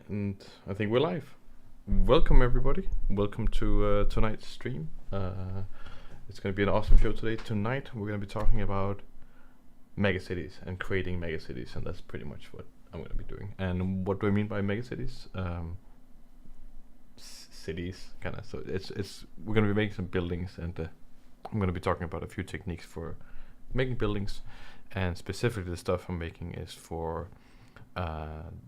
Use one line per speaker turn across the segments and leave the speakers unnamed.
And I think we're live. Welcome everybody. Welcome to tonight's stream. It's going to be an awesome show today. Tonight we're going to be talking about megacities and creating megacities, and that's pretty much what I'm going to be doing. And what do I mean by megacities? Cities, kind of. So it's we're going to be making some buildings, and I'm going to be talking about a few techniques for making buildings, and specifically the stuff I'm making is for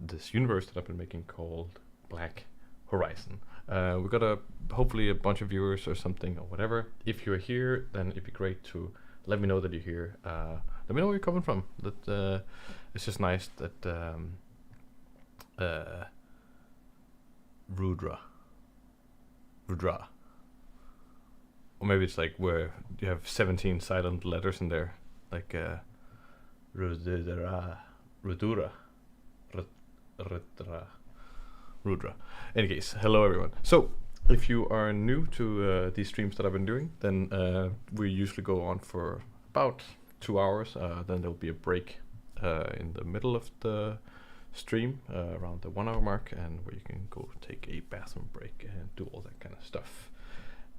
this universe that I've been making called Black Horizon. We've got hopefully a bunch of viewers or something or whatever. If you're here, then it'd be great to let me know that you're here. Let me know where you're coming from. That it's just nice that Rudra, or maybe it's like where you have 17 silent letters in there, like Rudra. Rudra. In any case, hello everyone. So, if you are new to these streams that I've been doing, then we usually go on for about 2 hours. Then there'll be a break in the middle of the stream, around the 1 hour mark, and where you can go take a bathroom break and do all that kind of stuff.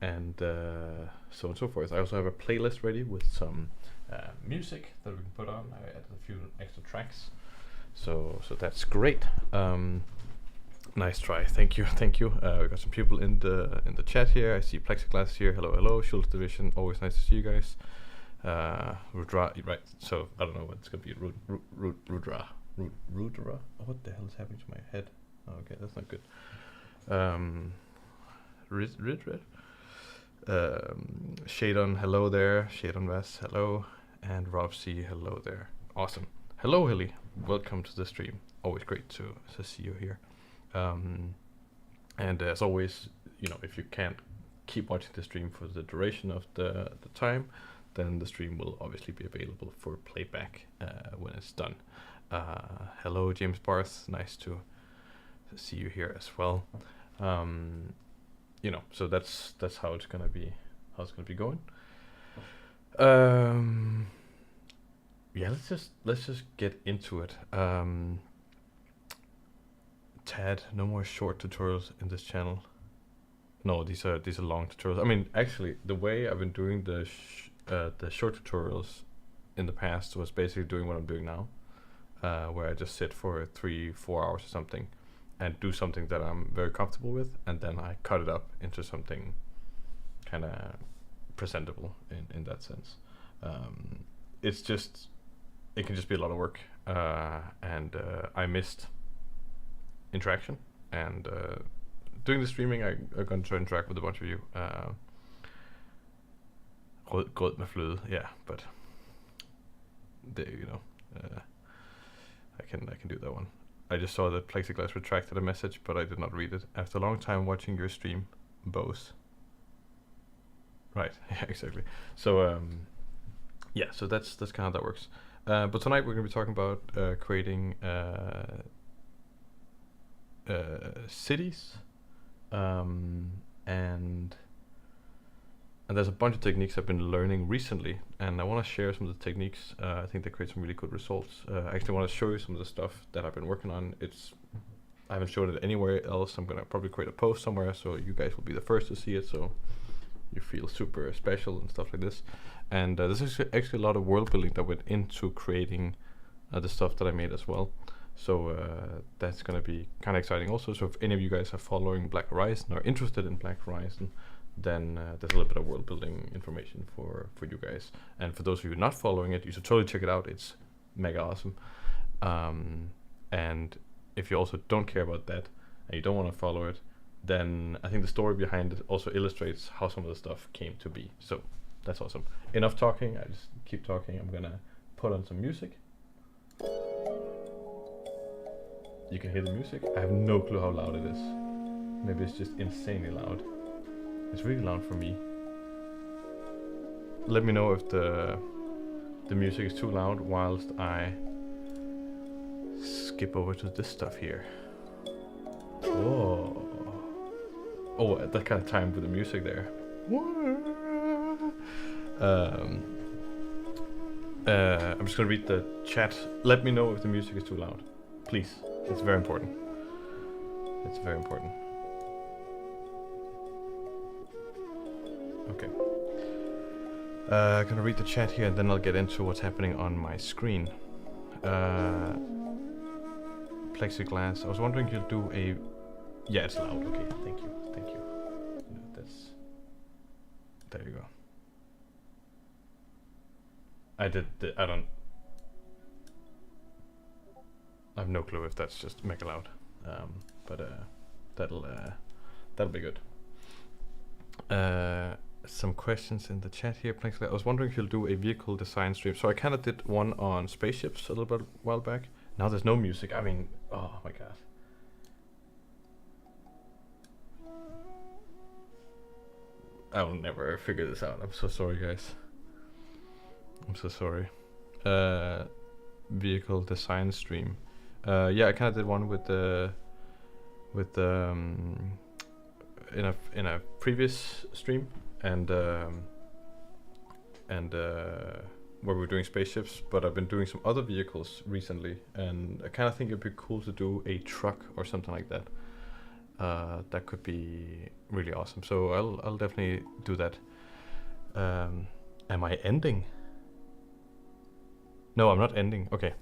And so on and so forth. I also have a playlist ready with some music that we can put on. I added a few extra tracks. So that's great. Nice try. Thank you. We got some people in the chat here. I see Plexiglass here. Hello. Schultz Division. Always nice to see you guys. Rudra, right? So I don't know what it's gonna be. Rudra. Oh, what the hell is happening to my head? Oh, okay, that's not good. Rid. Shadon, hello there. Shadon Vess, hello. And Rob C, hello there. Awesome. Hello, Hilly. Welcome to the stream. Always great to see you here. And as always, if you can't keep watching the stream for the duration of the time, then the stream will obviously be available for playback when it's done. Hello, James Barth. Nice to see you here as well. So that's how it's gonna be. Going. Yeah, let's just get into it. Tad, no more short tutorials in this channel. No, these are long tutorials. I mean, actually, the way I've been doing the short tutorials in the past was basically doing what I'm doing now, where I just sit for 3-4 hours or something, and do something that I'm very comfortable with, and then I cut it up into something kind of presentable in that sense. It can just be a lot of work, and I missed interaction, and doing the streaming I'm going to try and interact with a bunch of you. Grød med fløde, yeah, but I can do that one. I just saw that Plexiglass retracted a message, but I did not read it. After a long time watching your stream, both. Right, yeah, exactly. So yeah, so that's kind of how that works. But tonight we're going to be talking about creating cities, and there's a bunch of techniques I've been learning recently, and I want to share some of the techniques. I think they create some really good results. I actually want to show you some of the stuff that I've been working on. I haven't shown it anywhere else. I'm gonna probably create a post somewhere, so you guys will be the first to see it, so you feel super special and stuff like this. And there's actually a lot of world building that went into creating the stuff that I made as well. So that's gonna be kind of exciting also. So if any of you guys are following Black Horizon or interested in Black Horizon, then there's a little bit of world building information for you guys. And for those of you not following it, you should totally check it out. It's mega awesome. And if you also don't care about that and you don't want to follow it, then I think the story behind it also illustrates how some of the stuff came to be. So that's awesome. Enough talking. I just keep talking. I'm gonna put on some music. You can hear the music. I have no clue how loud it is. Maybe it's just insanely loud. It's really loud for me. Let me know if the music is too loud whilst I skip over to this stuff here. Whoa. Oh, at that kind of time with the music there. I'm just gonna read the chat. Let me know if the music is too loud, please. It's very important. It's very important. Okay. Gonna read the chat here and then I'll get into what's happening on my screen. Plexiglass. I was wondering if you'll do a... Yeah, it's loud. Okay, thank you. Thank you. That's... There you go. I don't... I have no clue if that's just mega loud. But that'll be good. Some questions in the chat here. I was wondering if you'll do a vehicle design stream. So I kind of did one on spaceships a little bit while back. Now there's no music. I mean, oh my god. I will never figure this out. I'm so sorry, guys. I'm so sorry. Vehicle design stream. Yeah, I kind of did one with the in a previous stream, and where we were doing spaceships, but I've been doing some other vehicles recently, and I kind of think it'd be cool to do a truck or something like that. That could be really awesome. So I'll definitely do that. Am I ending? No, I'm not ending. Okay.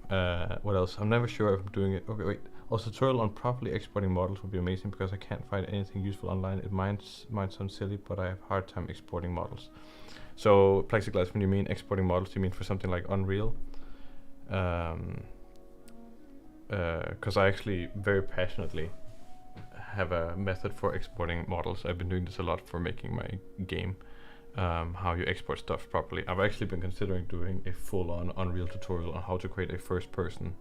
What else? I'm never sure if I'm doing it. Okay, wait. Also, tutorial on properly exporting models would be amazing because I can't find anything useful online. It might sound silly, but I have a hard time exporting models. So, Plexiglass, when you mean exporting models, you mean for something like Unreal? Because I actually very passionately have a method for exporting models. I've been doing this a lot for making my game. How you export stuff properly. I've actually been considering doing a full-on Unreal tutorial on how to create a first-person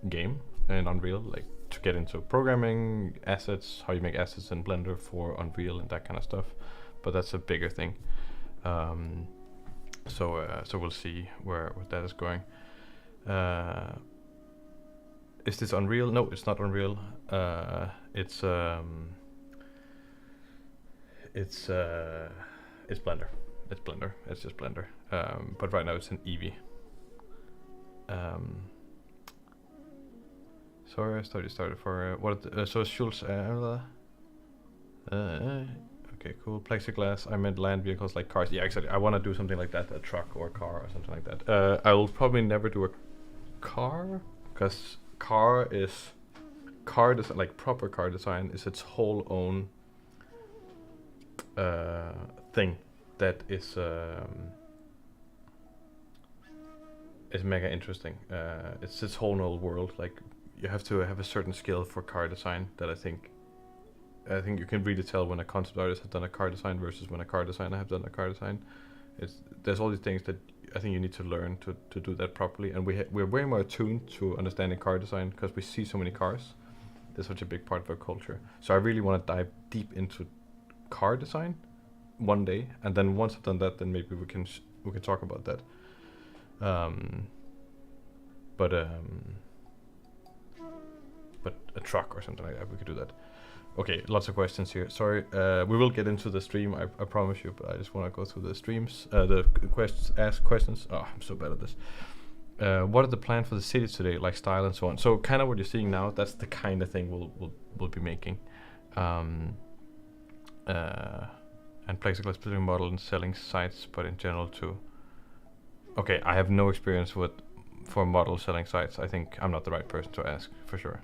game in Unreal, like to get into programming, assets, how you make assets in Blender for Unreal and that kind of stuff. But that's a bigger thing. So we'll see where that is going. Is this Unreal? No, it's not Unreal. It's Blender. It's Blender. It's just Blender. But right now it's an Eevee. Sorry, I thought you started for what? So Schultz. Okay, cool. Plexiglass. I meant land vehicles like cars. Yeah, exactly. I want to do something like that, a truck or a car or something like that. I will probably never do a car, because car design, like proper car design, is its whole own thing that is mega interesting. It's its whole old world. Like, you have to have a certain skill for car design that I think you can really tell when a concept artist has done a car design versus when a car designer has done a car design. There's all these things that I think you need to learn to do that properly, and we're way more attuned to understanding car design because we see so many cars. They're such a big part of our culture. So I really want to dive deep into car design one day, and then once I've done that, then maybe we can talk about that. But a truck or something like that, we could do that. Okay, lots of questions here. Sorry, we will get into the stream, I promise you, but I just want to go through the streams, the questions, ask questions. Oh, I'm so bad at this. What are the plans for the city today, like style and so on? So kind of what you're seeing now, that's the kind of thing we'll be making. And Plexiglass building model and selling sites, but in general too. Okay, I have no experience for model selling sites. I think I'm not the right person to ask for sure.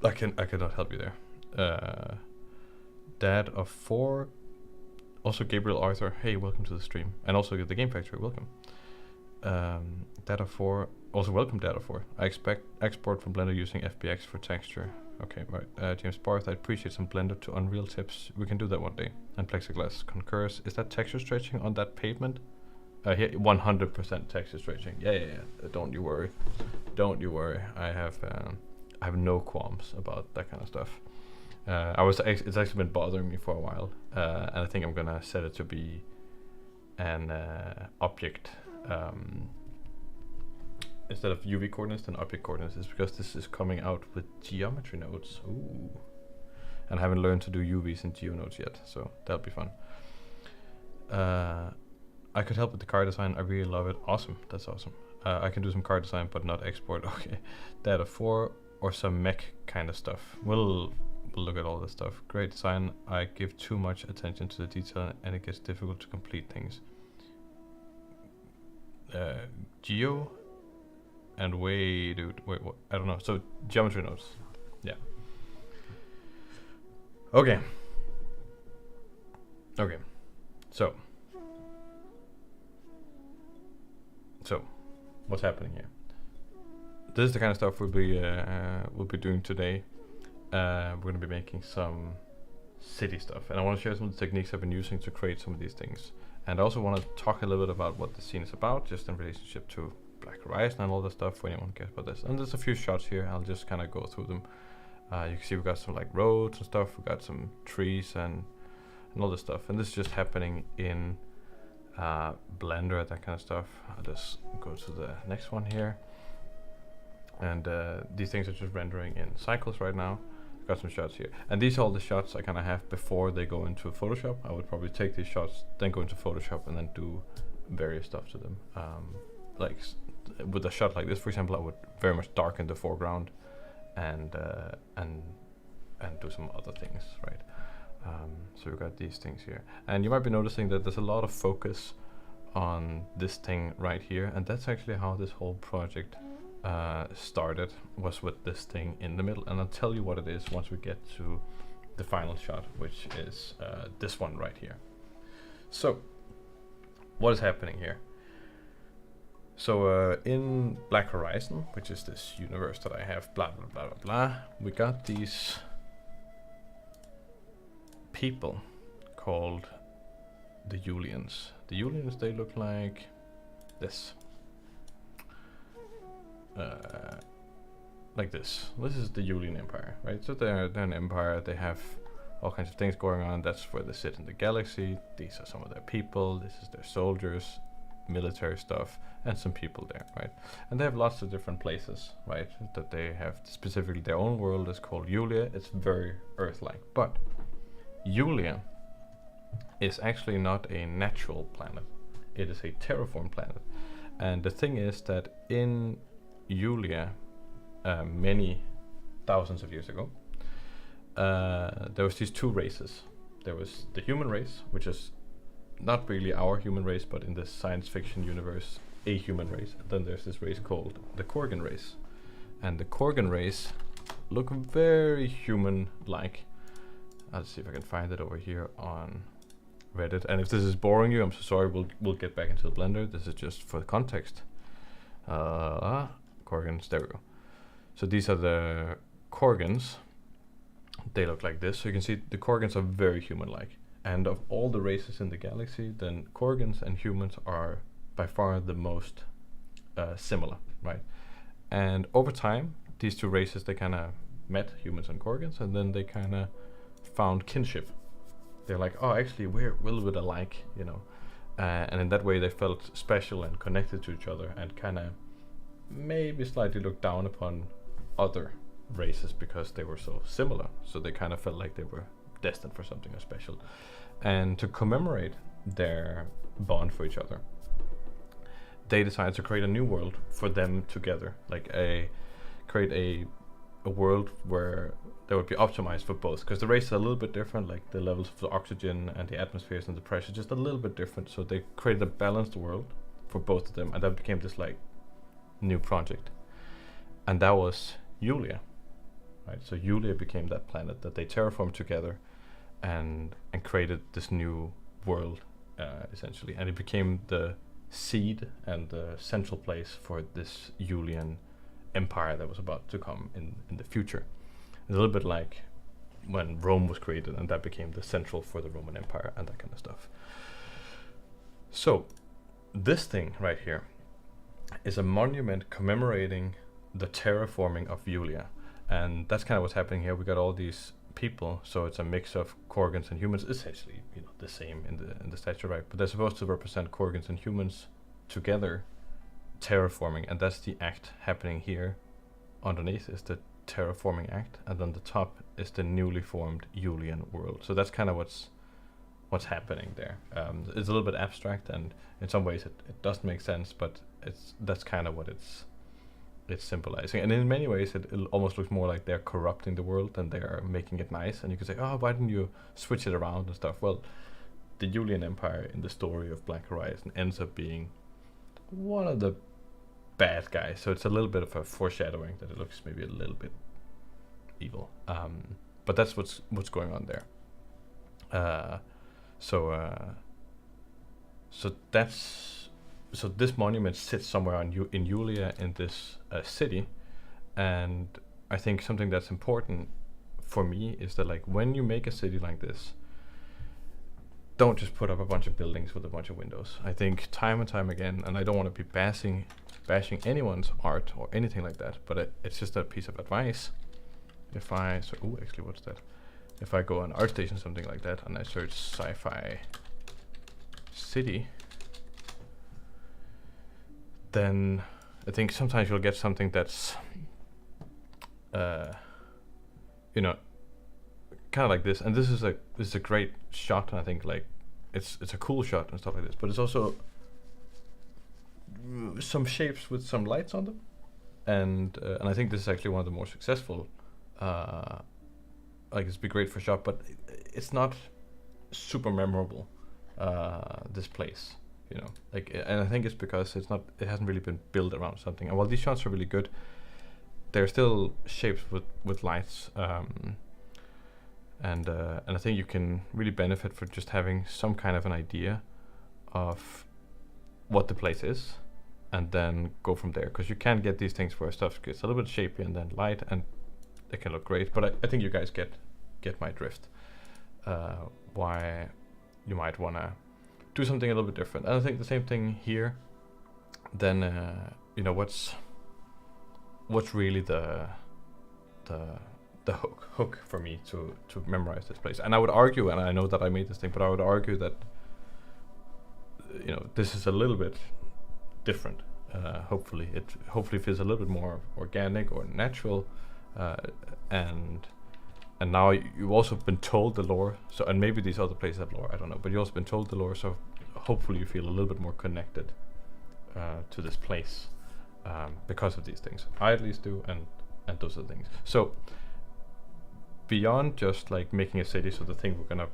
I cannot help you there. Dad of 4, also Gabriel Arthur. Hey, welcome to the stream, and also the Game Factory. Welcome. Dad of 4, also welcome. Dad of 4. I expect export from Blender using FBX for texture. Okay, right. James Barth, I appreciate some Blender to Unreal tips. We can do that one day. And Plexiglass concurs. Is that texture stretching on that pavement? Here, 100% texture stretching. Yeah. Don't you worry. Don't you worry. I have no qualms about that kind of stuff. It's actually been bothering me for a while, and I think I'm gonna set it to be an object instead of UV coordinates than object coordinates. Is because this is coming out with geometry nodes. Ooh, and I haven't learned to do UVs and geo nodes yet, so that'll be fun. I could help with the car design. I really love it. Awesome. That's awesome. I can do some car design, but not export. Okay. Data 4. or some mech kind of stuff. We'll look at all this stuff. Great design. I give too much attention to the detail and it gets difficult to complete things. Geo and wait, dude. Wait, what? I don't know. So geometry nodes. Yeah. Okay. Okay. So what's happening here? This is the kind of stuff we'll be doing today. We're going to be making some city stuff, and I want to share some of the techniques I've been using to create some of these things. And I also want to talk a little bit about what the scene is about, just in relationship to Black Horizon and all the stuff, when anyone cares about this. And there's a few shots here. I'll just kind of go through them. You can see we've got some like roads and stuff. We've got some trees and all this stuff. And this is just happening in Blender, that kind of stuff. I'll just go to the next one here. And these things are just rendering in cycles right now. Got some shots here, and these are all the shots I kind of have before they go into Photoshop. I would probably take these shots, then go into Photoshop, and then do various stuff to them. Like with a shot like this, for example, I would very much darken the foreground and do some other things, right? So we've got these things here, and you might be noticing that there's a lot of focus on this thing right here, and that's actually how this whole project started, was with this thing in the middle. And I'll tell you what it is once we get to the final shot, which is this one right here. So what is happening here? So in Black Horizon, which is this universe that I have, blah blah blah blah blah, we got these people called the Yulians. The Yulians, they look like this. Like this. This is the Yulian Empire, right? So they're an empire. They have all kinds of things going on. That's where they sit in the galaxy. These are some of their people. This is their soldiers, military stuff, and some people there, right? And they have lots of different places, right? That they have specifically their own world is called Yulia. It's very Earth-like, but Yulia is actually not a natural planet. It is a terraformed planet. And the thing is that in Yulia, many thousands of years ago, there was these two races. There was the human race, which is not really our human race, but in the science fiction universe, a human race. And then there's this race called the Korgan race. And the Korgan race look very human-like. I'll see if I can find it over here on Reddit. And if this is boring you, I'm so sorry. We'll get back into the Blender. This is just for the context. Korgans, there we go. So these are the Korgans. They look like this. So you can see the Korgans are very human-like. And of all the races in the galaxy, then Korgans and humans are by far the most similar, right? And over time, these two races, they kind of met, humans and Korgans, and then they kind of found kinship. They're like, oh, actually, we're a little bit alike, you know. And in that way, they felt special and connected to each other, and kind of maybe slightly looked down upon other races because they were so similar. So they kind of felt like they were destined for something special. And to commemorate their bond for each other, they decided to create a new world for them together, like create a world where they would be optimized for both, because the races are a little bit different, like the levels of the oxygen and the atmospheres and the pressure just a little bit different. So they created a balanced world for both of them, and that became this like new project, and that was Yulia, right? So Yulia became that planet that they terraformed together and created this new world, essentially, and it became the seed and the central place for this Yulian empire that was about to come in the future. It's a little bit like when Rome was created, and that became the central for the Roman Empire and that kind of stuff. So this thing right here is a monument commemorating the terraforming of Yulia, and that's kind of what's happening here. We got all these people, so it's a mix of Korgans and humans, essentially, you know, the same in the statue, right? But they're supposed to represent Korgans and humans together terraforming, and that's the act happening here. Underneath is the terraforming act, and then the top is the newly formed Yulian world. So that's kind of what's happening there. It's a little bit abstract, and in some ways it doesn't make sense, but that's kind of what it's it's symbolizing. And in many ways, it almost looks more like they're corrupting the world than they're making it nice. And you could say, oh, why didn't you switch it around and stuff? Well, the Julian Empire in the story of Black Horizon ends up being one of the bad guys. So it's a little bit of a foreshadowing that it looks maybe a little bit evil. But that's what's going on there. So this monument sits somewhere in Yulia in this city, and I think something that's important for me is that, like, when you make a city like this, don't just put up a bunch of buildings with a bunch of windows. I think time and time again, and I don't want to be bashing anyone's art or anything like that, but it's just a piece of advice. If I actually, what's that? If I go on ArtStation, something like that, and I search sci-fi city, then I think sometimes you'll get something that's, you know, kind of like this. And this is a great shot. And I think, like, it's a cool shot and stuff like this. But it's also some shapes with some lights on them, and I think this is actually one of the more successful. Like, it's be great for shot, but it's not super memorable. This place, you know, like, and I think it's because it hasn't really been built around something. And while these shots are really good, they're still shapes with lights, and I think you can really benefit for just having some kind of an idea of what the place is, and then go from there. Because you can get these things where stuff gets a little bit shapy and then light, and it can look great. But I think you guys get my drift. Why you might want to do something a little bit different. And I think the same thing here. Then you know, what's really the hook for me to memorize this place. And I would argue, and I know that I made this thing, but I would argue that, you know, this is a little bit different. Hopefully it feels a little bit more organic or natural, and now you've also been told the lore. So, and maybe these other places have lore, I don't know, but you've also been told the lore, so hopefully you feel a little bit more connected to this place because of these things. I at least do, and those are the things. So beyond just like making a city, so the thing we're gonna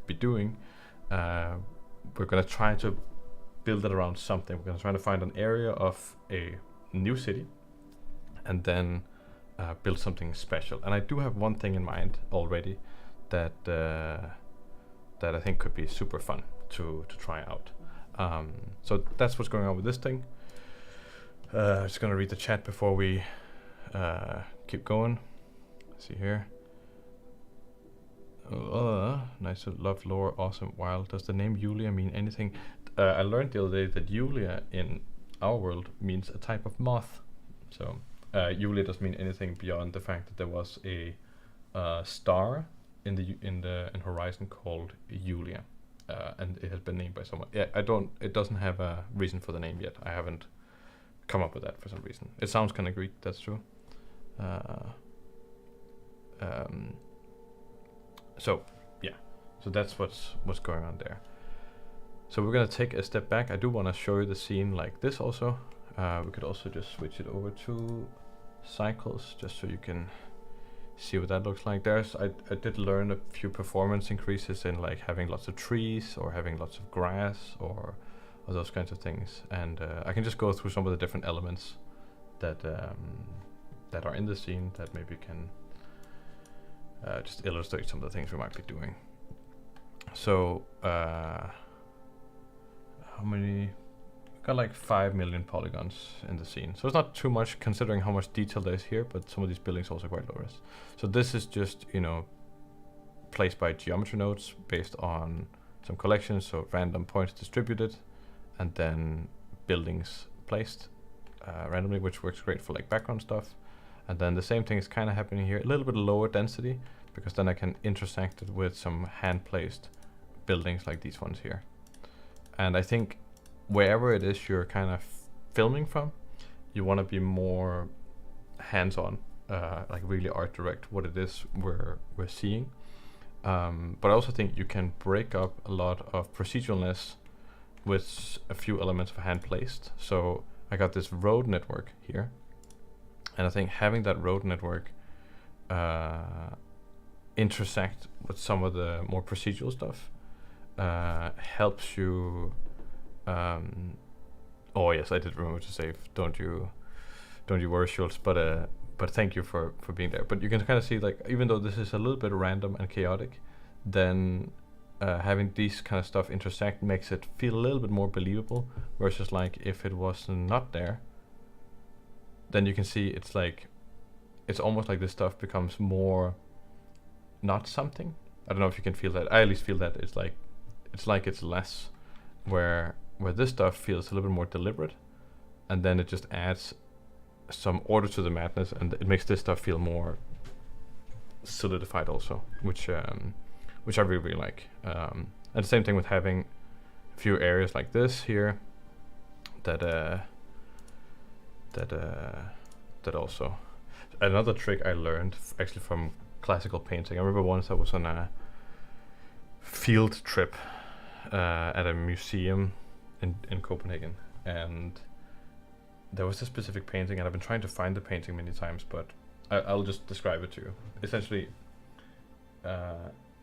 be doing, we're gonna try to build it around something. We're gonna try to find an area of a new city, and then build something special. And I do have one thing in mind already that I think could be super fun to try out. So that's what's going on with this thing. Just gonna read the chat before we keep going. Let's see here. Nice, love lore, awesome, wild. Does the name Yulia mean anything? I learned the other day that Yulia in our world means a type of moth. So Yulia doesn't mean anything beyond the fact that there was a star in Horizon called Yulia, and it has been named by someone. Yeah, it doesn't have a reason for the name yet. I haven't come up with that for some reason. It sounds kind of Greek. That's true. So yeah, so that's what's going on there. So we're gonna take a step back. I do want to show you the scene like this also. We could also just switch it over to cycles, just so you can see what that looks like. I did learn a few performance increases in like having lots of trees or having lots of grass or those kinds of things. And I can just go through some of the different elements that are in the scene that maybe can just illustrate some of the things we might be doing. So how many? Got like 5 million polygons in the scene, so it's not too much considering how much detail there is here, but some of these buildings are also quite low res. So this is just, you know, placed by geometry nodes based on some collections, so random points distributed, and then buildings placed randomly, which works great for like background stuff. And then the same thing is kind of happening here, a little bit lower density, because then I can intersect it with some hand-placed buildings like these ones here. And I think wherever it is you're kind of filming from, you want to be more hands-on, like really art direct what it is we're seeing. But I also think you can break up a lot of proceduralness with a few elements of hand placed. So I got this road network here, And I think having that road network intersect with some of the more procedural stuff helps you. Oh yes, I did remember to save. Don't you worry, Schultz. But thank you for being there. But you can kind of see, like, even though this is a little bit random and chaotic, then having these kind of stuff intersect makes it feel a little bit more believable. Versus like if it was not there, then you can see it's like it's almost like this stuff becomes more not something. I don't know if you can feel that. I at least feel that it's like it's less, where this stuff feels a little bit more deliberate, and then it just adds some order to the madness, and it makes this stuff feel more solidified also, which I really like. And the same thing with having a few areas like this here that also. Another trick I learned actually from classical painting. I remember once I was on a field trip at a museum in Copenhagen, and there was a specific painting, and I've been trying to find the painting many times, but I'll just describe it to you. Essentially,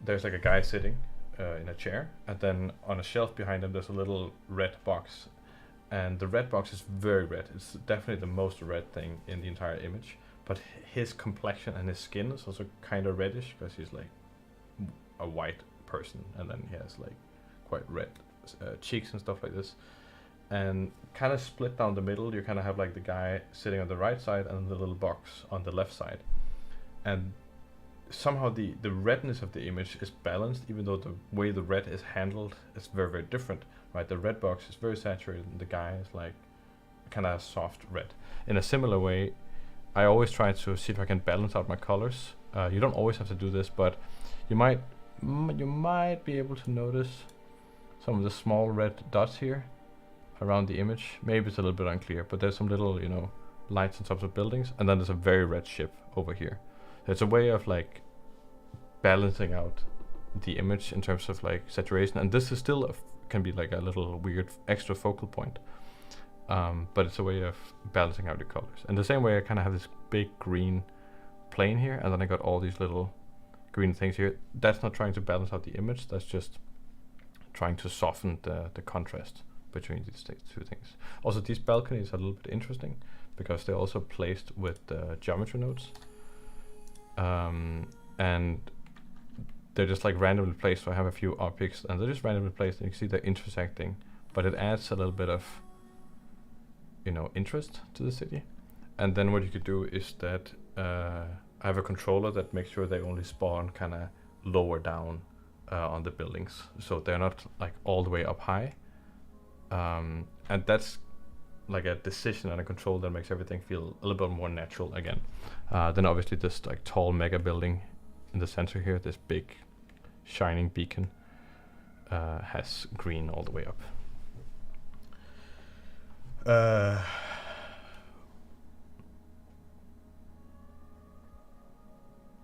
there's like a guy sitting in a chair, and then on a shelf behind him there's a little red box, and the red box is very red. It's definitely the most red thing in the entire image, but his complexion and his skin is also kind of reddish because he's like a white person, and then he has like quite red cheeks and stuff like this. And kind of split down the middle, you kind of have like the guy sitting on the right side and the little box on the left side. And somehow the redness of the image is balanced, even though the way the red is handled is very, very different, right? The red box is very saturated and the guy is like kind of soft red. In a similar way, I always try to see if I can balance out my colors. You don't always have to do this, but you might be able to notice some of the small red dots here around the image. Maybe it's a little bit unclear, but there's some little, lights on top of buildings, and then there's a very red ship over here. It's a way of like balancing out the image in terms of like saturation, and this is still can be like a little weird extra focal point, but it's a way of balancing out the colors. And the same way, I kind of have this big green plane here, and then I got all these little green things here. That's not trying to balance out the image, that's just trying to soften the contrast between these two things. Also, these balconies are a little bit interesting because they're also placed with geometry nodes, and they're just like randomly placed. So I have a few objects and they're just randomly placed, and you can see they're intersecting, but it adds a little bit of interest to the city. And then what you could do is that I have a controller that makes sure they only spawn kind of lower down on the buildings, so they're not like all the way up high. And that's like a decision and a control that makes everything feel a little bit more natural again. Then obviously this like tall mega building in the center here, this big shining beacon, has green all the way up.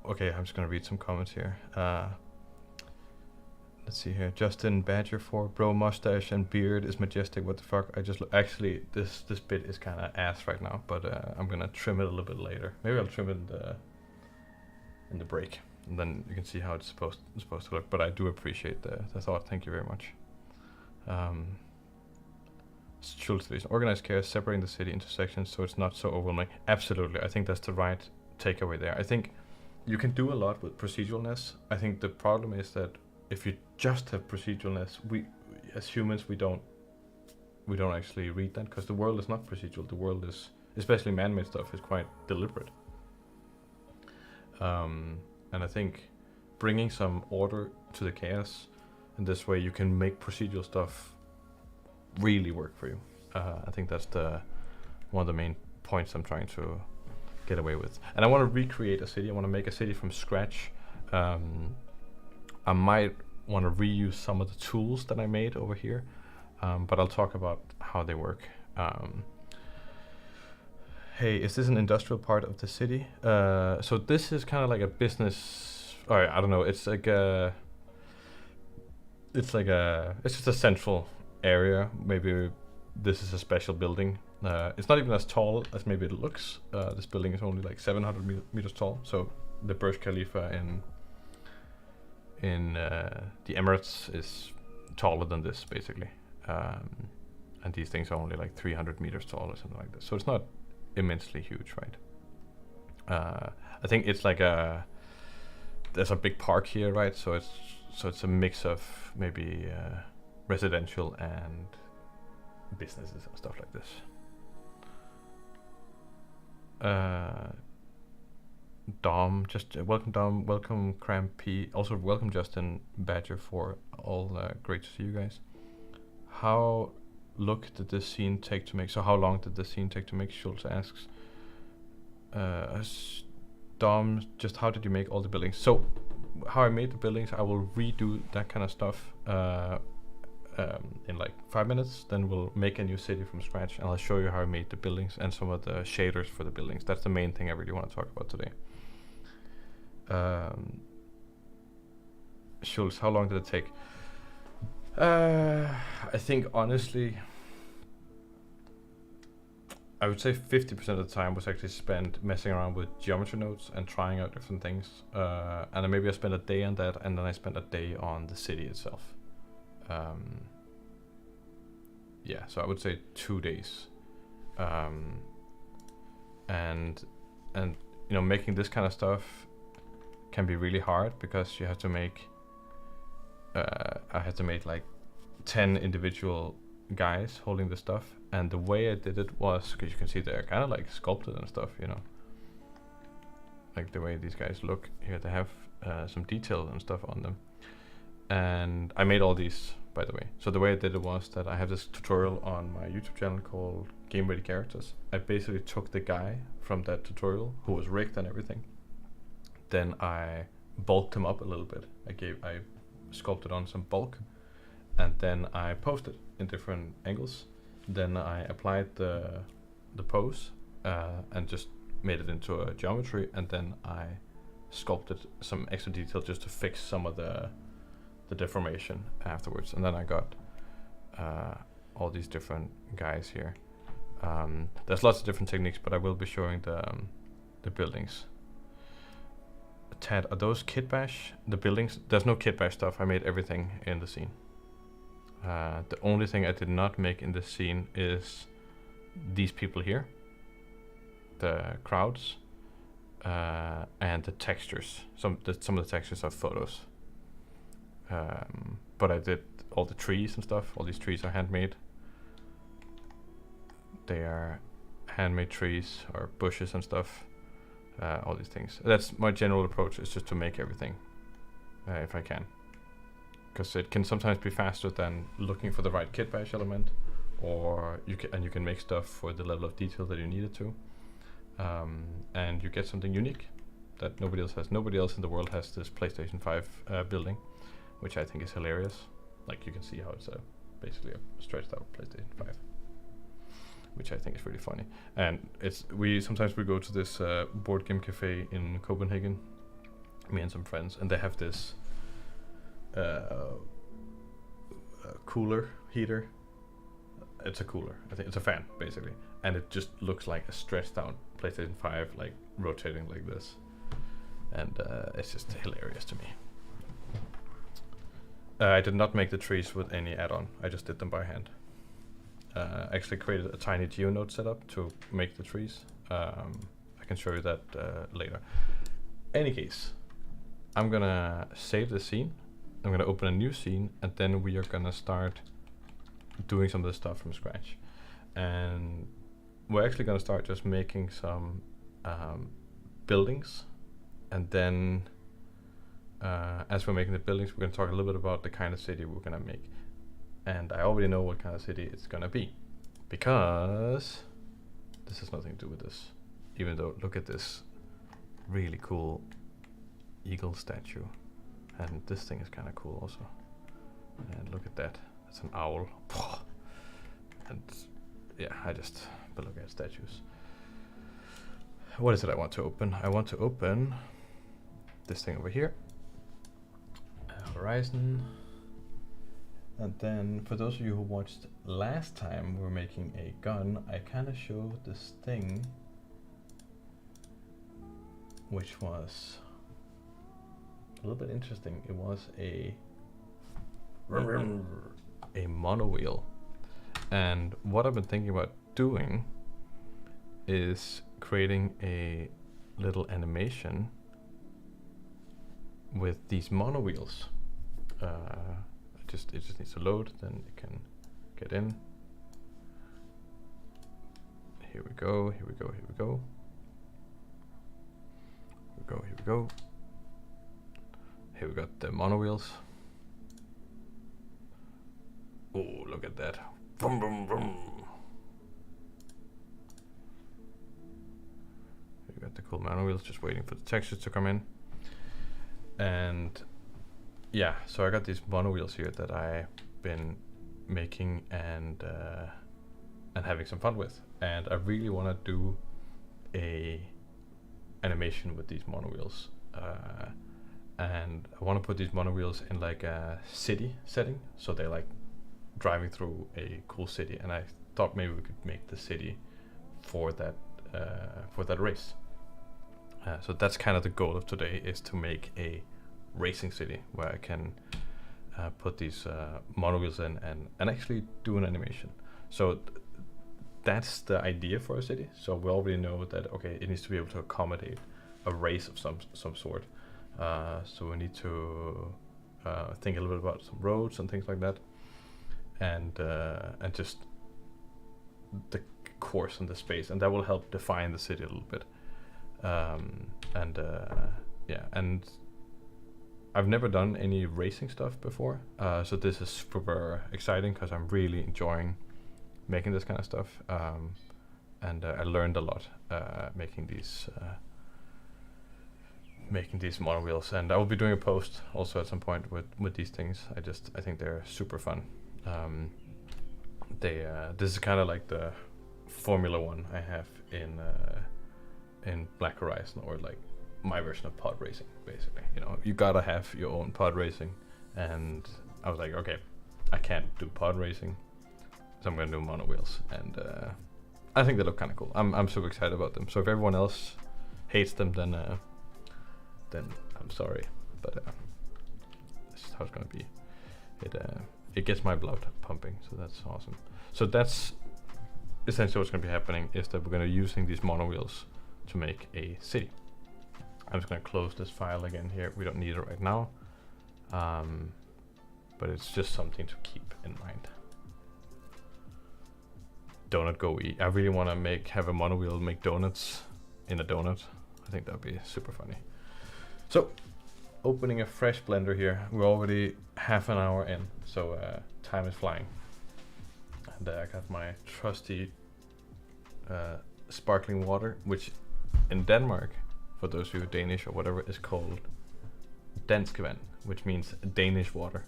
Okay, I'm just gonna read some comments here. Let's see here. Justin Badger 4, bro, mustache and beard is majestic. What the fuck? I just actually this bit is kind of ass right now, but I'm gonna trim it a little bit later. Maybe I'll trim it in the break, and then you can see how it's supposed to look. But I do appreciate the thought. Thank you very much. Schultz, organized chaos, separating the city into sections so it's not so overwhelming. Absolutely, I think that's the right takeaway there. I think you can do a lot with proceduralness. I think the problem is that if you just have proceduralness, we as humans we don't actually read that, because the world is not procedural. The world is, especially man-made stuff, is quite deliberate. And I think bringing some order to the chaos in this way, you can make procedural stuff really work for you. I think that's one of the main points I'm trying to get away with. And I want to recreate a city. I want to make a city from scratch. I might want to reuse some of the tools that I made over here, but I'll talk about how they work. Hey, is this an industrial part of the city? So this is kind of like a business, or I don't know, it's just a central area, maybe this is a special building. It's not even as tall as maybe it looks. This building is only like 700 meters tall. So the Burj Khalifa in the Emirates is taller than this, basically. And these things are only like 300 meters tall or something like this. So it's not immensely huge, right? I think it's like there's a big park here, right? So it's a mix of maybe residential and businesses and stuff like this. Dom, welcome Dom, welcome Crampy, also welcome Justin Badger for all. Great to see you guys. How did this scene take to make? So how long did this scene take to make? Schultz asks. Dom, just how did you make all the buildings? So how I made the buildings, I will redo that kind of stuff in like 5 minutes. Then we'll make a new city from scratch, and I'll show you how I made the buildings and some of the shaders for the buildings. That's the main thing I really want to talk about today. Schultz, how long did it take? I think honestly, I would say 50% of the time was actually spent messing around with geometry nodes and trying out different things. And then maybe I spent a day on that, and then I spent a day on the city itself. Yeah, so I would say 2 days. And you know, making this kind of stuff can be really hard because you have to make I had to make like 10 individual guys holding the stuff, and the way I did it was, because you can see they're kind of like sculpted and stuff, you know, like the way these guys look here, they have some detail and stuff on them. And I made all these, by the way. So the way I did it was that I have this tutorial on my YouTube channel called Game Ready Characters. I basically took the guy from that tutorial who was rigged and everything, then I bulked him up a little bit. I sculpted on some bulk, and then I posted in different angles. Then I applied the pose and just made it into a geometry, and then I sculpted some extra detail just to fix some of the deformation afterwards. And then I got all these different guys here. There's lots of different techniques, but I will be showing the buildings. Tad, are those kit bash? The buildings? There's no kit bash stuff. I made everything in the scene. The only thing I did not make in this scene is these people here, the crowds, and the textures. Some of the textures are photos. But I did all the trees and stuff. All these trees are handmade. They are handmade trees or bushes and stuff. All these things. That's my general approach, is just to make everything if I can, because it can sometimes be faster than looking for the right kit bash element, or you can make stuff for the level of detail that you need it to, and you get something unique that nobody else has. Nobody else in the world has this PlayStation 5 building, which I think is hilarious. Like, you can see how it's basically a stretched out PlayStation 5. Which I think is really funny. And sometimes we go to this board game cafe in Copenhagen, me and some friends, and they have this cooler heater. It's a cooler. I think it's a fan, basically. And it just looks like a stretched out PlayStation 5, like rotating like this. And it's just hilarious to me. I did not make the trees with any add-on. I just did them by hand. Actually created a tiny GeoNode setup to make the trees. I can show you that later. Any case, I'm gonna save the scene. I'm gonna open a new scene, and then we are gonna start doing some of the stuff from scratch. And we're actually gonna start just making some buildings, and then as we're making the buildings, we're gonna talk a little bit about the kind of city we're gonna make. And I already know what kind of city it's gonna be, because this has nothing to do with this. Even though, look at this really cool eagle statue, and this thing is kind of cool also. And look at that, it's an owl. And yeah, I just look at statues. What is it I want to open? I want to open this thing over here. Horizon. And then for those of you who watched last time we were making a gun, I kind of showed this thing which was a little bit interesting. It was a monowheel. And what I've been thinking about doing is creating a little animation with these monowheels. It just needs to load, then it can get in. Here we go, here we go, here we go. Here we go, here we go. Here we got the monowheels. Oh, look at that. Vroom, vroom, vroom. We got the cool monowheels, just waiting for the textures to come in. And yeah, so I got these monowheels here that I've been making and having some fun with. And I really want to do a animation with these monowheels. And I want to put these monowheels in like a city setting, so they're like driving through a cool city. And I thought maybe we could make the city for that race. So that's kind of the goal of today, is to make a racing city where I can put these monowheels in and actually do an animation. So that's the idea for a city. So we already know that, okay, it needs to be able to accommodate a race of some sort. So we need to think a little bit about some roads and things like that, and just the course and the space, and that will help define the city a little bit. Yeah, and I've never done any racing stuff before, so this is super exciting because I'm really enjoying making this kind of stuff, and I learned a lot making these monowheels, and I will be doing a post also at some point with these things. I think they're super fun. This is kind of like the Formula One I have in Black Horizon, or like my version of pod racing, basically. You know, you gotta have your own pod racing, and I was like, okay, I can't do pod racing, so I'm gonna do monowheels, and I think they look kind of cool. I'm super excited about them. So if everyone else hates them, then I'm sorry, but this is how it's gonna be. It gets my blood pumping, so that's awesome. So that's essentially what's gonna be happening, is that we're gonna be using these monowheels to make a city. I'm just gonna close this file again here. We don't need it right now, but it's just something to keep in mind. Donut go eat. I really want to have a monowheel make donuts in a donut. I think that'd be super funny. So, opening a fresh blender here. We're already half an hour in, so time is flying. And I got my trusty sparkling water, which in Denmark, for those of you Danish or whatever, is called danskvand, which means Danish water,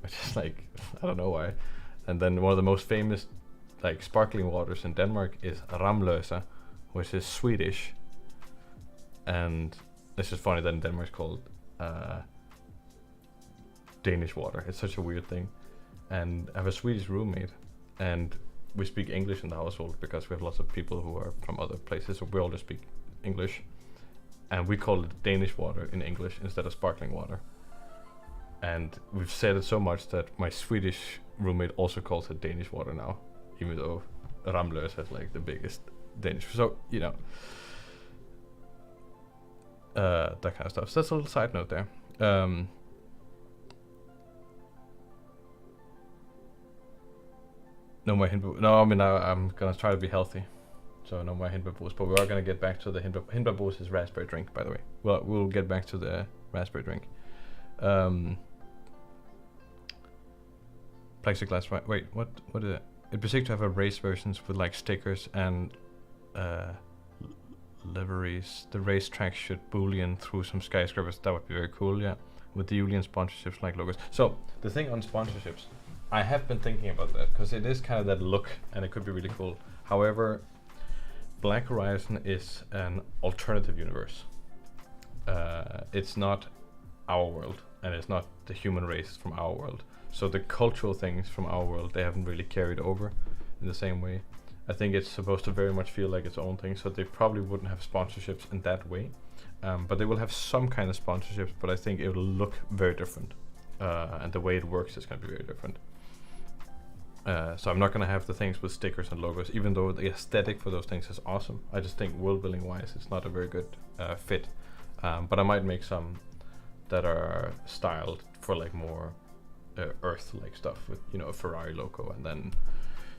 which is like, I don't know why. And then one of the most famous like sparkling waters in Denmark is Ramløsa, which is Swedish. And it's just funny that in Denmark it's called Danish water. It's such a weird thing. And I have a Swedish roommate, and we speak English in the household because we have lots of people who are from other places, so we all just speak English. And we call it Danish water in English instead of sparkling water. And we've said it so much that my Swedish roommate also calls it Danish water now, even though Ramløs has like the biggest Danish. So, you know, that kind of stuff. So that's a little side note there. No more Hindbær. No, I mean, I'm gonna try to be healthy. So no more Hindbær Boost, but we are gonna get back to the Hindbær Boost is raspberry drink, by the way. Well, we'll get back to the raspberry drink. Plexiglass, right? Wait, what is it? It'd be sick to have a race versions with like stickers and liveries. The racetrack should Boolean through some skyscrapers. That would be very cool, yeah. With the Julian sponsorships like logos. So the thing on sponsorships, I have been thinking about that because it is kind of that look, and it could be really cool. However, Black Horizon is an alternative universe. It's not our world, and it's not the human race from our world. So the cultural things from our world, they haven't really carried over in the same way. I think it's supposed to very much feel like its own thing, so they probably wouldn't have sponsorships in that way. But they will have some kind of sponsorships, but I think it will look very different. And the way it works is going to be very different. So I'm not going to have the things with stickers and logos, even though the aesthetic for those things is awesome. I just think world building wise, it's not a very good fit. But I might make some that are styled for like more Earth-like stuff with, you know, a Ferrari logo and then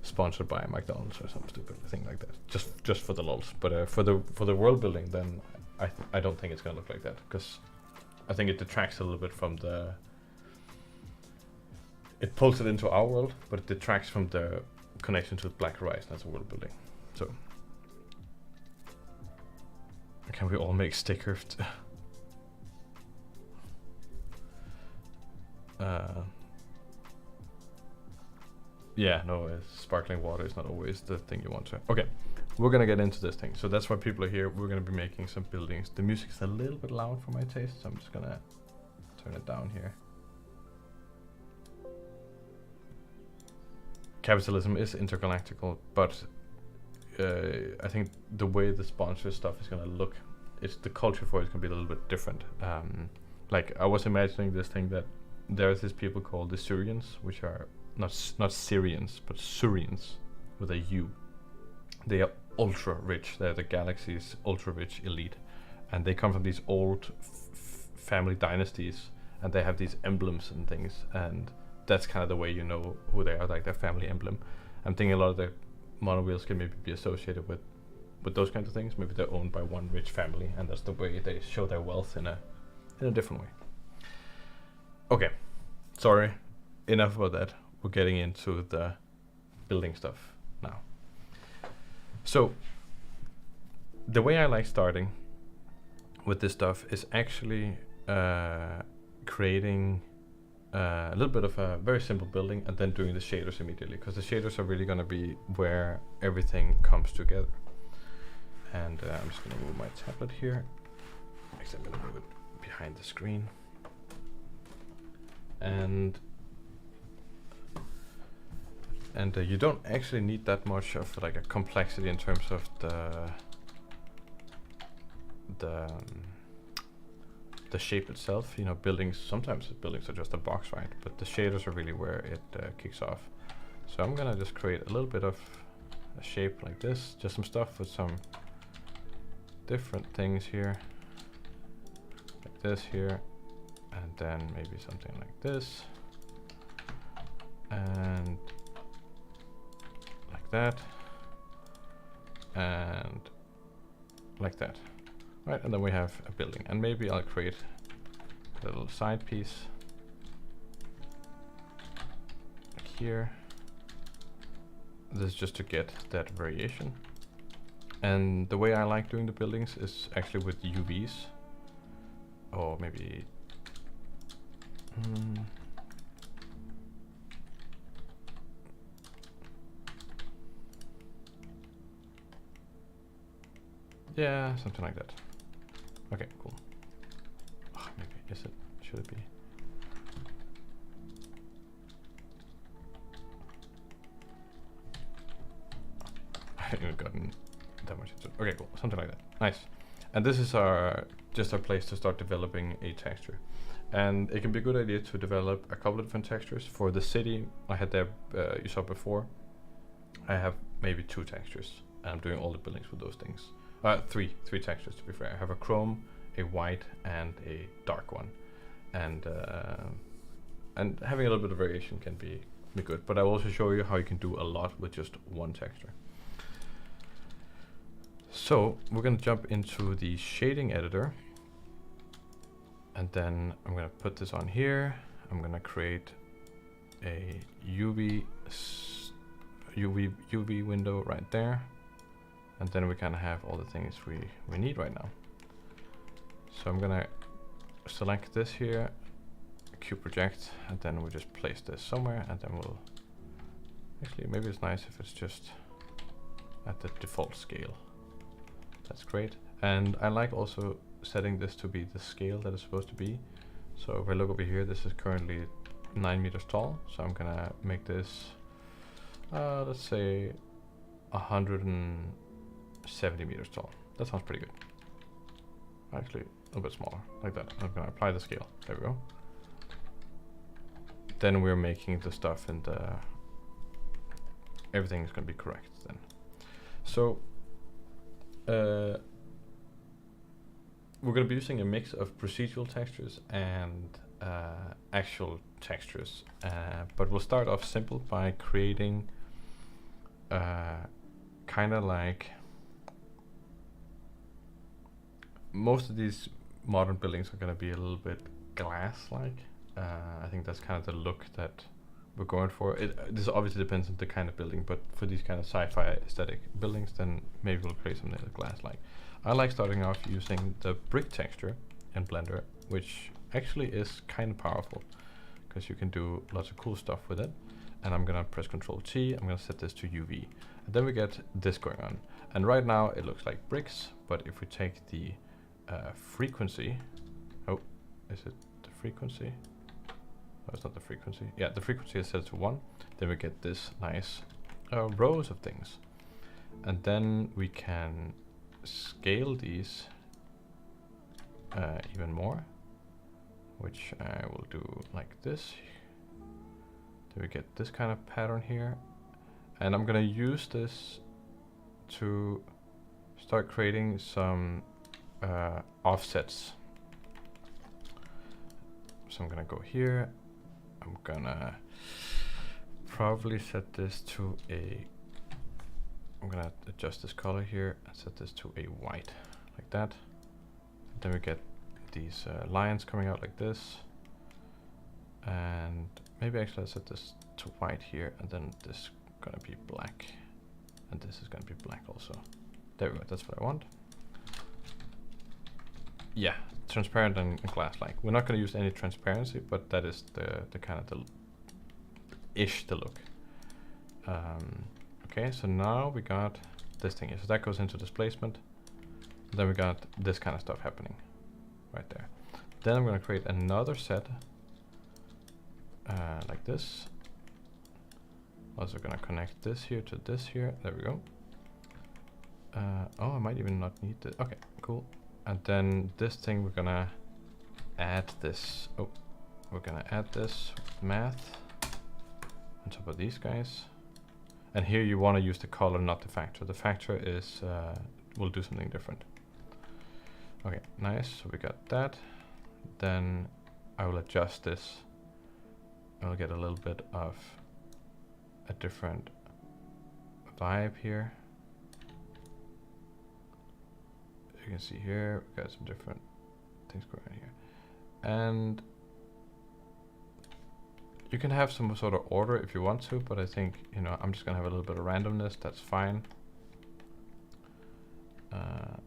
sponsored by McDonald's or some stupid thing like that. Just for the lulz. But for the world building, then I don't think it's gonna look like that, because I think it detracts a little bit from the. It pulls it into our world, but it detracts from the connection to Black Horizon as a world building. So can we all make stickers? Yeah, no, sparkling water is not always the thing you want to. Okay, we're gonna get into this thing. So that's why people are here. We're gonna be making some buildings. The music's a little bit loud for my taste, so I'm just gonna turn it down here. Capitalism is intergalactical, but I think the way the sponsor stuff is gonna look, the culture for it is gonna be a little bit different. Like I was imagining this thing that there's these people called the Surians, which are not Syrians, but Surians with a U. They are ultra rich. They're the galaxy's ultra rich elite, and they come from these old family dynasties, and they have these emblems and things, and that's kind of the way you know who they are, like their family emblem. I'm thinking a lot of the monowheels can maybe be associated with those kinds of things. Maybe they're owned by one rich family, and that's the way they show their wealth in a different way. Okay, sorry, enough about that. We're getting into the building stuff now. So the way I like starting with this stuff is actually creating a little bit of a very simple building and then doing the shaders immediately, because the shaders are really going to be where everything comes together. And I'm just going to move my tablet here. Actually, I'm going to move it behind the screen. And you don't actually need that much of like a complexity in terms of the shape itself. You know, sometimes buildings are just a box, right? But the shaders are really where it kicks off. So I'm gonna just create a little bit of a shape like this, just some stuff with some different things here, like this here, and then maybe something like this, and like that, and like that. Right, and then we have a building, and maybe I'll create a little side piece like here. This is just to get that variation. And the way I like doing the buildings is actually with UVs, or maybe yeah, something like that. Okay, cool. Oh, maybe should it be? I haven't gotten that much into it. Okay, cool, something like that. Nice. And this is just our place to start developing a texture. And it can be a good idea to develop a couple of different textures. For the city I had there, you saw before, I have maybe 2 textures. And I'm doing all the buildings with those things. Three textures to be fair. I have a chrome, a white, and a dark one. And having a little bit of variation can be good. But I'll also show you how you can do a lot with just one texture. So we're going to jump into the shading editor. And then I'm going to put this on here. I'm going to create a UV window right there. And then we kind of have all the things we need right now. So I'm gonna select this here, cube project, and then we'll just place this somewhere, and then we'll, actually maybe it's nice if it's just at the default scale. That's great. And I like also setting this to be the scale that it's supposed to be. So if I look over here, this is currently 9 meters tall. So I'm gonna make this, let's say 170 meters tall. That sounds pretty good. Actually, a little bit smaller, like that. I'm gonna apply the scale. There we go. Then we're making the stuff and everything is gonna be correct then. So we're gonna be using a mix of procedural textures and actual textures, but we'll start off simple by creating kind of like most of these modern buildings are going to be a little bit glass-like. I think that's kind of the look that we're going for. This obviously depends on the kind of building, but for these kind of sci-fi aesthetic buildings, then maybe we'll create something that's glass-like. I like starting off using the brick texture in Blender, which actually is kind of powerful because you can do lots of cool stuff with it. And I'm gonna press Ctrl T. I'm gonna set this to UV, and then we get this going on. And right now it looks like bricks, but if we take the frequency, oh, is it the frequency? No, it's not the frequency. Yeah, the frequency is set to 1. Then we get this nice rows of things, and then we can scale these even more, which I will do like this. Then we get this kind of pattern here, and I'm gonna use this to start creating some offsets. So I'm gonna go here. I'm gonna probably set this to a, I'm gonna adjust this color here and set this to a white, like that. Then we get these lines coming out like this, and maybe actually I'll set this to white here, and then this is gonna be black, and this is gonna be black also. There we go, that's what I want. Yeah, transparent and glass-like. We're not gonna use any transparency, but that is the kind of the look. Okay, so now we got this thing here. So that goes into displacement. Then we got this kind of stuff happening right there. Then I'm gonna create another set like this. Also gonna connect this here to this here. There we go. Oh, I might even not need this. Okay, cool. And then this thing, we're gonna add this. Oh, we're gonna add this math on top of these guys. And here you want to use the color, not the factor. The factor is will do something different. Okay, nice. So we got that. Then I will adjust this. I'll get a little bit of a different vibe here. You can see here, we got some different things going on here. And you can have some sort of order if you want to, but I think, you know, I'm just gonna have a little bit of randomness, that's fine. Kind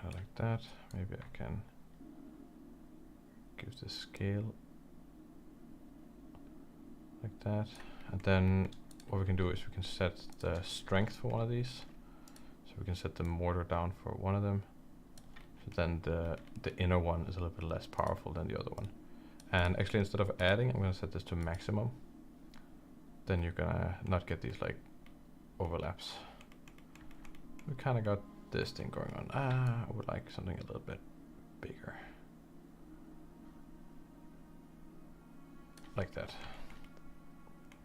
of like that. Maybe I can give this scale like that. And then what we can do is we can set the strength for one of these. So we can set the mortar down for one of them. So then the inner one is a little bit less powerful than the other one. And actually, instead of adding, I'm gonna set this to maximum. Then you're gonna not get these like overlaps. We kind of got this thing going on. I would like something a little bit bigger. Like that.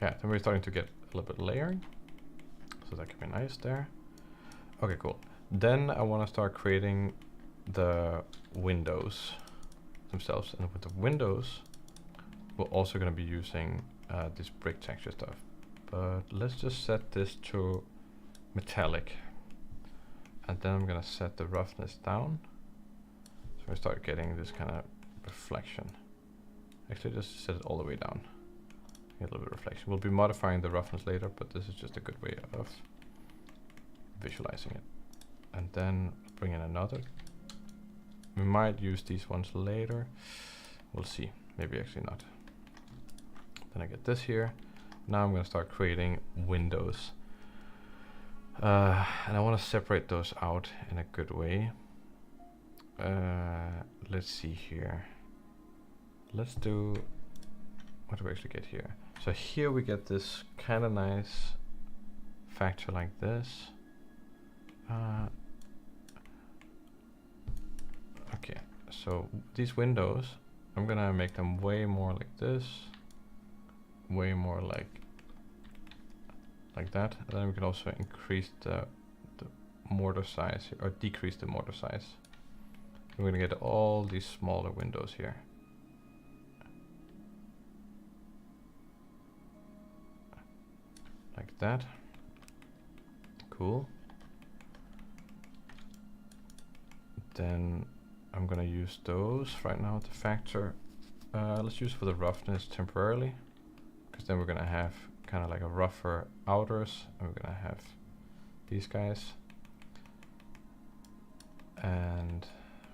Yeah, then we're starting to get a little bit of layering. So that can be nice there. Okay, cool. Then I want to start creating the windows themselves. And with the windows, we're also going to be using this brick texture stuff. But let's just set this to metallic. And then I'm going to set the roughness down. So we start getting this kind of reflection. Actually, just set it all the way down. Get a little bit of reflection. We'll be modifying the roughness later, but this is just a good way of visualizing it. And then bring in another. We might use these ones later. We'll see. Maybe actually not. Then I get this here. Now I'm going to start creating windows. And I want to separate those out in a good way. Let's see here. let's do, what do we actually get here? So here we get this kind of nice factor like this. Okay, so these windows, I'm gonna make them way more like this, way more like that. And then we can also increase the mortar size here, or decrease the mortar size. We're gonna get all these smaller windows here. Like that. Cool. Then I'm gonna use those right now to factor. Let's use for the roughness temporarily, because then we're gonna have kind of like a rougher outers, and we're gonna have these guys. And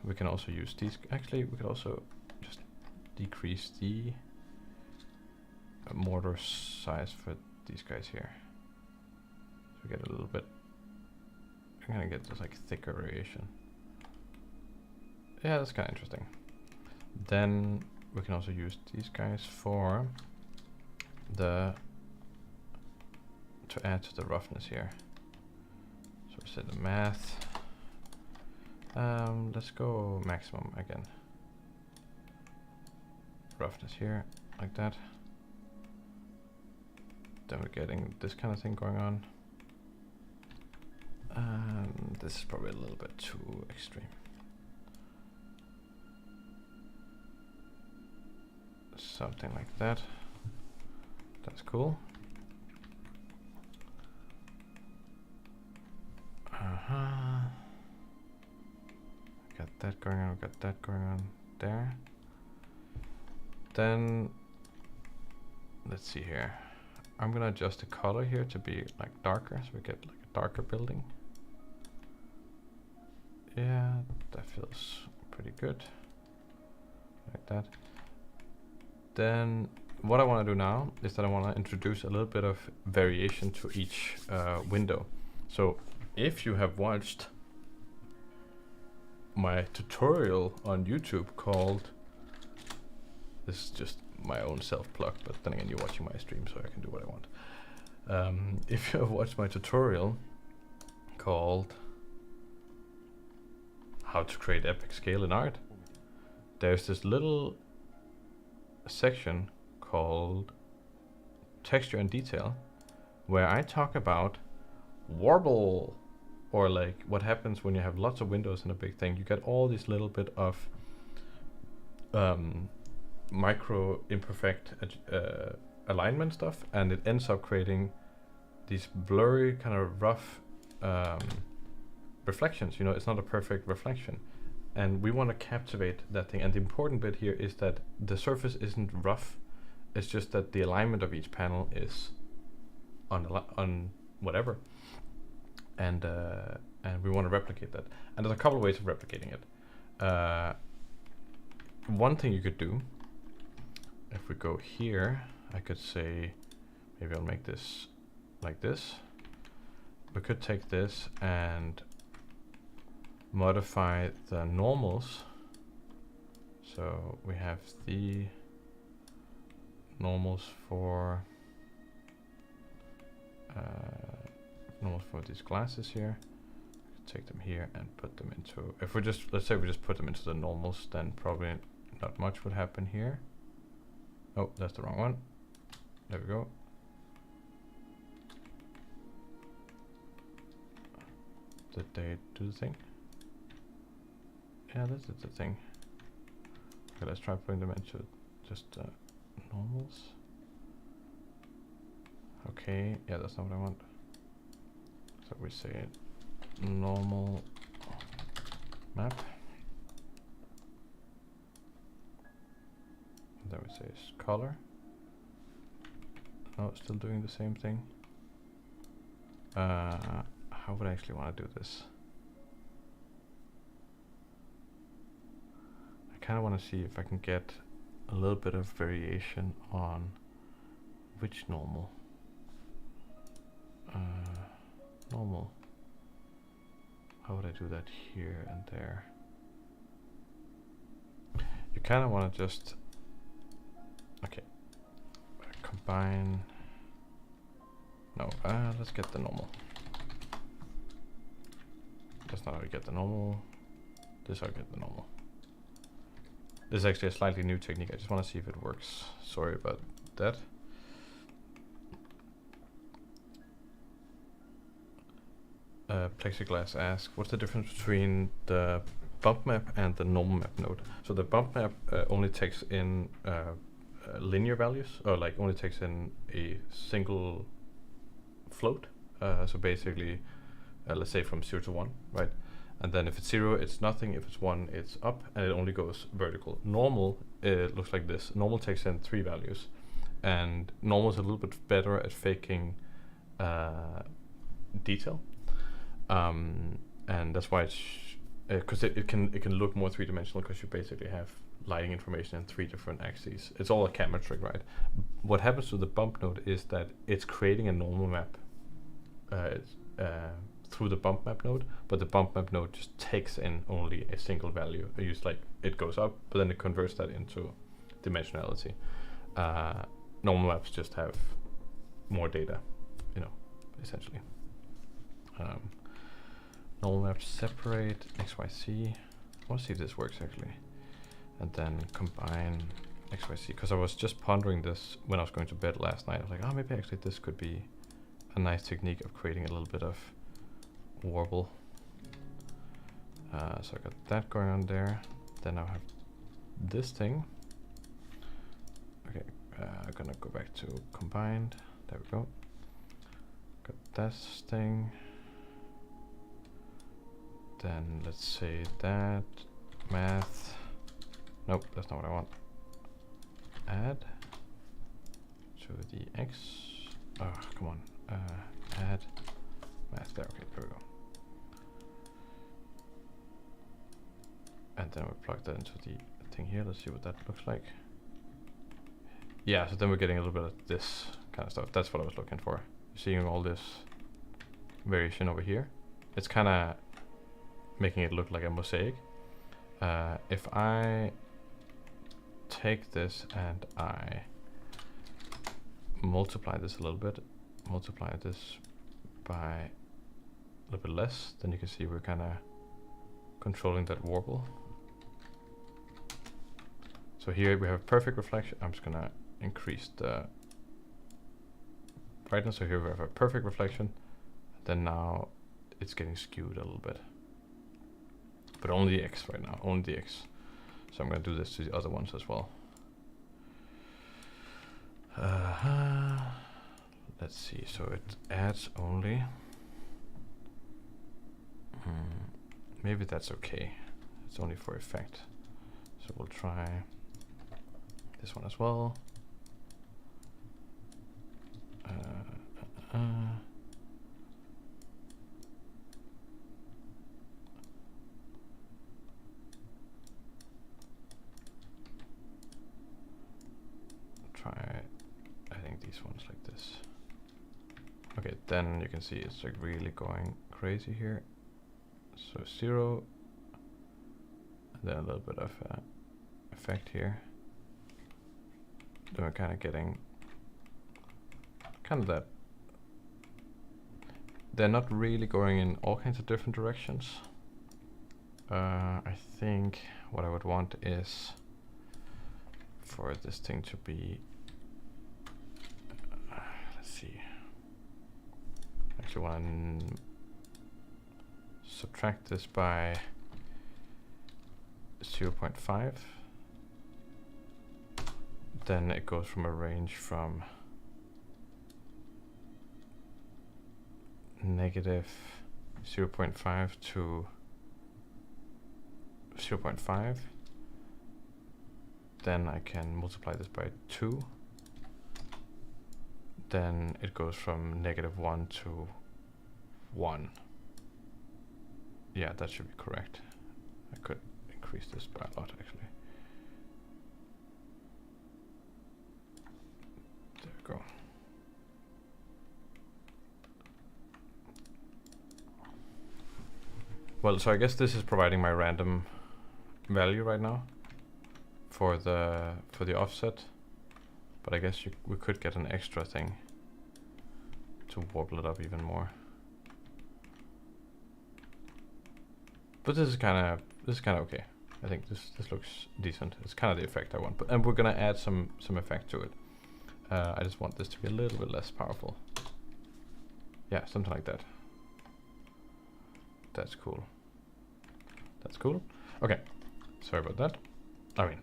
we can also use these. Actually, we could also just decrease the mortar size for these guys here. So we get a little bit. I'm gonna get this like thicker variation. Yeah, that's kind of interesting. Then we can also use these guys for to add to the roughness here. So we set the math. Let's go maximum again. Roughness here, like that. Then we're getting this kind of thing going on. This is probably a little bit too extreme. Something like that. That's cool. Got that going on, got that going on there. Then let's see here. I'm gonna adjust the color here to be like darker, so we get like a darker building. Yeah, that feels pretty good. Like that. Then what I want to do now is that I want to introduce a little bit of variation to each window. So if you have watched my tutorial on YouTube called, this is just my own self-plug, but then again you're watching my stream so I can do what I want. If you have watched my tutorial called How to Create Epic Scale in Art, there's this little section called Texture and Detail where I talk about warble, or like what happens when you have lots of windows in a big thing. You get all this little bit of micro imperfect alignment stuff, and it ends up creating these blurry kind of rough reflections. You know, it's not a perfect reflection, and we want to captivate that thing. And the important bit here is that the surface isn't rough, it's just that the alignment of each panel is on whatever, and we want to replicate that. And there's a couple of ways of replicating it. One thing you could do, if we go here, I could say, maybe I'll make this like this. We could take this and modify the normals. So we have the normals for these glasses here. Take them here and put them into, if we just, let's say we just put them into the normals, then probably not much would happen here. Oh, that's the wrong one. There we go. Did they do the thing? Yeah, that's the thing. Okay, let's try putting them into just normals. Okay, yeah, that's not what I want. So we say normal map. And then we say color. No, still doing the same thing. How would I actually want to do this? I kind of want to see if I can get a little bit of variation on which normal. Normal. How would I do that here and there? You kind of want to just Okay. Combine. No, let's get the normal. That's not how you get the normal. This how you get the normal. This is actually a slightly new technique. I just want to see if it works. Sorry about that. Plexiglass asks, what's the difference between the bump map and the normal map node? So the bump map only takes in linear values, or like only takes in a single float. So basically, let's say from 0 to 1, right? And then if it's 0, it's nothing. If it's 1, it's up, and it only goes vertical. Normal, it looks like this. Normal takes in 3 values, and normal is a little bit better at faking detail. And that's why it's because it can look more three-dimensional, because you basically have lighting information in 3 different axes. It's all a camera trick, right? What happens to the bump node is that it's creating a normal map through the bump map node, but the bump map node just takes in only a single value. It goes up, but then it converts that into dimensionality. Normal maps just have more data, essentially. Normal maps separate XYZ. I want to see if this works actually. And then combine XYZ, because I was just pondering this when I was going to bed last night. I was like, oh, maybe actually this could be a nice technique of creating a little bit of warble. So I got that going on there. Then I have this thing. Okay, I'm gonna go back to combined. There we go. Got this thing. Then let's say that math. Nope, that's not what I want. Add to the X. Oh, come on. Add math there. Okay, there we go. And then we plug that into the thing here. Let's see what that looks like. Yeah, so then we're getting a little bit of this kind of stuff. That's what I was looking for. Seeing all this variation over here. It's kind of making it look like a mosaic. If I take this and I multiply this a little bit, multiply this by a little bit less, then you can see we're kind of controlling that warble. So here we have perfect reflection. I'm just gonna increase the brightness. So here we have a perfect reflection. Then now it's getting skewed a little bit. But only the X right now, only the X. So I'm gonna do this to the other ones as well. Let's see, so it adds only. Maybe that's okay. It's only for effect. So we'll try this one as well. Try adding these ones like this. Okay, then you can see it's like really going crazy here. So 0, and then a little bit of effect here. Then we're kind of getting kind of that. They're not really going in all kinds of different directions. I think what I would want is for this thing to be, let's see, actually want to subtract this by 0.5. Then it goes from a range from negative 0.5 to 0.5. Then I can multiply this by 2. Then it goes from -1 to 1. Yeah, that should be correct. I could increase this by a lot actually. There we go. Well, so I guess this is providing my random value right now for the offset. But I guess we could get an extra thing to warble it up even more. But this is kind of okay. I think this looks decent. It's kind of the effect I want. But and we're gonna add some effect to it. I just want this to be a little bit less powerful. Yeah, something like that. That's cool. That's cool. Okay, sorry about that. I mean,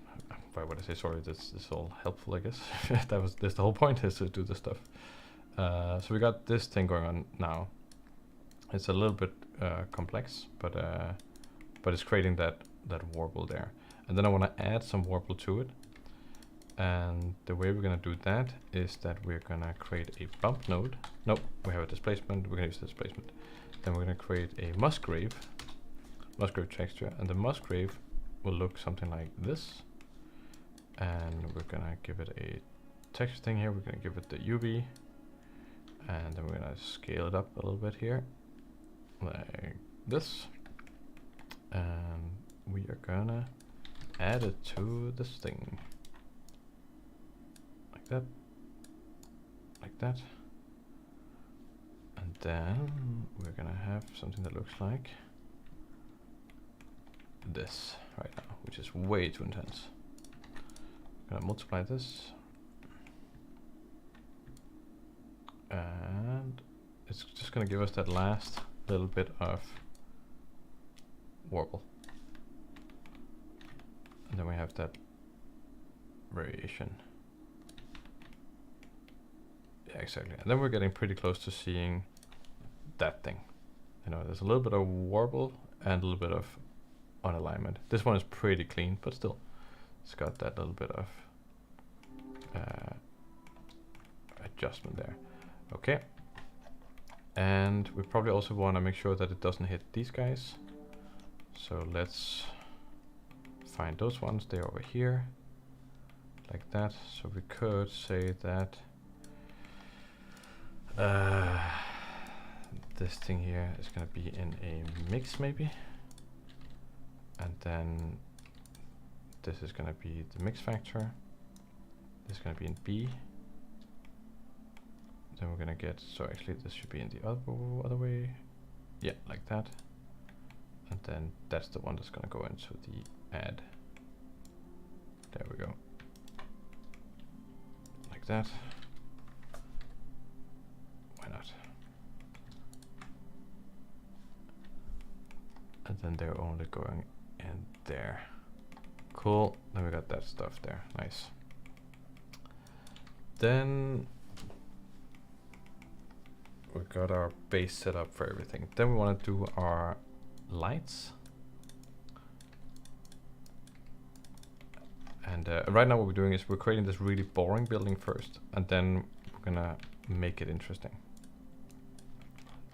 why would I say sorry? This is all helpful, I guess. That's the whole point, is to do this stuff. So we got this thing going on now. It's a little bit complex, but it's creating that warble there. And then I want to add some warble to it. And the way we're gonna do that is that we're gonna create a bump node. Nope, we have a displacement. We're gonna use the displacement. Then we're gonna create a Musgrave texture, and the Musgrave will look something like this. And we're gonna give it a texture thing here. We're gonna give it the UV, and then we're gonna scale it up a little bit here, like this. And we are gonna add it to this thing, like that, like that. And then we're gonna have something that looks like this right now, which is way too intense. I'm gonna multiply this, and it's just gonna give us that last little bit of warble. And then we have that variation. Yeah, exactly. And then we're getting pretty close to seeing that thing. You know, there's a little bit of warble and a little bit of unalignment. This one is pretty clean, but still, it's got that little bit of adjustment there. Okay. And we probably also want to make sure that it doesn't hit these guys. So let's find those ones. They're over here, like that. So we could say that this thing here is going to be in a mix maybe, and then this is going to be the mix factor. This is going to be in B. Then we're going to get, so actually this should be in the other way. Yeah, like that. And then that's the one that's going to go into the add. There we go. Like that. Why not? And then they're only going in there. Cool. Then we got that stuff there. Nice. Then we got our base set up for everything. Then we want to do our lights. And right now what we're doing is we're creating this really boring building first, and then we're gonna make it interesting.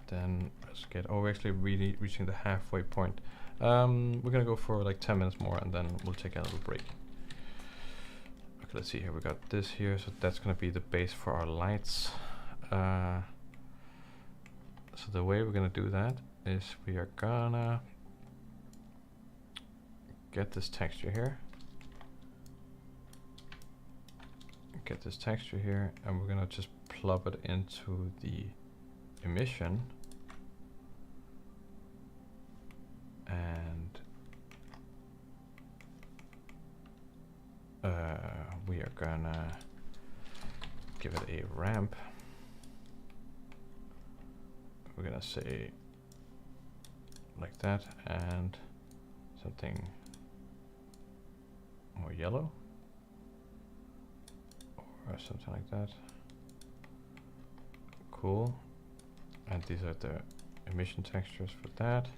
Then let's get, oh, we're actually really reaching the halfway point. We're gonna go for like 10 minutes more, and then we'll take a little break. Okay, let's see here. We got this here, so that's gonna be the base for our lights. So the way we're gonna do that is we are gonna get this texture here. Get this texture here, and we're gonna just plug it into the emission, and we are gonna give it a ramp. We're gonna say like that, and something more yellow, or something like that. Cool. And these are the emission textures for that.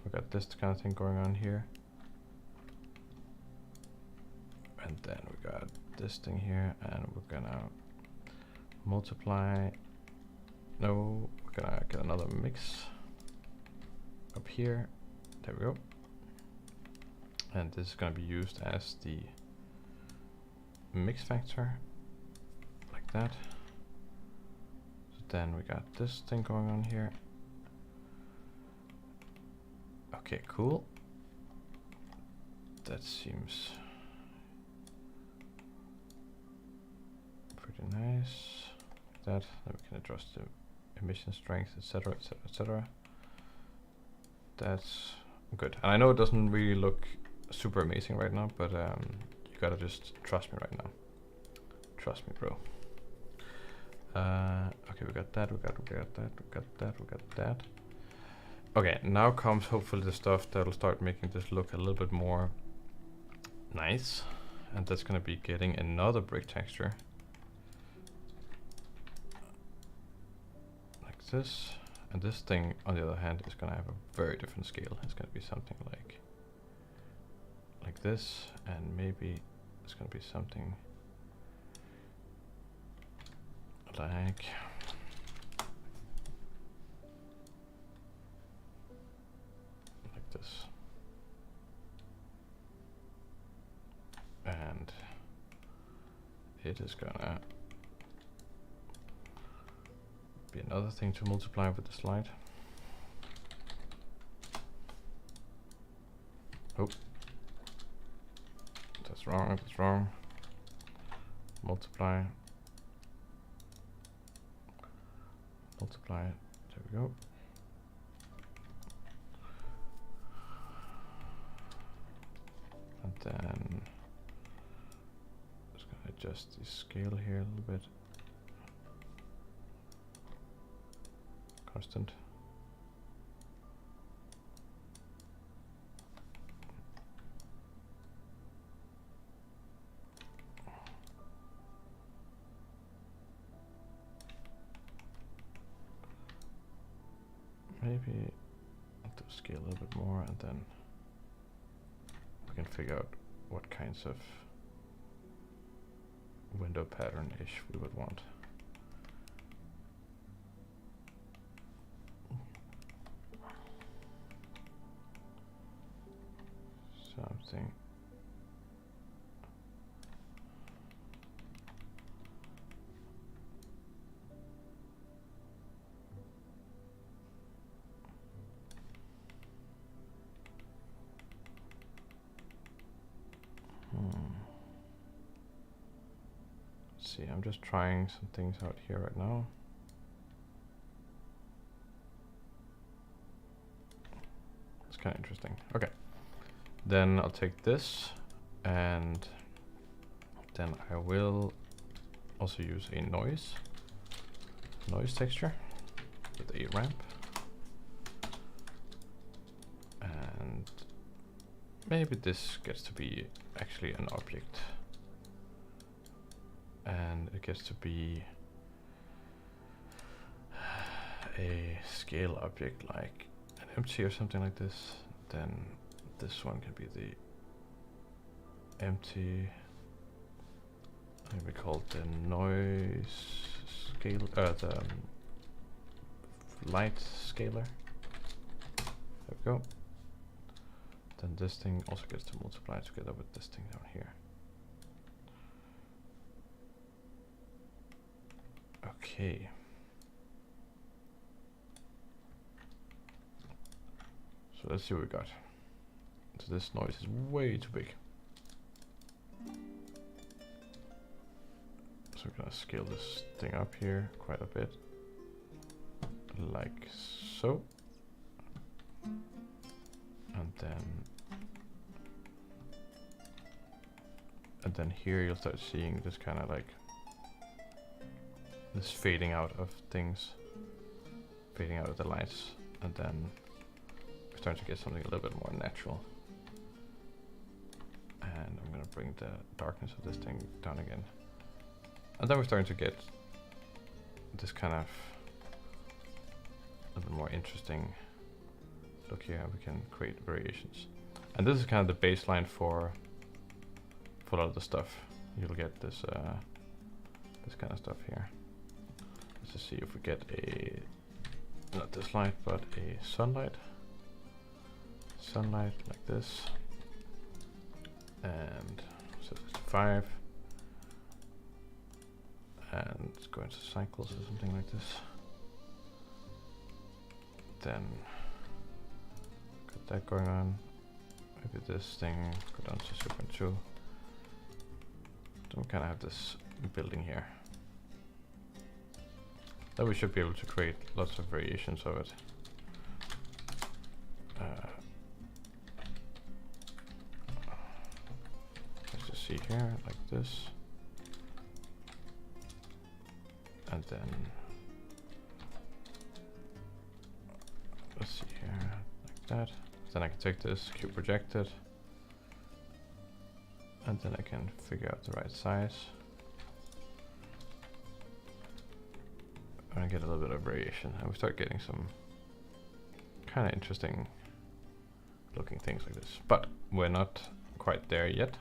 We got this kind of thing going on here. And then we got this thing here, and we're gonna multiply. No, we're gonna get another mix up here. There we go. And this is gonna be used as the mix factor, like that. So then we got this thing going on here. Okay, cool. That seems pretty nice. That, then we can adjust the emission strength, etc, etc, etc. That's good. And I know it doesn't really look super amazing right now, but you gotta just trust me right now. Trust me, bro. Okay, we got that, we got that. Okay, now comes hopefully the stuff that'll start making this look a little bit more nice. And that's gonna be getting another brick texture. Like this. And this thing, on the other hand, is gonna have a very different scale. It's gonna be something like this, and maybe it's gonna be something like this. And it is gonna be another thing to multiply with the slide. Oh, that's wrong, that's wrong. Multiply. Multiply, there we go. And then just gonna adjust the scale here a little bit. Constant. Maybe I'll do scale a little bit more, and then we can figure out what kinds of window pattern-ish we would want. Something. Let's see, I'm just trying some things out here right now. It's kind of interesting. Okay. Then I'll take this, and then I will also use a noise texture with a ramp. And maybe this gets to be actually an object. And it gets to be a scale object like an empty or something like this. Then this one can be the empty, maybe called the noise scale, the light scaler. There we go. Then this thing also gets to multiply together with this thing down here. Okay. So let's see what we got. So this noise is way too big. So we're gonna scale this thing up here quite a bit. Like so. And then here you'll start seeing this kind of like this fading out of things, fading out of the lights, and then we're starting to get something a little bit more natural. And I'm gonna bring the darkness of this thing down again. And then we're starting to get this kind of a little bit more interesting look here. We can create variations. And this is kind of the baseline for a lot of the stuff. You'll get this this kind of stuff here. Let's just see if we get a, not this light, but a sunlight like this, and set this to 5, and let's go into cycles or something like this. Then got that going on. Maybe this thing go down to 0.2. Then we kind of have this building here. then we should be able to create lots of variations of it. Let's just see here, like this. And then, let's see here, like that. Then I can take this, cube project it. And then I can figure out the right size. And get a little bit of variation. And we start getting some kind of interesting looking things like this. But we're not quite there yet.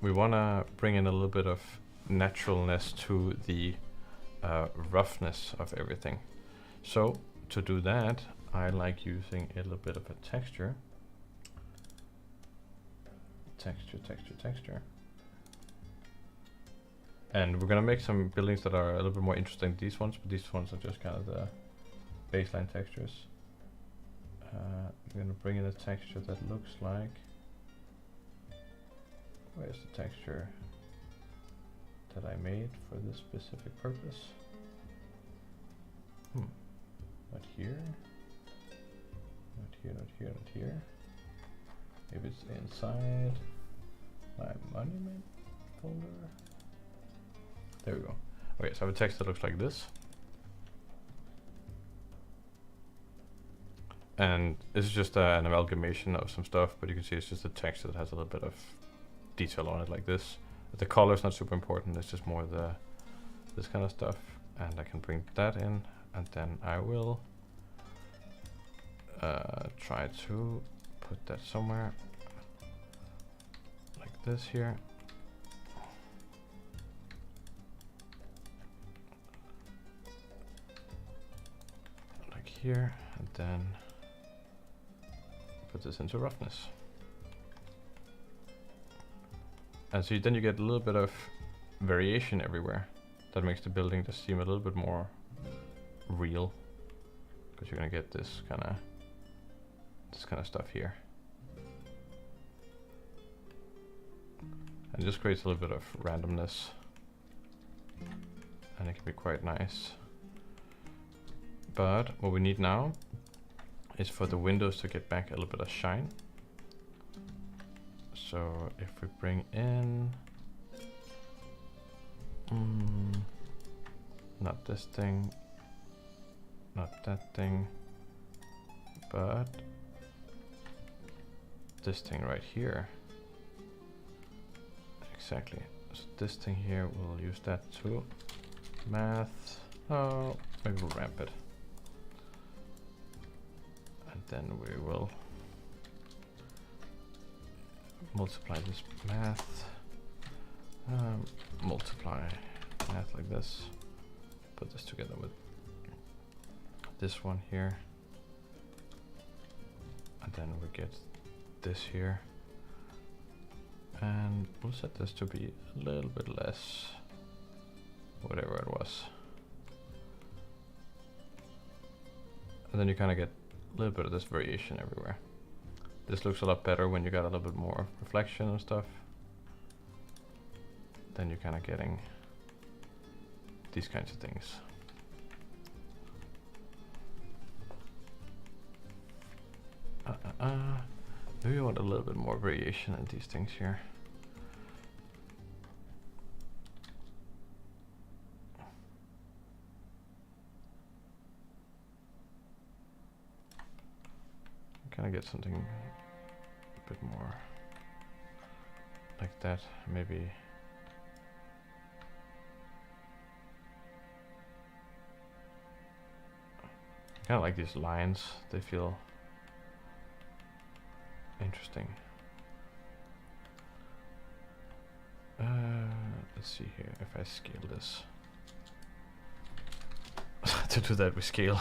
We want to bring in a little bit of naturalness to the roughness of everything. So to do that, I like using a little bit of a texture. Texture. And we're gonna make some buildings that are a little bit more interesting than these ones, but these ones are just kind of the baseline textures. We're gonna bring in a texture that looks like, where's the texture that I made for this specific purpose? Not here. Not here, not here, not here. Maybe it's inside my monument folder. There we go. Okay, so I have a text that looks like this. And this is just an amalgamation of some stuff, but you can see it's just a text that has a little bit of detail on it like this. The color is not super important, it's just more this kind of stuff. And I can bring that in, and then I will try to put that somewhere like this here. Like here, and then put this into roughness. And so then you get a little bit of variation everywhere. That makes the building just seem a little bit more real, because you're gonna get this kind of stuff here. And it just creates a little bit of randomness, and it can be quite nice. But what we need now is for the windows to get back a little bit of shine. So if we bring in not this thing, not that thing, but this thing right here. Exactly. So this thing here, we'll use that too. Math. Oh, maybe we'll ramp it. And then we will multiply this math. Multiply math like this. Put this together with this one here. And then we get this here. And we'll set this to be a little bit less, whatever it was. And then you kind of get a little bit of this variation everywhere. This looks a lot better when you got a little bit more reflection and stuff. Then you're kind of getting these kinds of things. Maybe you want a little bit more variation in these things here. Kind of get something a bit more like that, maybe. Kind of like these lines, they feel interesting. Let's see here, if I scale this. To do that we scale.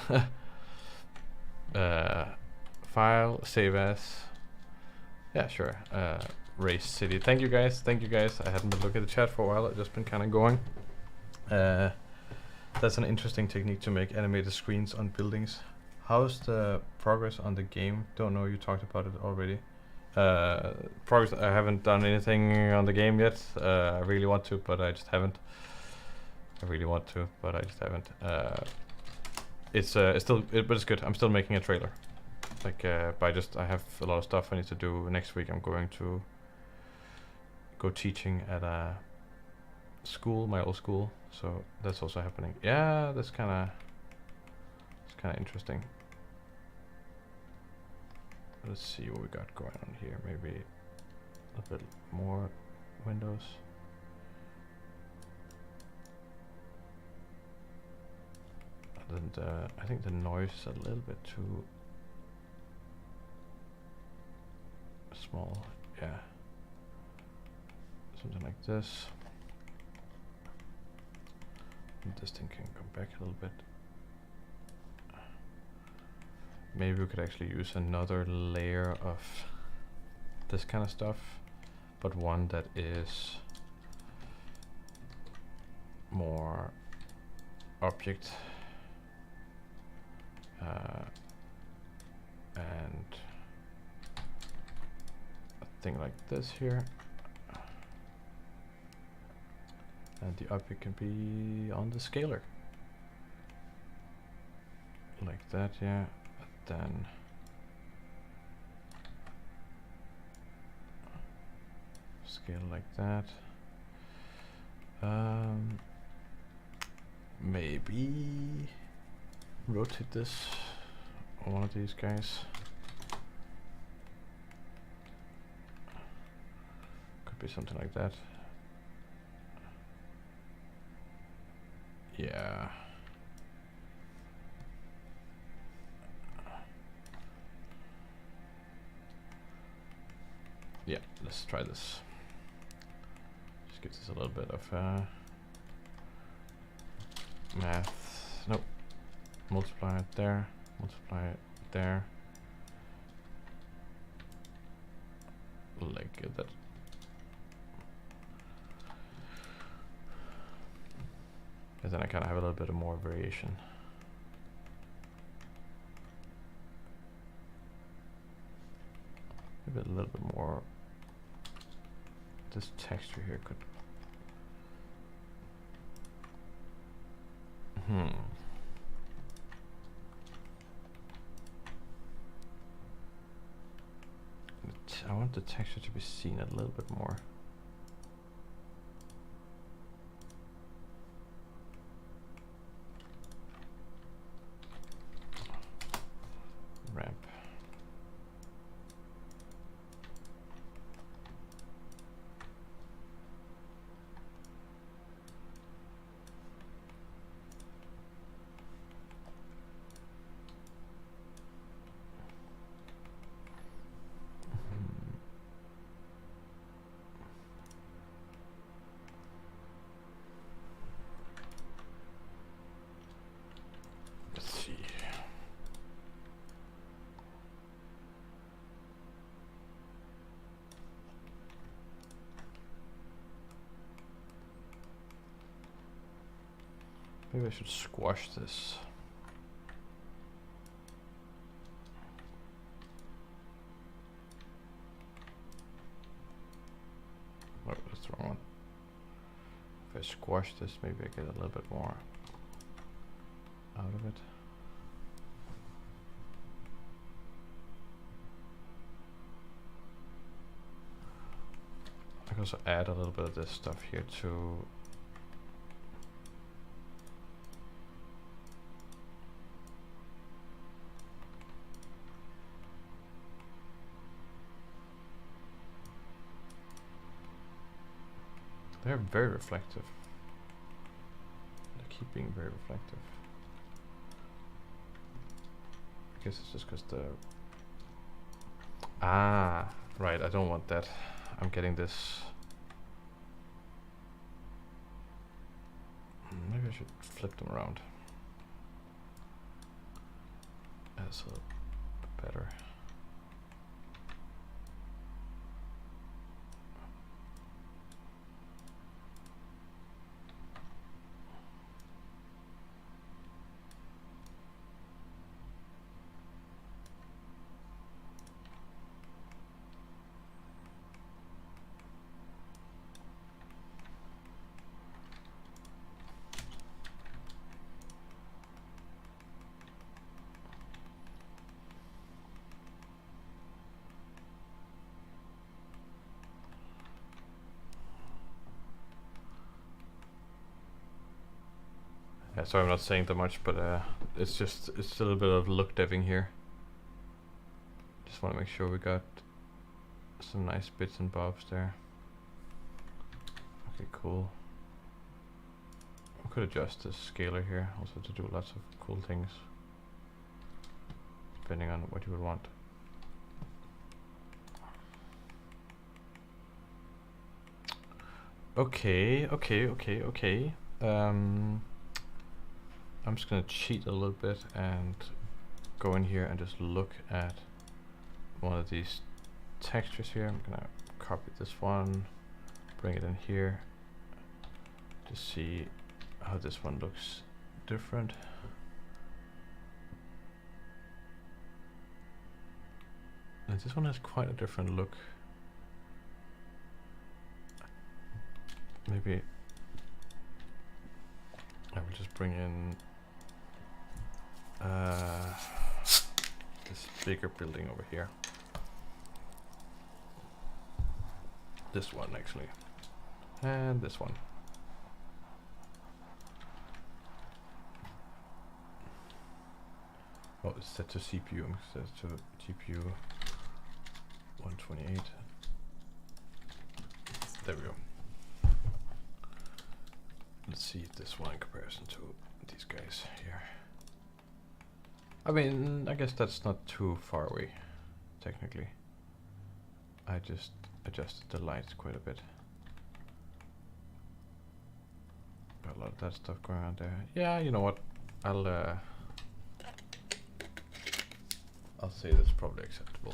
File, save as. Yeah, sure. Race city. Thank you guys. Thank you guys. I hadn't been looking at the chat for a while. I've just been kind of going. That's an interesting technique to make animated screens on buildings. How's the progress on the game? Don't know, you talked about it already. Progress, I haven't done anything on the game yet. I really want to, but I just haven't. I really want to, but I just haven't. It's still, but it's good. I'm still making a trailer. Like, but I have a lot of stuff I need to do next week. I'm going to go teaching at a school, my old school. So that's also happening. Yeah, it's kind of interesting. Let's see what we got going on here. Maybe a bit more windows. And I think the noise is a little bit too small. Yeah, something like this. And this thing can come back a little bit. Maybe we could actually use another layer of this kind of stuff, but one that is more object and a thing like this here, and the object can be on the scaler like that. Yeah, then scale like that. Maybe rotate this on one of these guys. Could be something like that. Yeah. Yeah, let's try this. Just gives us a little bit of math. Nope. Multiply it there. Multiply it there. Like that. And then I kind of have a little bit of more variation. Maybe a little bit more. This texture here could. I want the texture to be seen a little bit more. Ramp. Maybe I should squash this. Oh, that's the wrong one. If I squash this, maybe I get a little bit more out of it. I can also add a little bit of this stuff here too. They're very reflective. They keep being very reflective. I guess it's just because the... Ah, right, I don't want that. I'm getting this... Maybe I should flip them around. That's a little bit better. Yeah, sorry I'm not saying that much, but it's a little bit of look deving here. Just want to make sure we got some nice bits and bobs there. Okay, cool. We could adjust the scaler here also to do lots of cool things, depending on what you would want. Okay. I'm just gonna cheat a little bit and go in here and just look at one of these textures here. I'm gonna copy this one, bring it in here to see how this one looks different. And this one has quite a different look. Maybe I will just bring in this bigger building over here. This one actually, and this one. Oh, it's set to CPU. Set to GPU 128. There we go. Let's see this one in comparison to these guys here. I mean, I guess that's not too far away, technically. I just adjusted the lights quite a bit. Got a lot of that stuff going on there. Yeah, you know what? I'll say that's probably acceptable.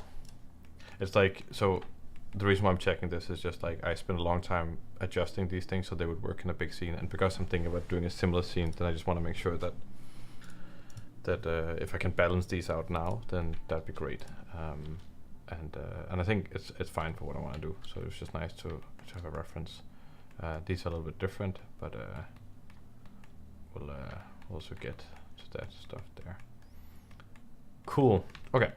It's like, so the reason why I'm checking this is just like I spent a long time adjusting these things so they would work in a big scene, and because I'm thinking about doing a similar scene, then I just want to make sure that if I can balance these out now, then that'd be great. And I think it's fine for what I want to do. So it's just nice to have a reference. These are a little bit different, but we'll also get to that stuff there. Cool. Okay.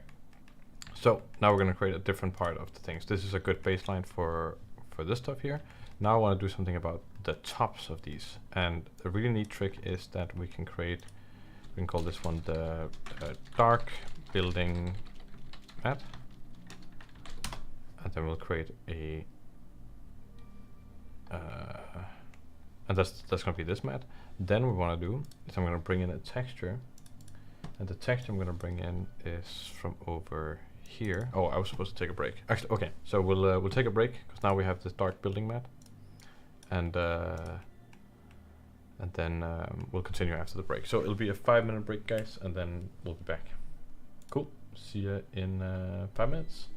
So now we're going to create a different part of the things. This is a good baseline for this stuff here. Now I want to do something about the tops of these. And the really neat trick is that we can create, we can call this one the dark building map. And then we'll create a, and that's going to be this mat. Then what we want to do is I'm going to bring in a texture. And the texture I'm going to bring in is from over here. Oh, I was supposed to take a break. Actually, okay. So we'll take a break because now we have this dark building mat, and then we'll continue after the break. So it'll be a 5-minute break, guys, and then we'll be back. Cool. See you in 5 minutes.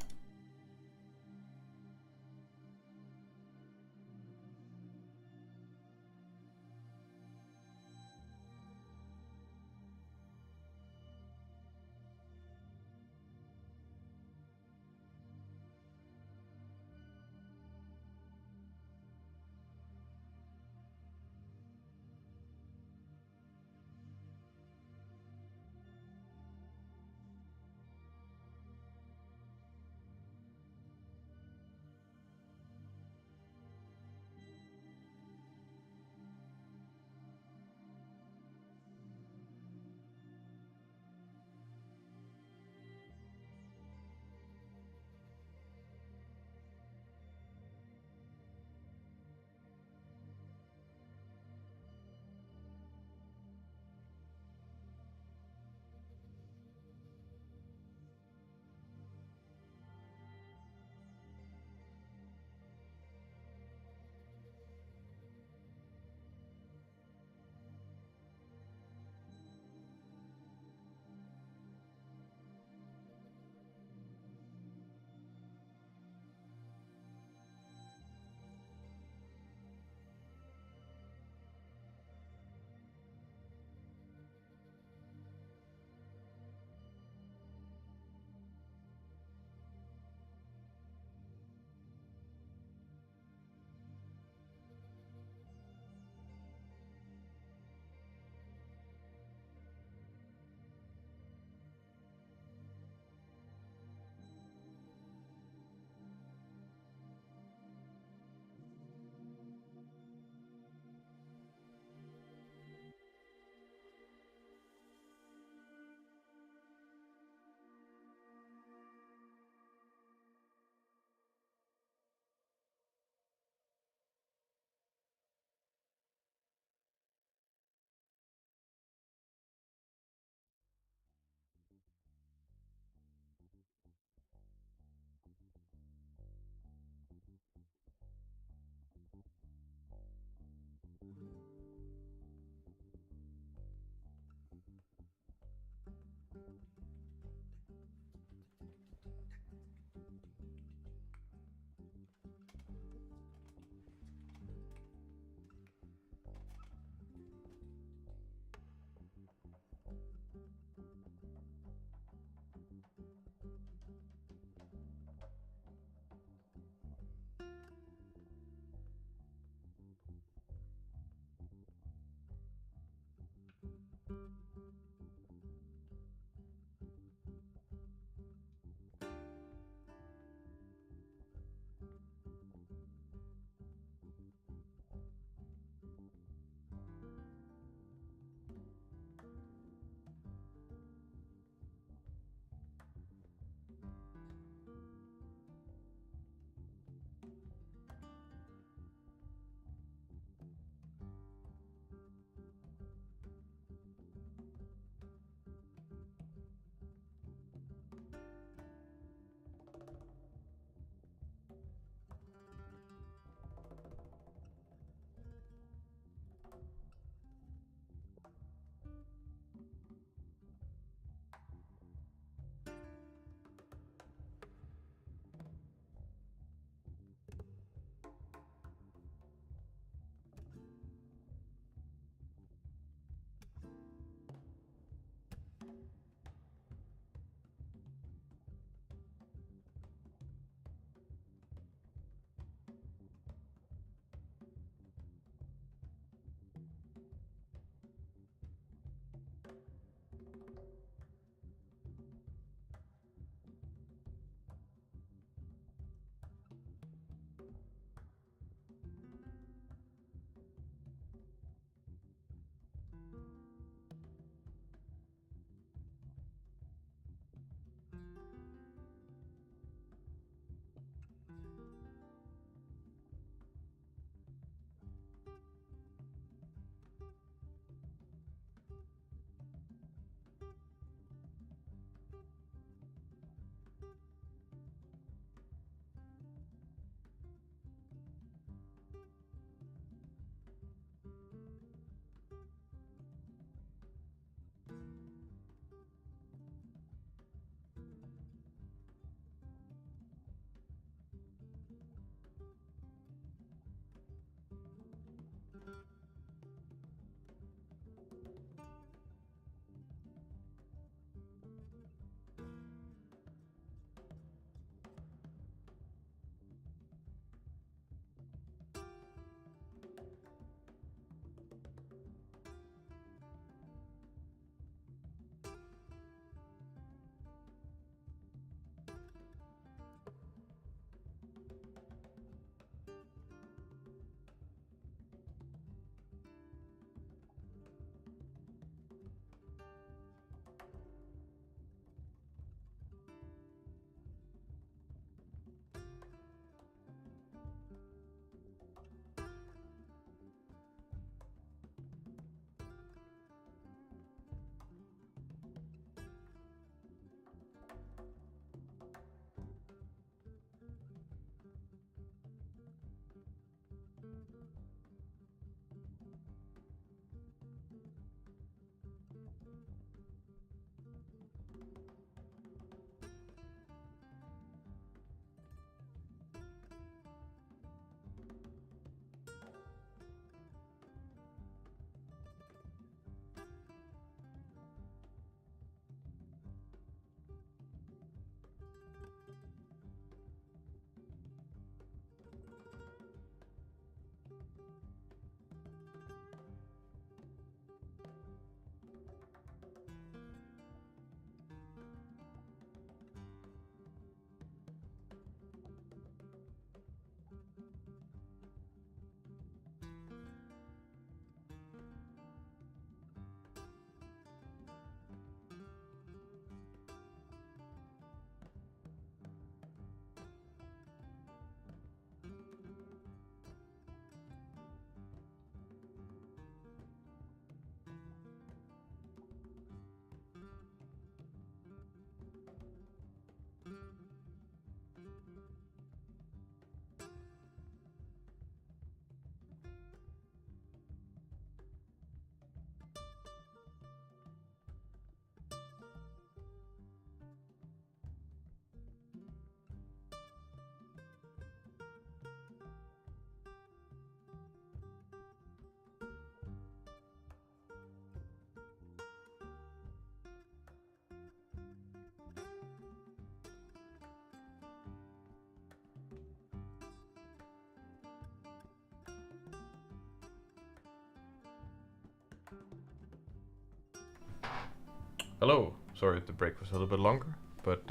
Hello. Sorry the break was a little bit longer, but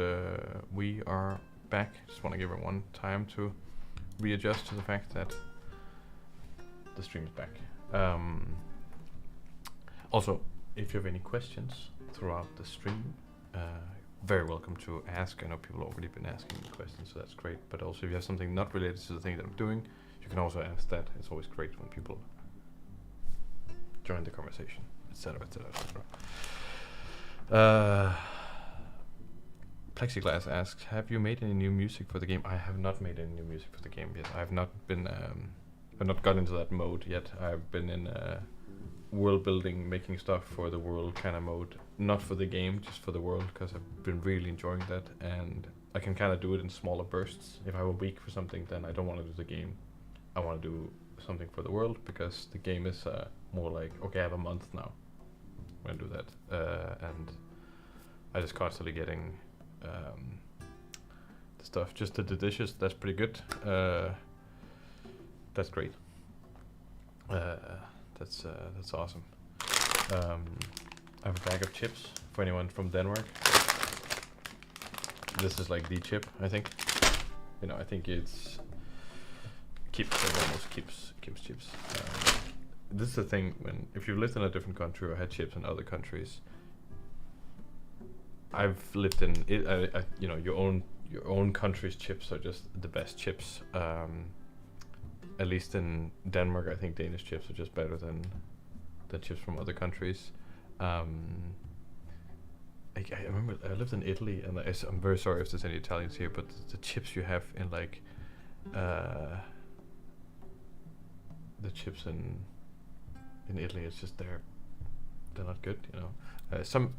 we are back. Just want to give everyone time to readjust to the fact that the stream is back. Also, if you have any questions throughout the stream, very welcome to ask. I know people have already been asking me questions, so that's great. But also, if you have something not related to the thing that I'm doing, you can also ask that. It's always great when people join the conversation, etc., etc., etc. Plexiglass asks, have you made any new music for the game? I have not made any new music for the game yet. I've not been, I've not got into that mode yet. I've been in world building, making stuff for the world kind of mode. Not for the game, just for the world, because I've been really enjoying that. And I can kind of do it in smaller bursts. If I have a week for something, then I don't want to do the game. I want to do something for the world, because the game is more like, okay, I have a month now. I'm gonna do that, and I just constantly getting the stuff. Just the dishes, that's pretty good. That's great. That's awesome. I have a bag of chips for anyone from Denmark. This is like the chip, I think. You know, I think it's Kips, almost Kips chips. This is the thing, when if you lived in a different country or had chips in other countries. I've lived in it. You know, your own country's chips are just the best chips. At least in Denmark, I think Danish chips are just better than the chips from other countries. I remember I lived in Italy, and I'm very sorry if there's any Italians here, but the chips you have in like the chips in Italy, it's just they're not good, you know. Some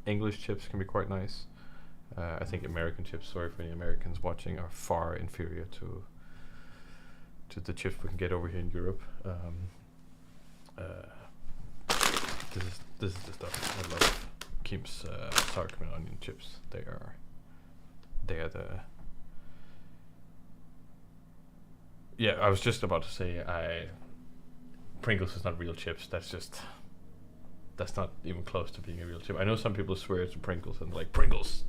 English chips can be quite nice. I think American chips, sorry for any Americans watching, are far inferior to the chips we can get over here in Europe. This is the stuff I love. Kim's sour cream and onion chips. They are the. Yeah, I was just about to say Pringles is not real chips. That's not even close to being a real chip. I know some people swear to Pringles and like Pringles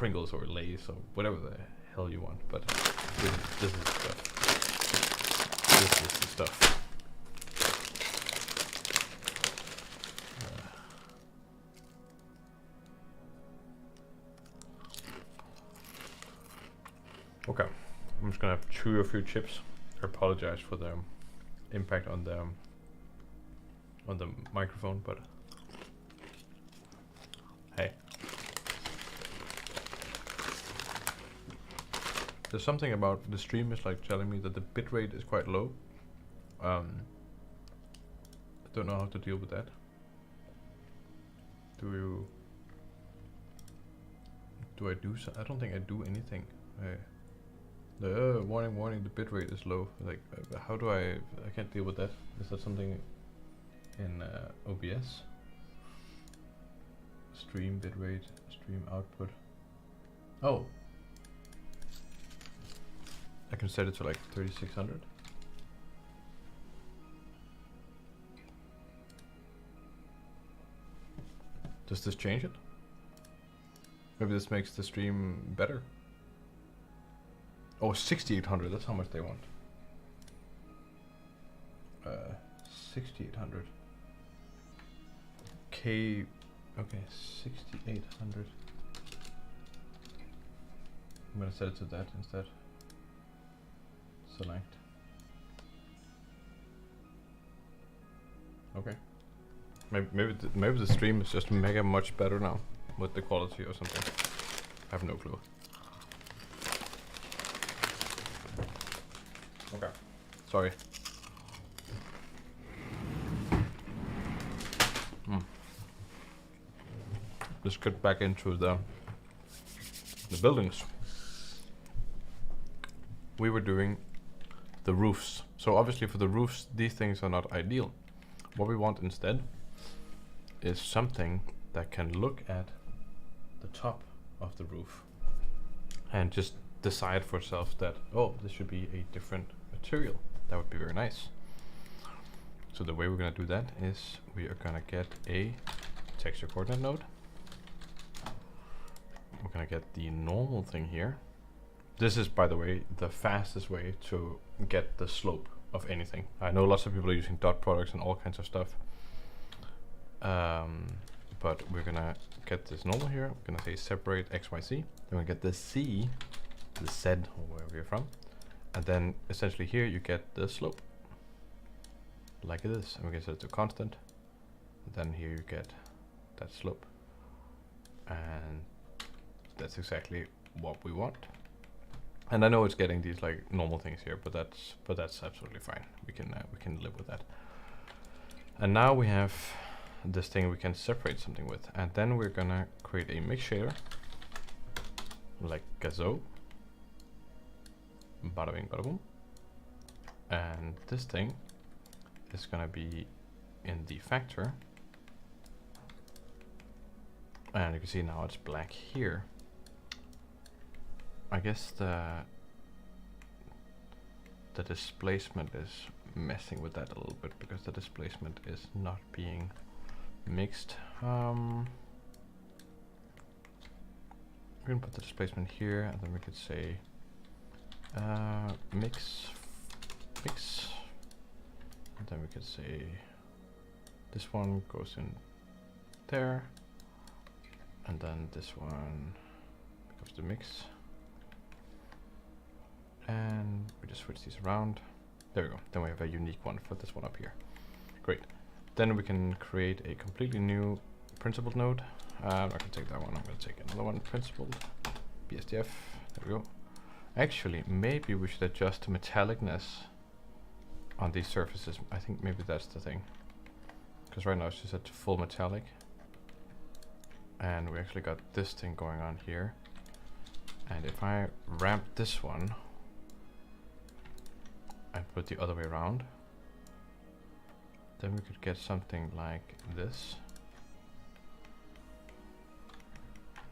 or Lay's or whatever the hell you want, but this is the stuff. This is the stuff. Okay, I'm just gonna chew a few chips. I apologize for the impact on the microphone, but hey. There's something about the stream is like telling me that the bitrate is quite low. I don't know how to deal with that. Do I do so? I don't think I do anything. Warning, the bitrate is low. Like, how do I can't deal with that. Is that something in OBS? Stream bitrate, stream output. Oh. I can set it to like 3600. Does this change it? Maybe this makes the stream better. Oh, 6800, that's how much they want. 6800. Okay, 6800. I'm gonna set it to that instead. Select. Okay. Maybe the stream is just mega much better now with the quality or something. I have no clue. Okay. Sorry. Let's get back into the buildings. We were doing the roofs. So obviously for the roofs, these things are not ideal. What we want instead is something that can look at the top of the roof and just decide for itself that, oh, this should be a different material. That would be very nice. So the way we're gonna do that is we are gonna get a texture coordinate node. We're gonna get the normal thing here. This is, by the way, the fastest way to get the slope of anything. I know lots of people are using dot products and all kinds of stuff. But we're gonna get this normal here. We're gonna say separate XYZ. Then we're gonna get the Z, the Z, or wherever you're from. And then essentially here you get the slope. Like this. And we can set it to constant. And then here you get that slope. And that's exactly what we want. And I know it's getting these like normal things here, but that's absolutely fine. We can live with that. And now we have this thing we can separate something with, and then we're gonna create a mix shader, like so. Bada bing, bada boom. And this thing is gonna be in the factor, and you can see now it's black here. I guess the displacement is messing with that a little bit, because the displacement is not being mixed. We can put the displacement here, and then we could say mix, and then we could say this one goes in there, and then this one goes to mix. And we just switch these around. There we go. Then we have a unique one for this one up here. Great. Then we can create a completely new principled node. I'm not going to take that one. I'm going to take another one, principled, BSDF. There we go. Actually, maybe we should adjust the metallicness on these surfaces. I think maybe that's the thing. Because right now it's just at full metallic. And we actually got this thing going on here. And if I ramp this one, and put the other way around, then we could get something like this.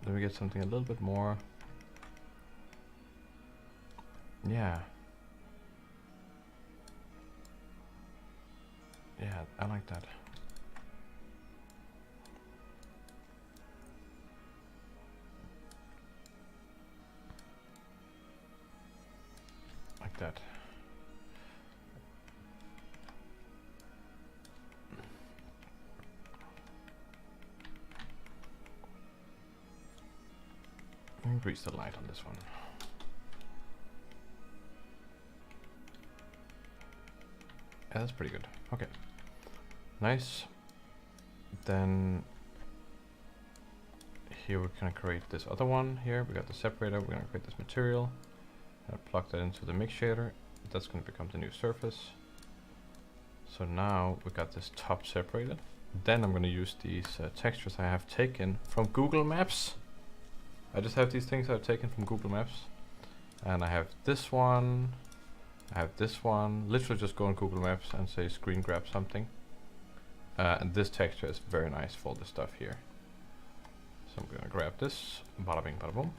Then we get something a little bit more, yeah, I like that. Like that. Increase the light on this one. Yeah, that's pretty good. Okay, nice. Then here we're gonna create this other one here. We got the separator. We're gonna create this material. Plug that into the mix shader. That's gonna become the new surface. So now we got this top separated. Then I'm gonna use these textures I have taken from Google Maps. I just have these things I've taken from Google Maps, and I have this one, I have this one. Literally just go on Google Maps and say screen grab something, and this texture is very nice for all this stuff here. So I'm gonna grab this, bada bing bada boom,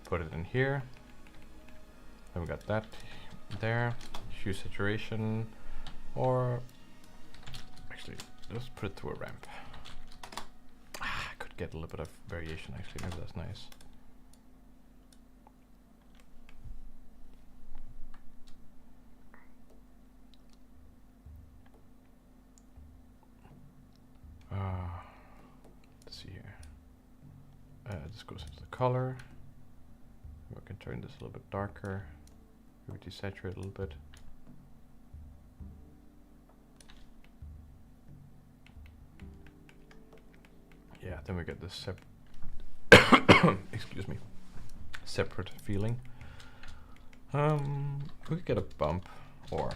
put it in here. Then we got that there, hue saturation, or actually let's put it through a ramp. Get a little bit of variation actually, maybe that's nice. Let's see here. This goes into the color. We can turn this a little bit darker. Maybe desaturate a little bit. Yeah, then we get this excuse me, separate feeling. We could get a bump, or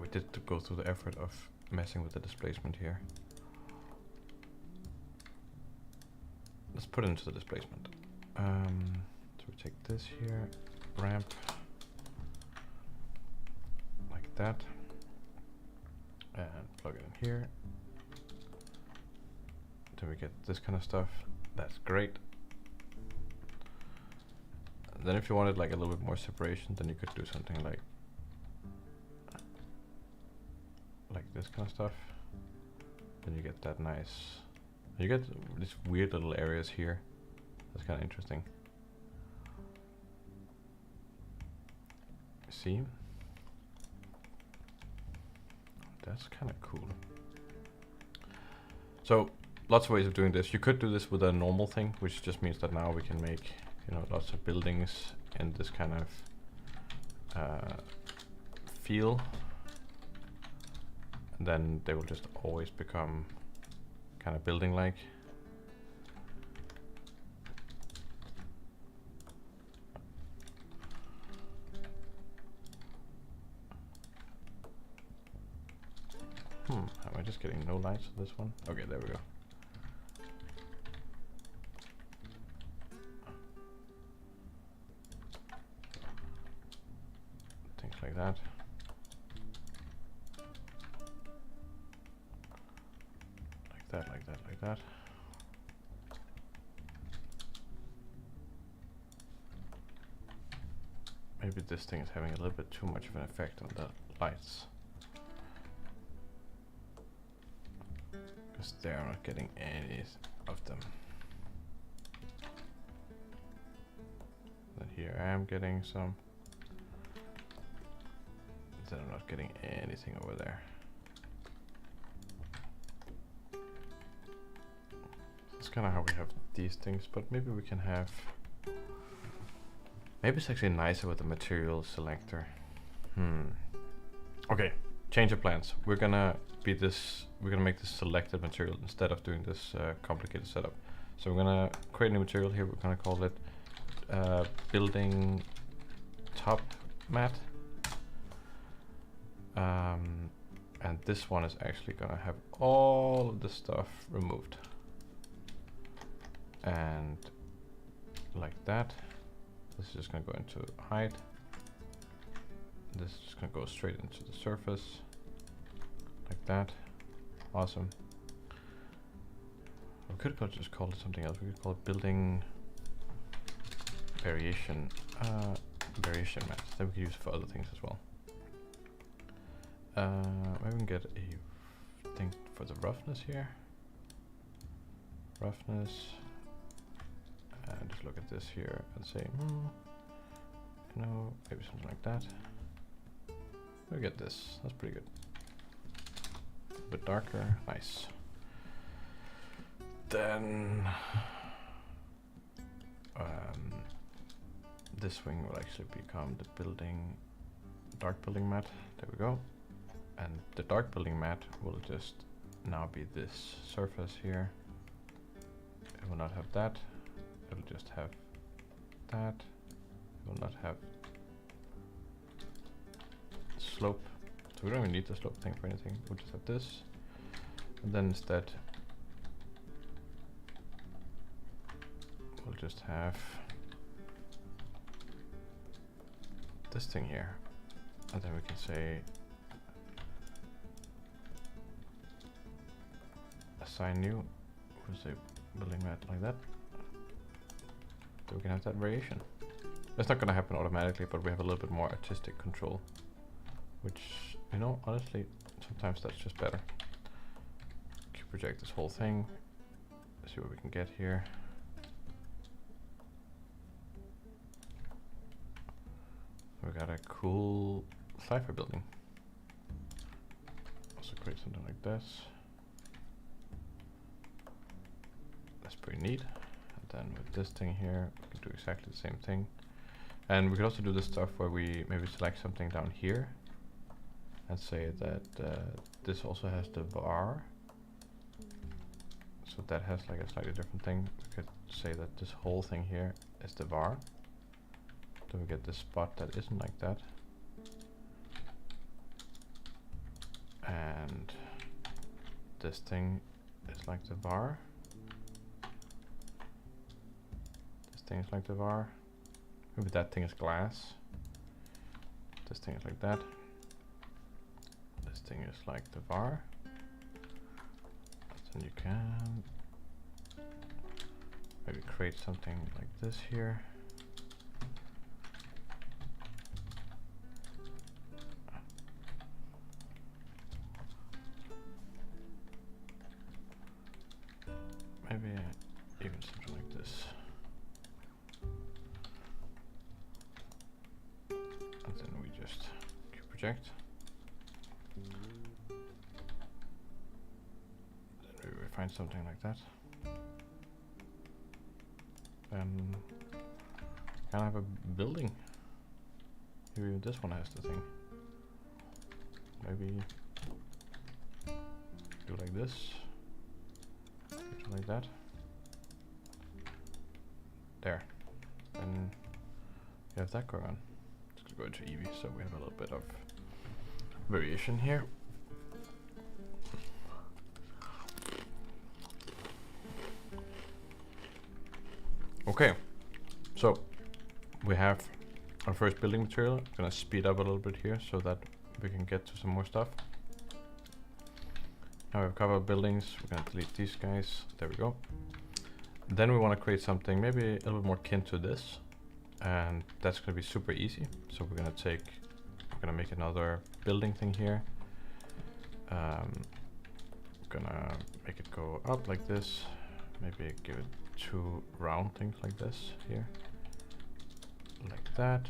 we did to go through the effort of messing with the displacement here. Let's put it into the displacement. So we take this here, ramp, like that, and plug it in here. Then we get this kind of stuff. That's great. And then if you wanted like a little bit more separation, then you could do something like this kind of stuff. Then you get that nice. You get these weird little areas here. That's kind of interesting. See? That's kind of cool. So lots of ways of doing this. You could do this with a normal thing, which just means that now we can make, you know, lots of buildings in this kind of feel. And then they will just always become kind of building-like. Am I just getting no lights on this one? Okay, there we go. Things like that. Like that. Maybe this thing is having a little bit too much of an effect on the lights. Because they're not getting any of them. Then here I am getting some. Then I'm not getting anything over there. That's kind of how we have these things, but maybe we can have. Maybe it's actually nicer with the material selector. Okay, change of plans. We're gonna make this selected material instead of doing this complicated setup. So we're gonna create a new material here. We're gonna call it building top mat. And this one is actually gonna have all of the stuff removed. And like that. This is just gonna go into height. This is just gonna go straight into the surface. Like that. Awesome. We could just call it something else. We could call it building variation variation mat. That we could use for other things as well. Maybe we can get a thing for the roughness here. Roughness. And just look at this here and say, you know, maybe something like that. We get this. That's pretty good. A bit darker. Nice. Then this wing will actually become the dark building mat. There we go. And the dark building mat will just now be this surface here. It will not have that. It'll just have that. It will not have slope. So we don't even need the slope thing for anything. We'll just have this. And then instead we'll just have this thing here. And then we can say assign new. We'll say building mat like that. So we can have that variation. That's not going to happen automatically, but we have a little bit more artistic control, which, you know, honestly, sometimes that's just better. Project this whole thing. Let's see what we can get here. We got a cool cipher building. Also create something like this. That's pretty neat. And then with this thing here, we can do exactly the same thing. And we could also do this stuff where we maybe select something down here and say that this also has the var. So that has like a slightly different thing. We could say that this whole thing here is the var. Then we get this spot that isn't like that. And this thing is like the var. This thing is like the var. Maybe that thing is glass. This thing is like that. This thing is like the var. Then you can maybe create something like this here. maybe even something like this. And then we just project. Then maybe we find something like that. Then can I have a building? Maybe this one has the thing. Maybe do like this. Like that. There. And we have that going on. Let's go into Eevee so we have a little bit of variation here. Okay, so we have our first building material. I'm gonna speed up a little bit here so that we can get to some more stuff. Now we've covered buildings, we're gonna delete these guys, there we go. Then we wanna create something maybe a little bit more akin to this, and that's gonna be super easy. So we're gonna make another building thing here. Gonna make it go up like this, maybe give it 2 round things like this here, like that,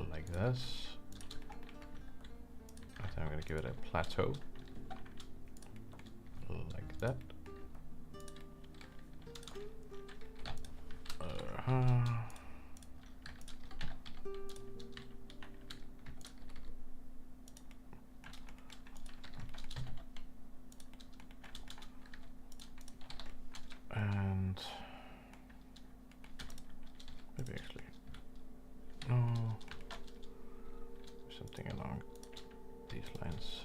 like this. And then I'm gonna give it a plateau, like that. And maybe actually no, something along these lines.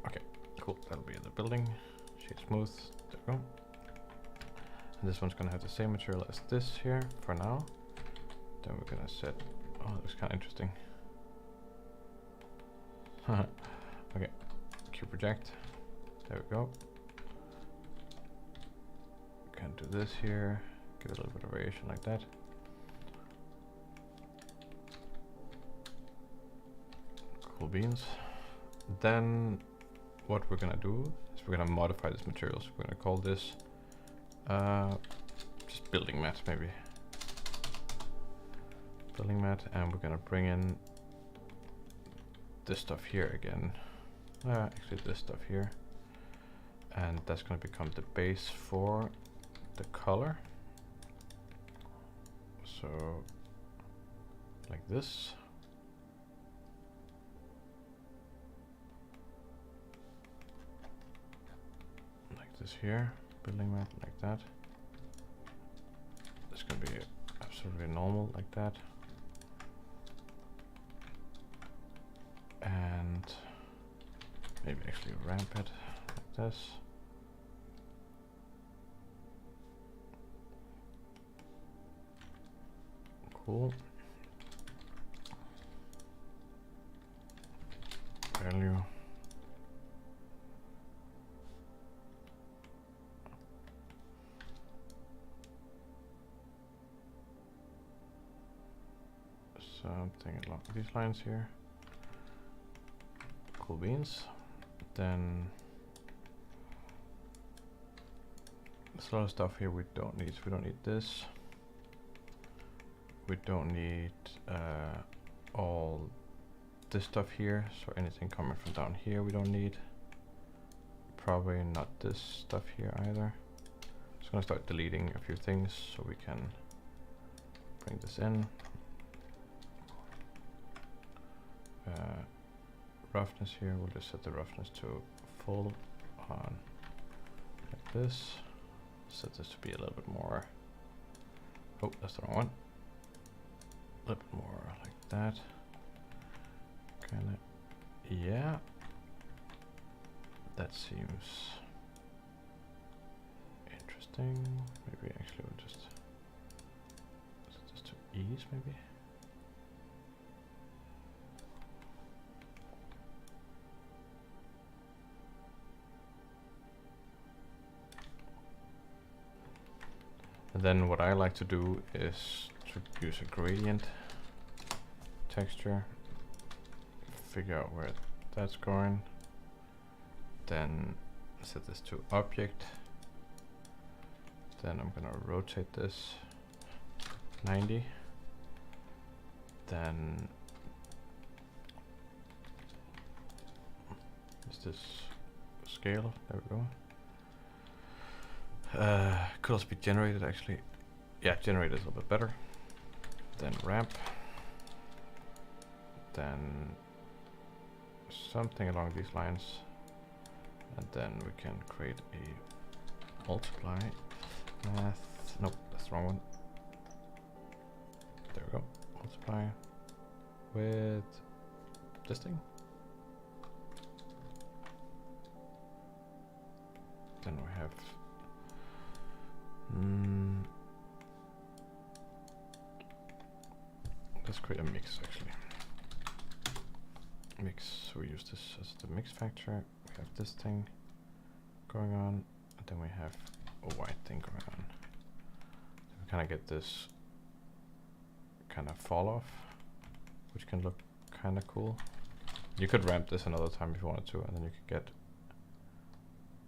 Okay, cool. That'll be the building. Shade smooth. There we go. And this one's gonna have the same material as this here for now. Then we're gonna set. Oh, that looks kind of interesting. Okay. Project. There we go. Can do this here. Give it a little bit of variation like that. Cool beans. Then what we're gonna do is we're gonna modify this material. So we're gonna call this just building mat maybe. Building mat, and we're gonna bring in this stuff here again. Actually this stuff here, and that's going to become the base for the color. So like this. Like this here, building mat like that. It's going to be absolutely normal like that. And maybe actually ramp it like this. Cool. Value. Something along these lines here. Cool beans. Then there's a lot of stuff here we don't need. We don't need this. We don't need all this stuff here. So anything coming from down here we don't need. Probably not this stuff here either. Just gonna start deleting a few things so we can bring this in. Roughness here, we'll just set the roughness to full on like this. Set this to be a little bit more. Oh, that's the wrong one. A little bit more like that. Kinda, yeah. That seems interesting. Maybe actually we'll just set this to ease maybe. And then what I like to do is to use a gradient texture, figure out where that's going. Then set this to object. Then I'm gonna rotate this 90. Then is this scale? There we go. Could also be generated actually. Yeah, generated is a little bit better. Then ramp. Then something along these lines. And then we can create a multiply math. Nope, that's the wrong one. There we go. Multiply with this thing. Then we have let's create a mix actually. Mix, we use this as the mix factor. We have this thing going on, and then we have a white thing going on. So we kind of get this kind of fall off, which can look kind of cool. You could ramp this another time if you wanted to, and then you could get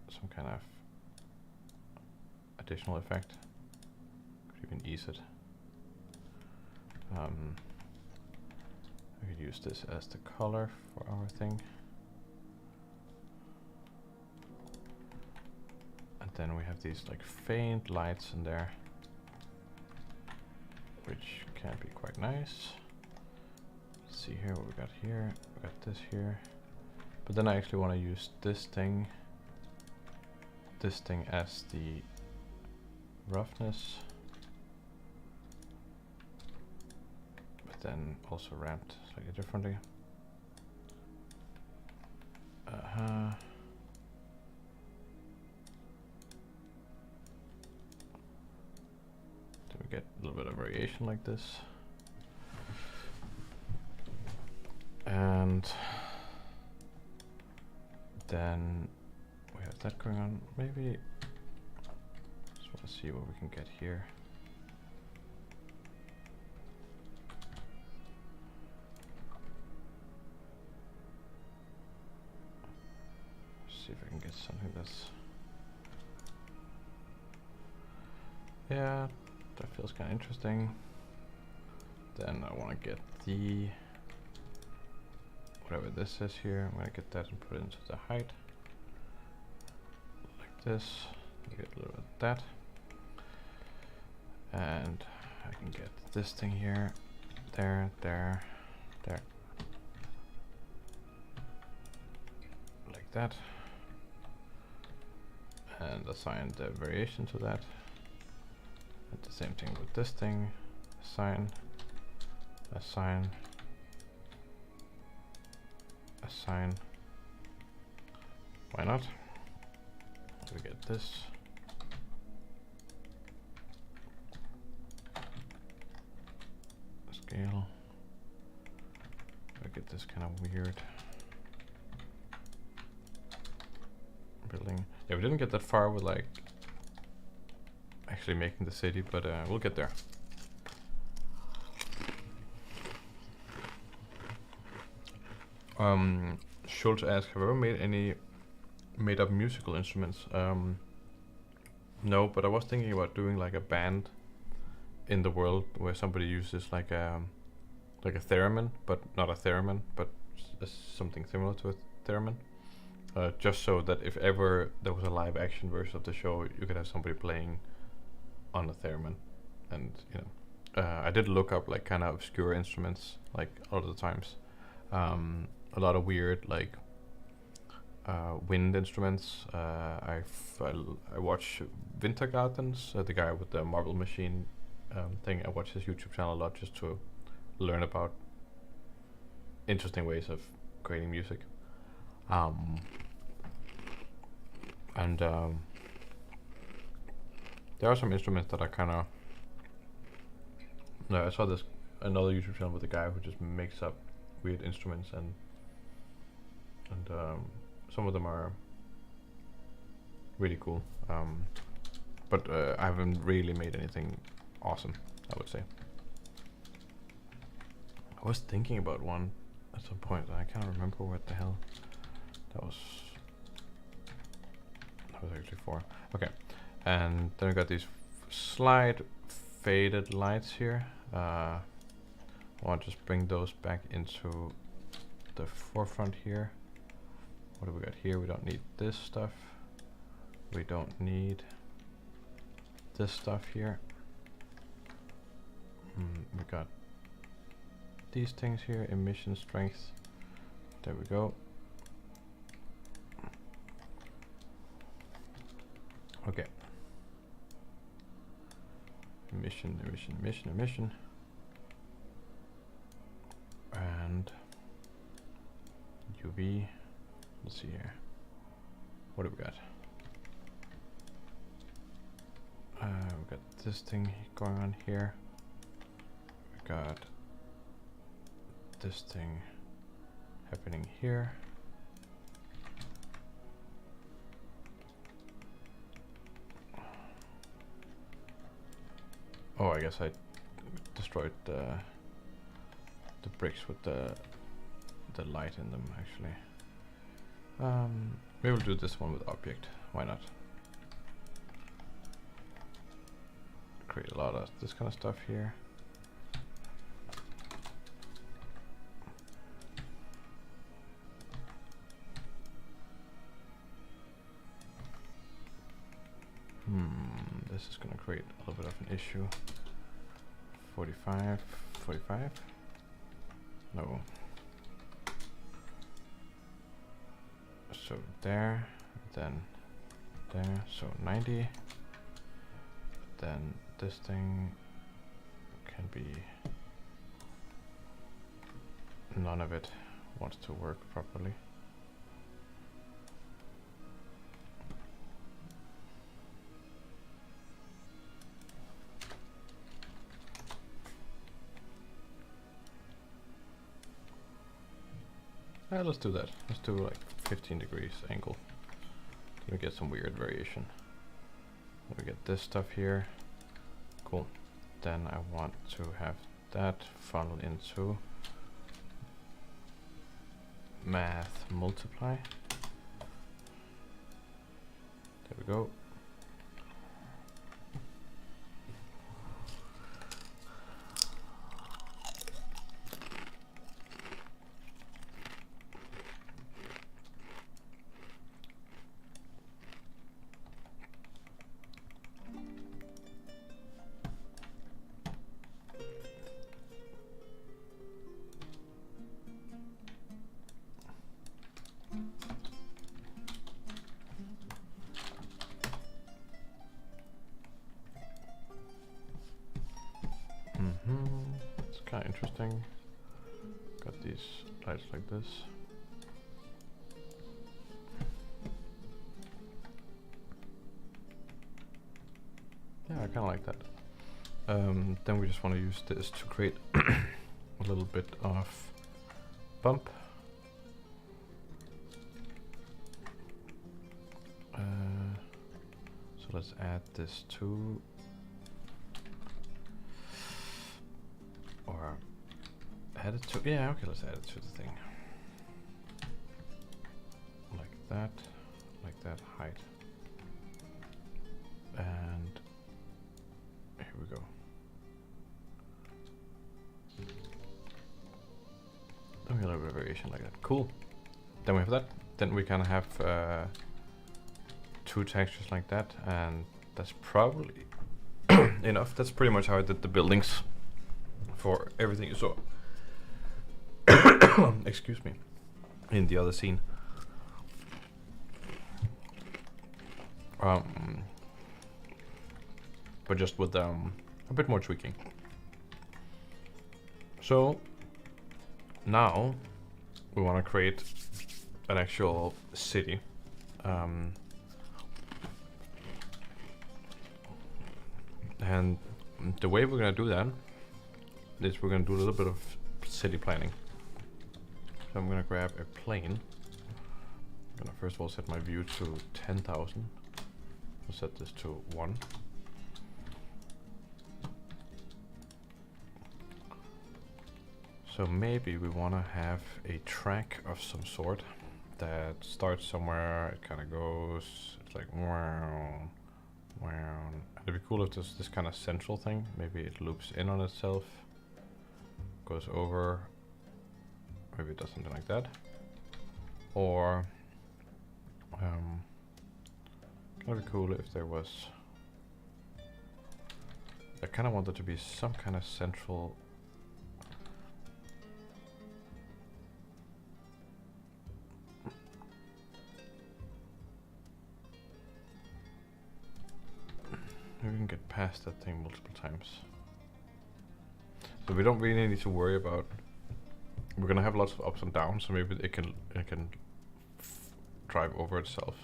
some kind of additional effect. Could even ease it. We could use this as the color for our thing. And then we have these like faint lights in there, which can be quite nice. Let's see here what we got here. We got this here. But then I actually want to use this thing as the roughness. But then also ramped slightly differently. Then we get a little bit of variation like this. And then we have that going on. Maybe just want to see what we can get here. See if I can get something that's, yeah, that feels kind of interesting. Then I want to get the whatever this is here. I'm going to get that and put it into the height like this. I get a little bit of that, and I can get this thing here, there, like that. And assign the variation to that. And the same thing with this thing. Assign. Why not? We get this. Scale. We get this kind of weird building. Yeah, we didn't get that far with like actually making the city, but we'll get there. Schultz asks, have you ever made up musical instruments? No, but I was thinking about doing like a band in the world where somebody uses like a theremin, but not a theremin, but something similar to a theremin. Just so that if ever there was a live action version of the show, you could have somebody playing on a theremin. And you know, I did look up like kind of obscure instruments like all of the times. A lot of weird like wind instruments. I watch Wintergartens, the guy with the marble machine thing. I watch his YouTube channel a lot just to learn about interesting ways of creating music. There are some instruments that are kind of. No, I saw this another YouTube channel with a guy who just makes up weird instruments, and some of them are really cool. But I haven't really made anything awesome, I would say. I was thinking about one at some point. I can't remember what the hell that was. That was actually for. Okay, and then we got these slight faded lights here. I want to just bring those back into the forefront here. What do we got here? We don't need this stuff. We don't need this stuff here. We got these things here, emission strength. There we go. Okay. Emission, emission, emission, emission. And UV. Let's see here. What do we got? We got this thing going on here. We got this thing happening here. Oh, I guess I destroyed the bricks with the light in them actually. Maybe we'll do this one with object. Why not? Create a lot of this kind of stuff here. This is going to create a little bit of an issue. 45, 45. No. So there, then there, so 90. Then this thing can be, none of it wants to work properly. Let's do that. Let's do like 15 degrees angle. We get some weird variation. We get this stuff here. Cool. Then I want to have that funnel into math multiply. There we go. It's kind of interesting. Got these lights like this. Yeah, I kind of like that. Then we just want to use this to create a little bit of bump. So let's add this to, or add it to, yeah, okay, let's add it to the thing. Like that, height. And here we go. Then we get a little bit of variation like that. Cool. Then we have that. Then we kind of have two textures like that, and that's probably enough. That's pretty much how I did the buildings for everything you saw. Excuse me. In the other scene. But just with a bit more tweaking. So now we want to create an actual city. And the way we're going to do that is we're going to do a little bit of city planning. So I'm going to grab a plane. I'm going to first of all set my view to 10,000. We'll set this to 1. So maybe we want to have a track of some sort that starts somewhere, it kind of goes, it's like wow, wow. It'd be cool if there's this kind of central thing. Maybe it loops in on itself, goes over, maybe it does something like that. Or it'd be cool if there was, I kind of want there to be some kind of central we can get past that thing multiple times. So we don't really need to worry about, we're gonna have lots of ups and downs, so maybe it can drive over itself.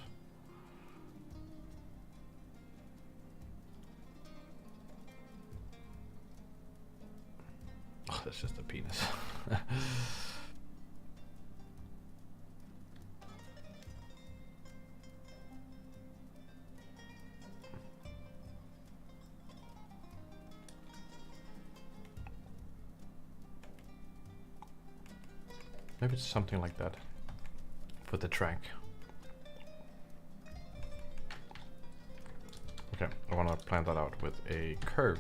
Oh, that's just a penis. Maybe it's something like that for the track. Okay, I want to plan that out with a curve.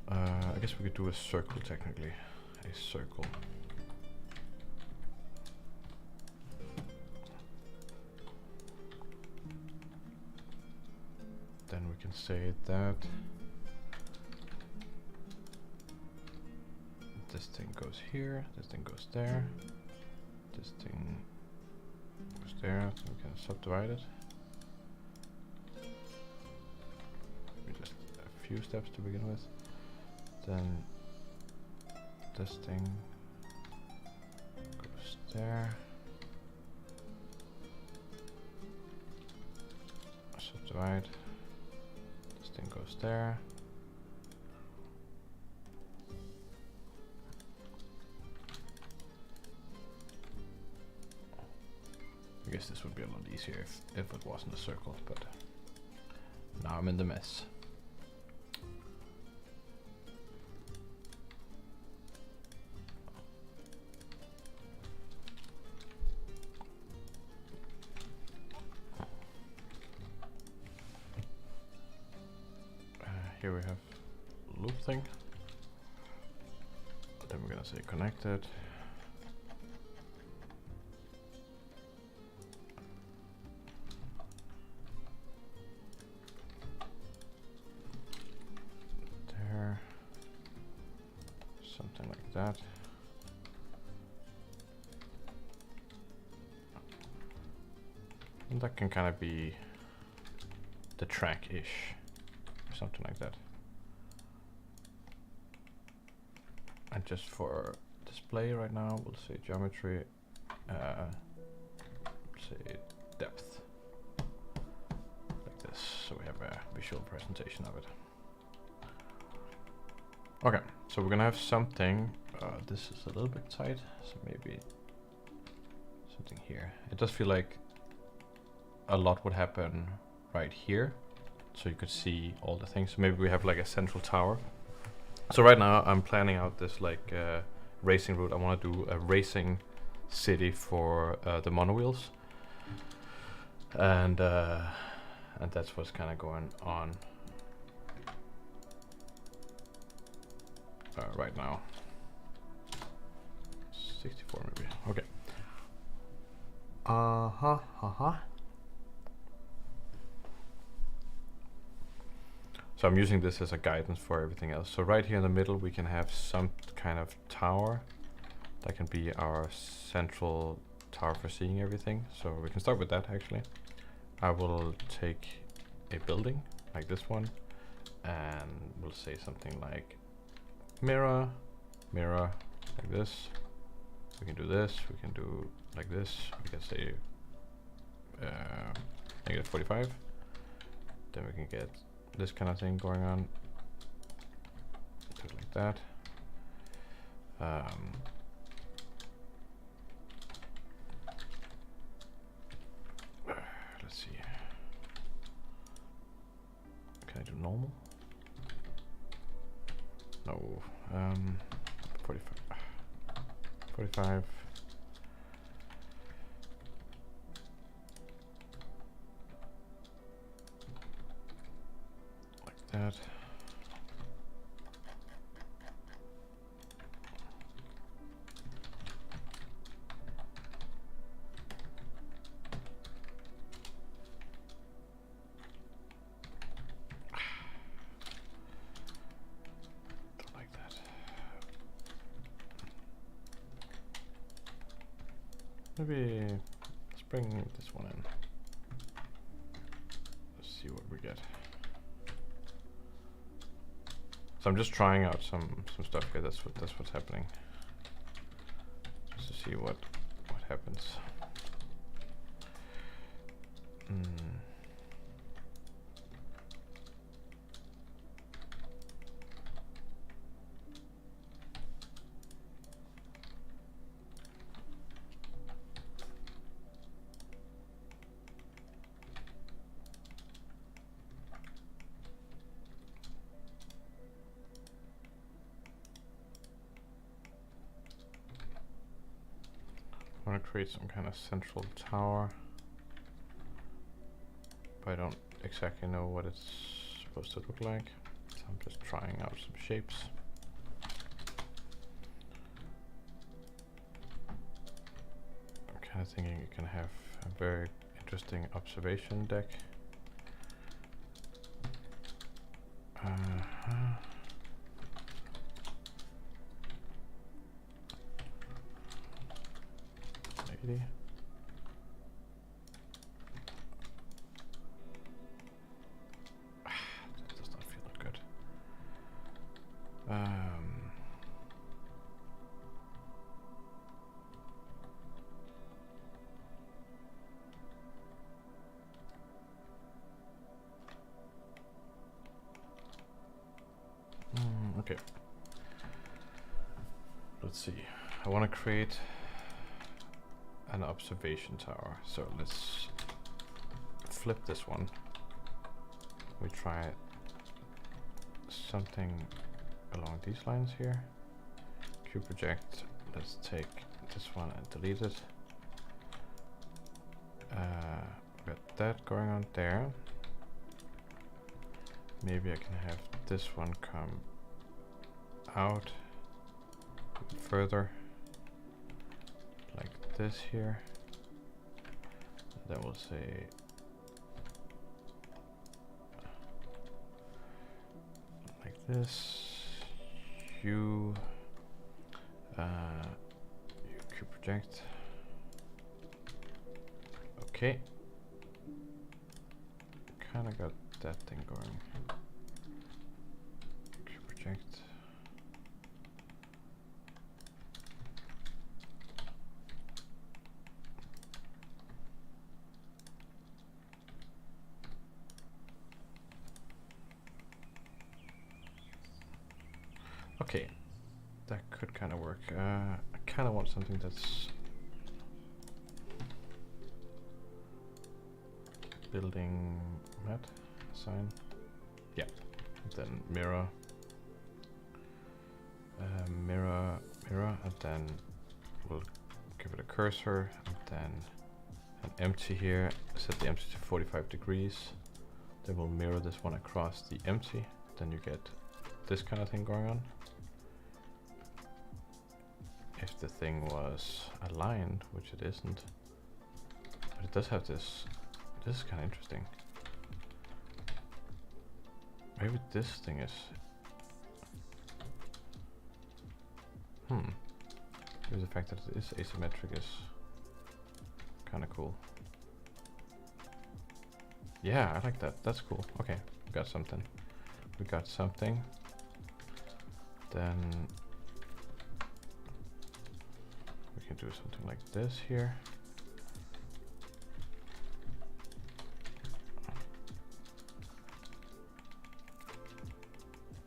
I guess we could do a circle technically. A circle. Then we can say that this thing goes here, this thing goes there, this thing goes there, so we can subdivide it. Maybe just a few steps to begin with. Then this thing goes there. Subdivide. This thing goes there. I guess this would be a lot easier if it wasn't a circle, but now I'm in the mess. Here we have loop thing. Then we're gonna say connected. There. Something like that. And that can kind of be the track-ish. Something like that. And just for display right now, we'll say geometry, say depth, like this, so we have a visual presentation of it. Okay, so we're gonna have something, this is a little bit tight, so maybe something here. It does feel like a lot would happen right here. So you could see all the things. So maybe we have like a central tower. So right now I'm planning out this like racing route. I want to do a racing city for the monowheels, and that's what's kind of going on right now. 64 maybe. Okay. So I'm using this as a guidance for everything else. So right here in the middle we can have some kind of tower. That can be our central tower for seeing everything. So we can start with that actually. I will take a building like this one and we'll say something like mirror, mirror, like this. We can do this, we can do like this. We can say -45. Then we can get this kind of thing going on. Do it like that. Let's see. Can I do normal? No. 45. 45. Like that. Maybe let's bring this one in. Let's see what we get. So I'm just trying out some stuff here. That's what's happening. Just to see what happens. I want to create some kind of central tower, but I don't exactly know what it's supposed to look like, so I'm just trying out some shapes. I'm kind of thinking you can have a very interesting observation deck. Maybe. That does not feel good. Okay. Let's see. I want to create an observation tower. So let's flip this one. We try something along these lines here. Cube project. Let's take this one and delete it. We got that going on there. Maybe I can have this one come out further, like this here. Then we'll say like this. You cube project. Okay. Kind of got that thing going. Cube project. Okay, that could kind of work. I kind of want something that's building mat sign. Yeah, then mirror, mirror, and then we'll give it a cursor, and then an empty here. Set the empty to 45 degrees. Then we'll mirror this one across the empty. Then you get this kind of thing going on. If the thing was aligned, which it isn't, but it does have this. This is kind of interesting. Maybe this thing is. Maybe the fact that it is asymmetric is kind of cool. Yeah, I like that. That's cool. Okay, we got something. We got something. Then we can do something like this here.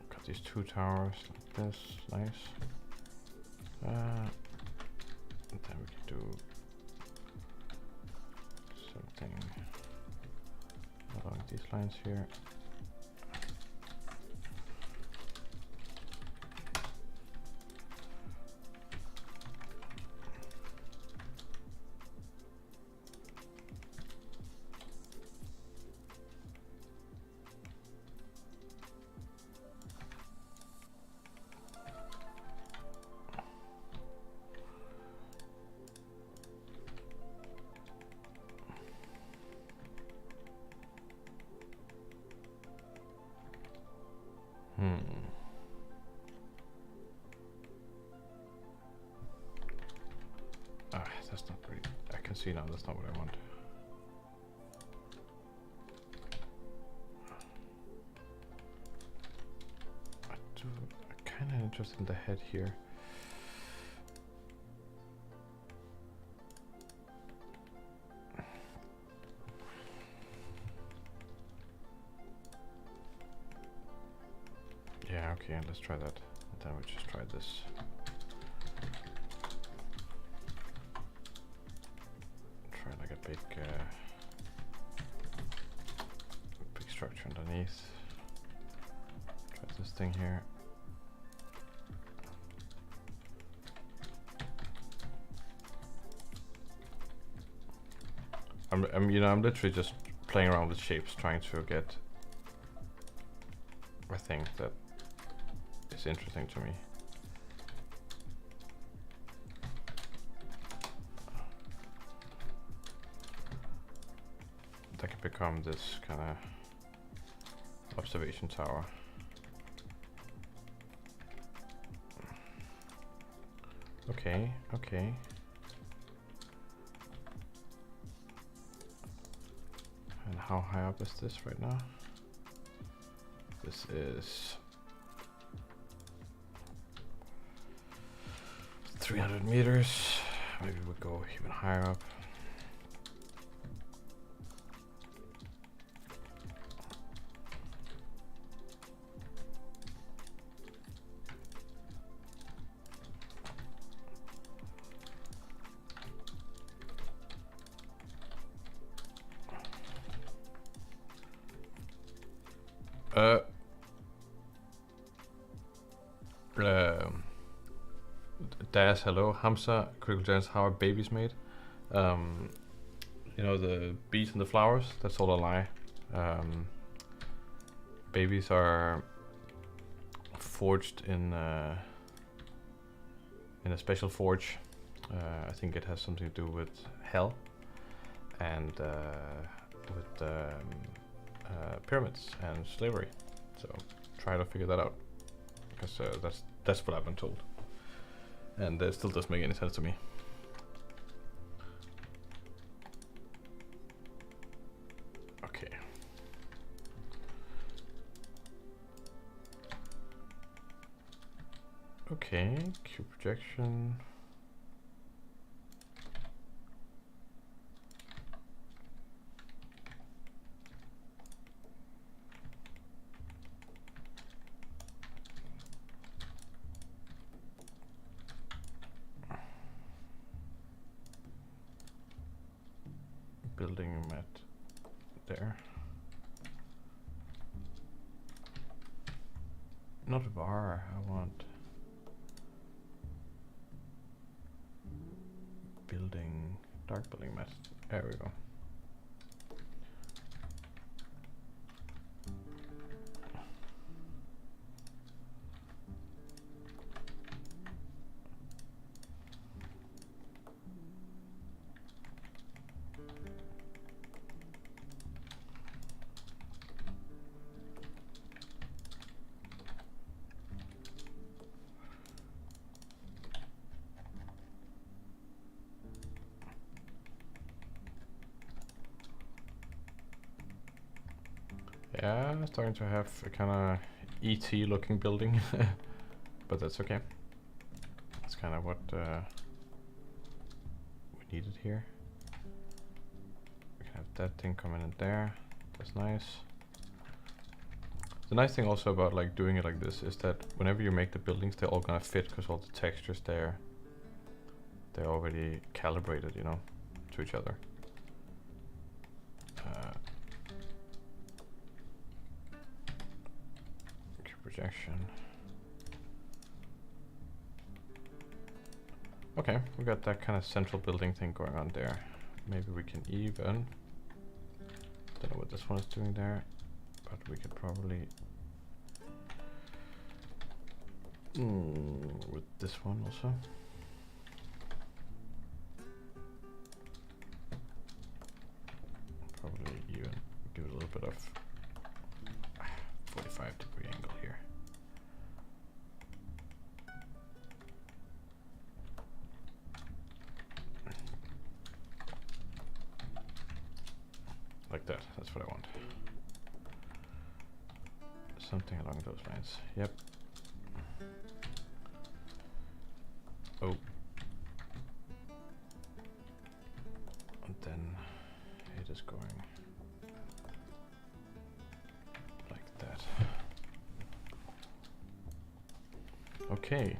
Got these two towers like this. Nice. And then we can do something along these lines here. Ah, that's not pretty. I can see now that's not what I want. I'm kind of interested in the head here. Yeah, okay, let's try that. And then we just try this. Try like a big structure underneath. Try this thing here. I'm literally just playing around with shapes, trying to get a thing that is interesting to me. That can become this kind of observation tower. Okay, okay. And how high up is this right now? This is 300 meters. Maybe we'll go even higher up. Daz, hello. Hamza, Critical Giants, how are babies made? You know, the bees and the flowers, that's all a lie. Babies are forged in a special forge. I think it has something to do with hell and with pyramids and slavery. So try to figure that out, because that's what I've been told, and it still doesn't make any sense to me. Okay. Okay, cube projection. Building mat there. Not a bar, I want building, dark building mat. There we go. Yeah, starting to have a kind of ET looking building, but that's okay. That's kind of what we needed here. We can have that thing coming in there. That's nice. The nice thing also about like doing it like this is that whenever you make the buildings, they're all gonna fit, because all the textures there, they're already calibrated, you know, to each other. Projection. Okay, we got that kind of central building thing going on there. Maybe we can even, don't know what this one is doing there, but we could probably with this one also. Probably even give it a little bit of 45-degree angle here. like that. That's what I want. Something along those lines. Yep. Oh. And then it is going like that. Okay.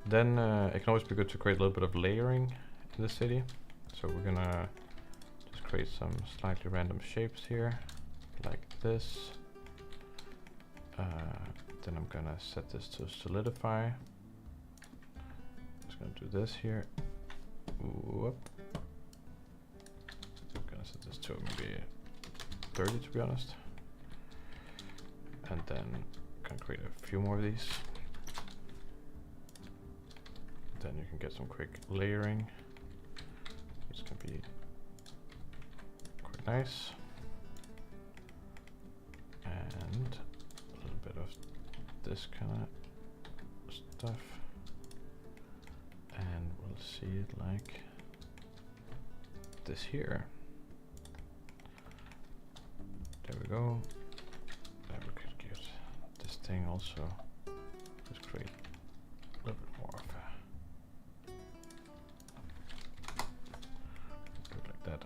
Then it can always be good to create a little bit of layering in the city. So we're gonna just create some slightly random shapes here, like this. Then I'm gonna set this to solidify. Just gonna do this here. Whoop. I'm gonna set this to maybe 30 to be honest. And then gonna create a few more of these. Then you can get some quick layering. It's gonna be quite nice. And a little bit of this kind of stuff. And we'll see it like this here. There we go. Then we could get this thing also. Just create a little bit more of a that.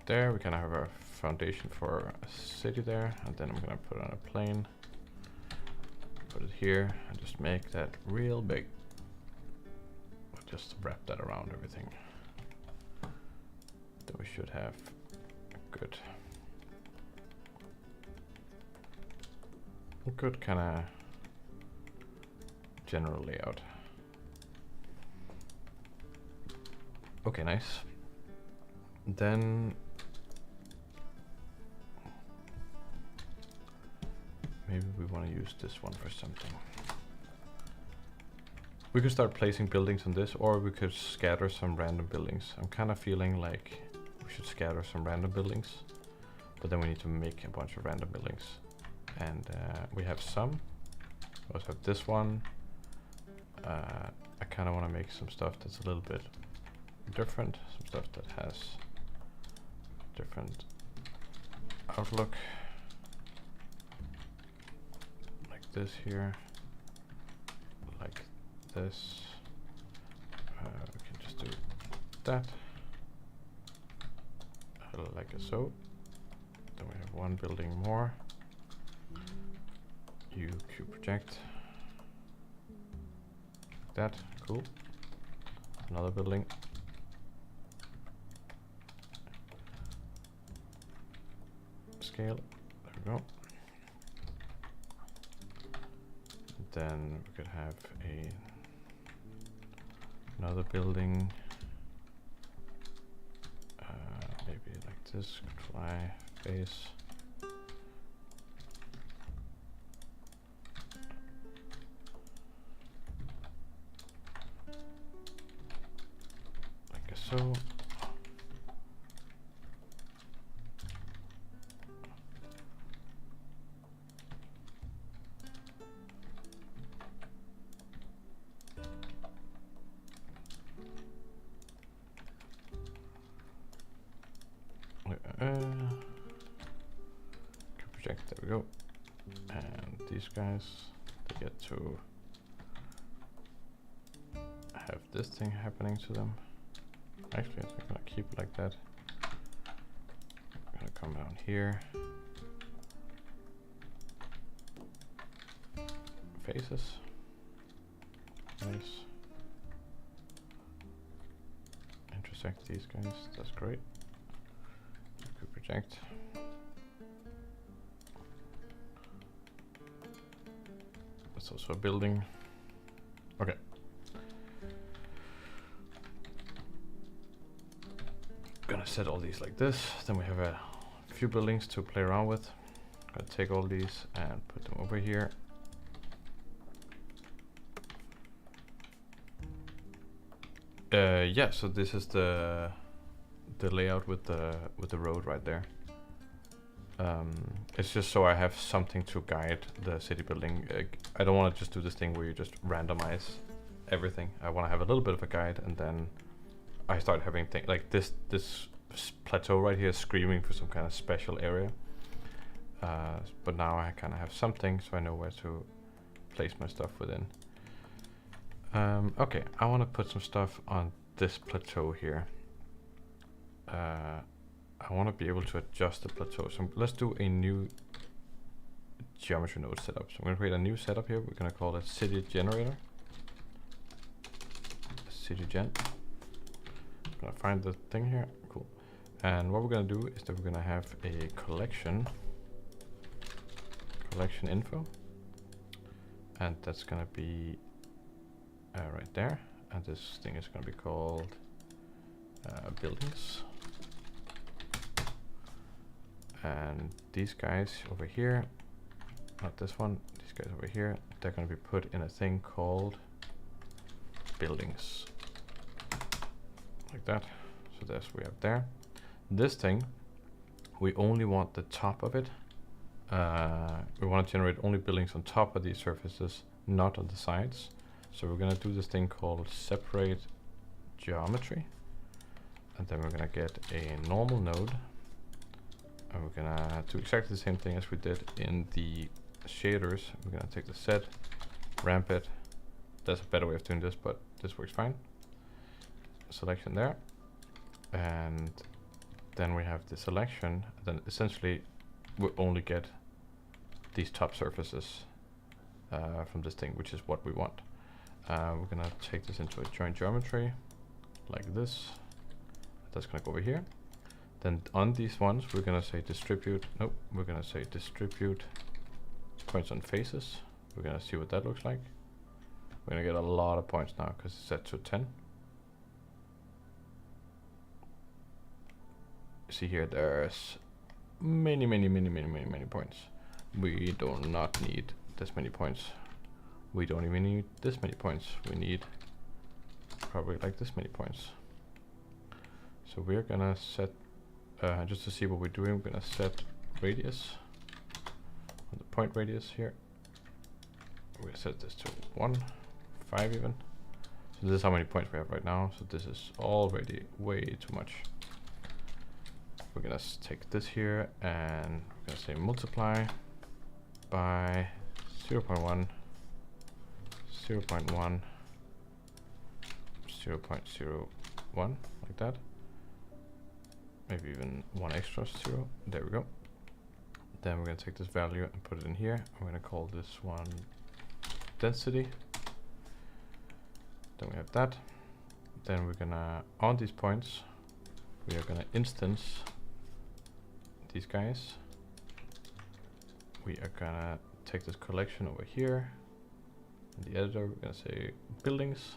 There we kind of have a foundation for a city there, and then I'm gonna put on a plane, put it here, and just make that real big. Just wrap that around everything. Then we should have a good kind of general layout. Okay, nice. Then maybe we want to use this one for something. We could start placing buildings on this, or we could scatter some random buildings. I'm kind of feeling like we should scatter some random buildings, but then we need to make a bunch of random buildings. And we have some. We also have this one. I kind of want to make some stuff that's a little bit different, some stuff that has different outlook, like this here, like this. We can just do that, like so. Then we have one building more. You cube project. Like that, cool. Another building. Scale, there we go. Then we could have another building, maybe like this, Control I, face. Like so. Project, there we go. And these guys, they get to have this thing happening to them. Actually, I'm gonna keep it like that. I'm gonna come down here. Faces. Nice. Intersect these guys, that's great. Could project. That's also a building. Okay. Gonna set all these like this. Then we have a few buildings to play around with. Gonna take all these and put them over here. Yeah, so this is the layout with the road right there. It's just so I have something to guide the city building. I don't want to just do this thing where you just randomize everything. I want to have a little bit of a guide, and then I start having things like this plateau right here is screaming for some kind of special area. But now I kind of have something, so I know where to place my stuff within. Okay, I want to put some stuff on this plateau here. I want to be able to adjust the plateau. So let's do a new geometry node setup. So I'm going to create a new setup here. We're going to call it city generator. City gen. I'm going to find the thing here. Cool. And what we're going to do is that we're going to have a collection info. And that's going to be right there. And this thing is going to be called buildings. And these guys over here, not this one, these guys over here, they're going to be put in a thing called buildings. Like that. So that's what we have there. This thing, we only want the top of it. We want to generate only buildings on top of these surfaces, not on the sides. So we're going to do this thing called separate geometry. And then we're going to get a normal node. And we're gonna do exactly the same thing as we did in the shaders. We're gonna take the set, ramp it. There's a better way of doing this, but this works fine. Selection there. And then we have the selection. Then essentially we only get these top surfaces from this thing, which is what we want. We're gonna take this into a joint geometry like this. That's gonna go over here. Then on these ones, we're gonna say distribute. Nope, we're gonna say distribute points on faces. We're gonna see what that looks like. We're gonna get a lot of points now because it's set to 10. See here, there's many points. We do not need this many points. We don't even need this many points. We need probably like this many points. So we're gonna set just to see what we're doing, we're gonna set radius on the point radius here. We're gonna set this to 1, 5 even. So this is how many points we have right now. So this is already way too much. We're gonna take this here and we're gonna say multiply by 0.1, 0.1, 0.01, like that. Maybe even one extra 0. There we go. Then we're going to take this value and put it in here. I'm going to call this one density. Then we have that. Then we're going to, on these points, we are going to instance these guys. We are going to take this collection over here. In the editor, we're going to say buildings.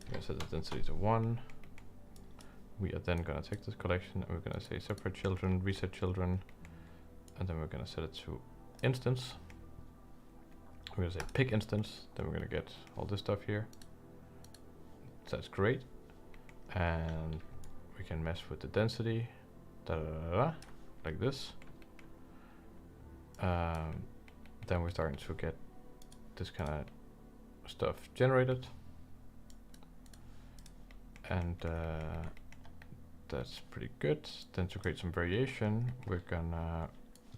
We're going to set the density to 1. We are then going to take this collection and we're going to say separate children, reset children, and then we're going to set it to instance. We're going to say pick instance, then we're going to get all this stuff here. So that's great. And we can mess with the density, like this. Then we're starting to get this kind of stuff generated. And that's pretty good. Then to create some variation, we're gonna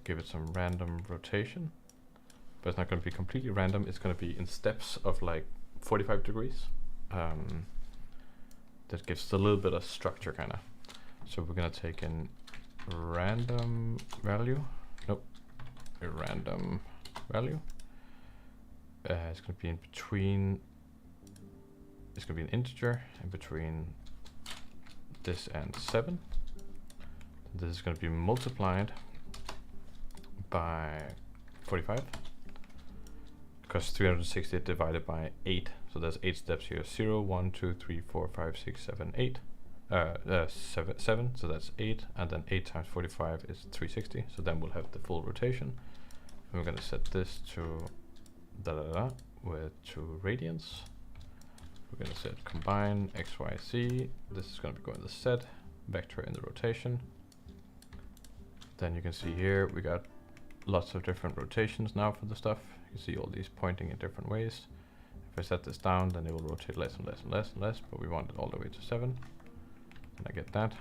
give it some random rotation, but it's not gonna be completely random. It's gonna be in steps of like 45 degrees. That gives a little bit of structure kind of. So we're gonna take in random value. Nope, a random value. It's gonna be in between. It's gonna be an integer in between this and 7. This is going to be multiplied by 45 because 360 divided by 8. So there's 8 steps here. 0, 1, 2, 3, 4, 5, 6, 7, 8. 7. So that's 8, and then 8 times 45 is 360. So then we'll have the full rotation. And we're going to set this to with 2 radians. We're going to set combine x, y, z. This is going to be going the set vector in the rotation. Then you can see here we got lots of different rotations now for the stuff. You see all these pointing in different ways. If I set this down, then it will rotate less and less and less and less, but we want it all the way to 7. And I get that.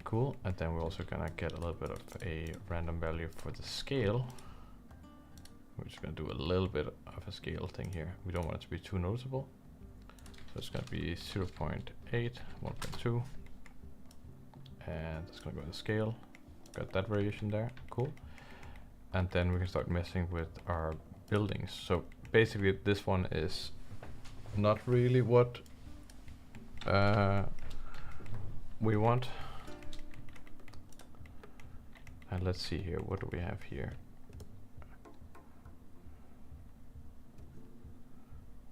Cool. And then we're also gonna get a little bit of a random value for the scale. We're just gonna do a little bit of a scale thing here. We don't want it to be too noticeable. So it's gonna be 0.8, 1.2. And it's gonna go to scale. Got that variation there, cool. And then we can start messing with our buildings. So basically this one is not really what we want. And let's see here, what do we have here?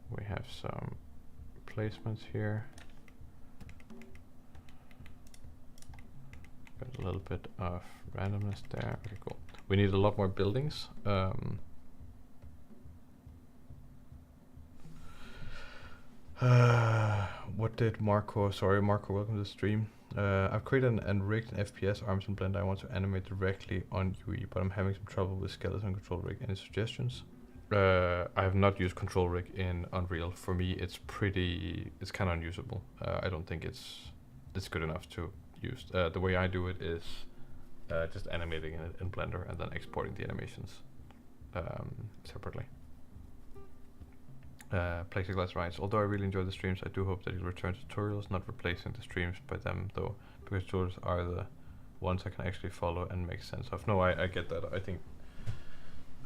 We have some placements here. Got a little bit of randomness there. Okay, cool. We need a lot more buildings. What did Marco? Sorry, Marco. Welcome to the stream. I've created and rigged an FPS arms in Blender. I want to animate directly on UE, but I'm having some trouble with skeleton control rig. Any suggestions? I have not used control rig in Unreal. For me, it's kind of unusable. I don't think it's good enough to use. The way I do it is just animating it in Blender and then exporting the animations separately. Plexiglass writes, although I really enjoy the streams, I do hope that you'll return to tutorials, not replacing the streams by them though, because tutorials are the ones I can actually follow and make sense of. No, I get that. I think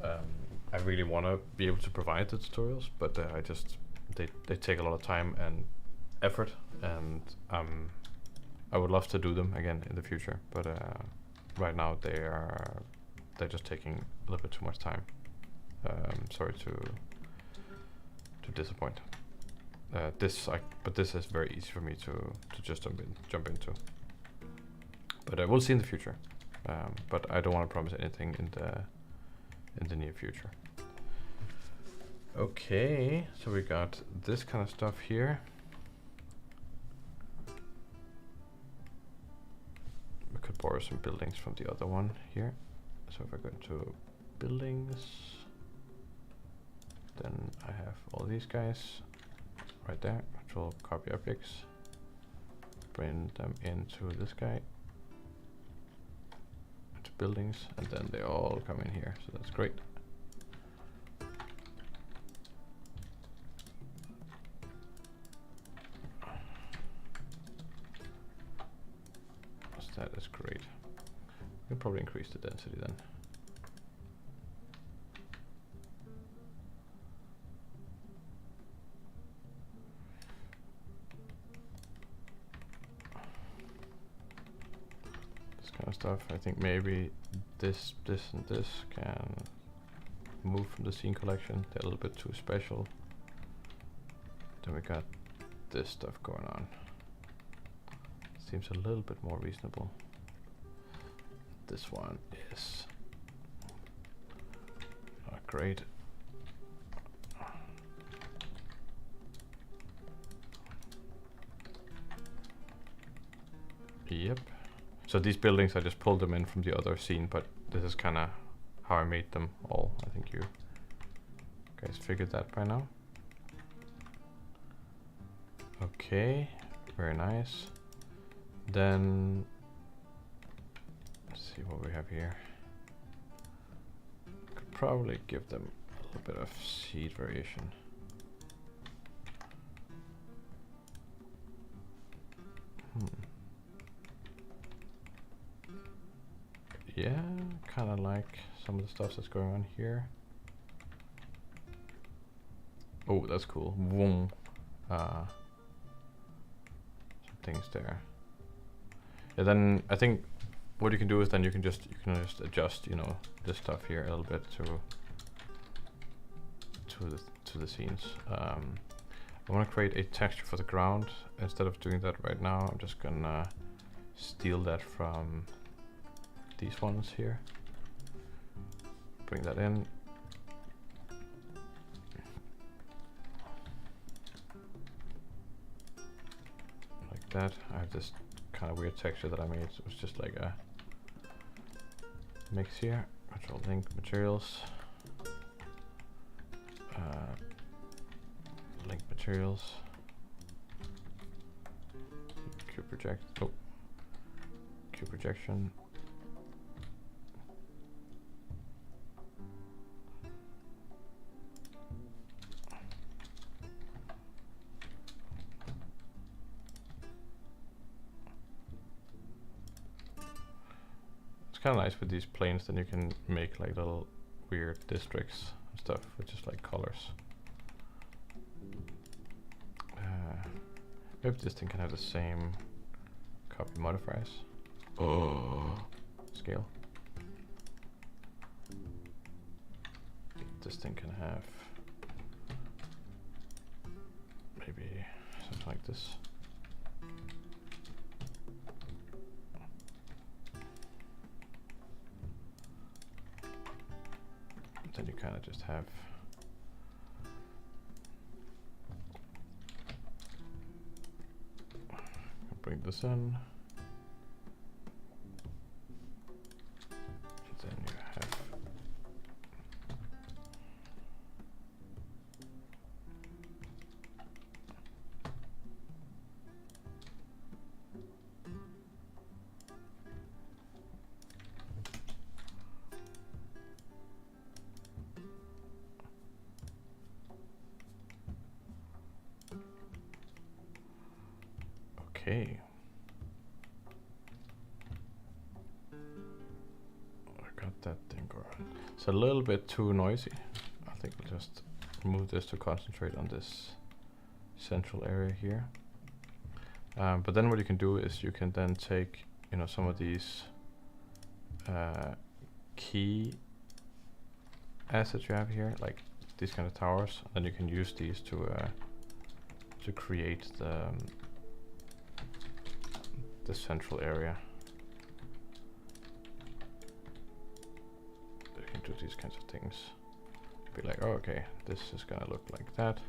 I really want to be able to provide the tutorials, but they take a lot of time and effort, and I would love to do them again in the future, but right now they're just taking a little bit too much time. Sorry to disappoint. But this is very easy for me to just jump into. But we'll see in the future. But I don't want to promise anything in the near future. Okay, so we got this kind of stuff here. We could borrow some buildings from the other one here. So if I go into buildings, then I have all these guys right there. Control copy objects, bring them into this guy, into buildings, and then they all come in here. So that's great. That is great. We'll probably increase the density then. This kind of stuff. I think maybe this, and this can move from the scene collection. They're a little bit too special. Then we got this stuff going on. Seems a little bit more reasonable. This one is not great. Yep. So these buildings, I just pulled them in from the other scene, but this is kind of how I made them all. I think you guys figured that by now. Okay, very nice. Then let's see what we have here. Could probably give them a little bit of seed variation. Yeah, kind of like some of the stuff that's going on here. Oh, that's cool. Vroom. Some things there. Yeah, then I think what you can do is then you can just adjust, you know, this stuff here a little bit to the scenes. I want to create a texture for the ground. Instead of doing that right now, I'm just gonna steal that from these ones here. Bring that in. Like that. I have this kind of weird texture that I made. So it was just like a mix here. Control link materials. Link materials. Cube project. Oh, cube projection. It's kind of nice with these planes, then you can make like little weird districts and stuff with just like colors. Maybe this thing can have the same copy modifiers. Oh, scale. This thing can have maybe something like this. Then you kind of just have bring this in. And then you have okay. I got that thing going. It's a little bit too noisy. I think we'll just remove this to concentrate on this central area here. But then what you can do is you can then take, you know, some of these key assets you have here, like these kind of towers, and then you can use these to create the central area. You can do these kinds of things. Be like, oh, okay, this is gonna look like that.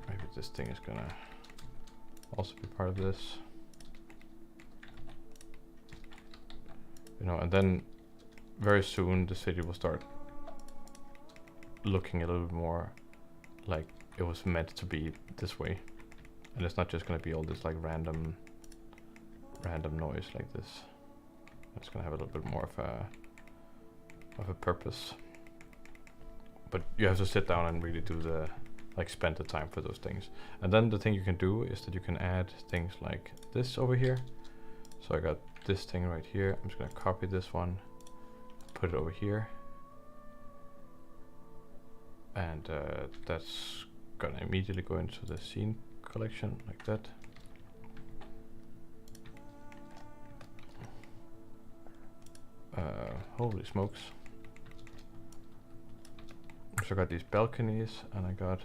Maybe this thing is gonna also be part of this. You know, and then very soon the city will start looking a little bit more like it was meant to be this way. And it's not just gonna be all this like random noise like this. It's gonna have a little bit more of a purpose. But you have to sit down and really do the, like, spend the time for those things. And then the thing you can do is that you can add things like this over here. So I got this thing right here. I'm just gonna copy this one, put it over here. And that's gonna immediately go into the scene collection like that. Holy smokes. So I got these balconies, and I got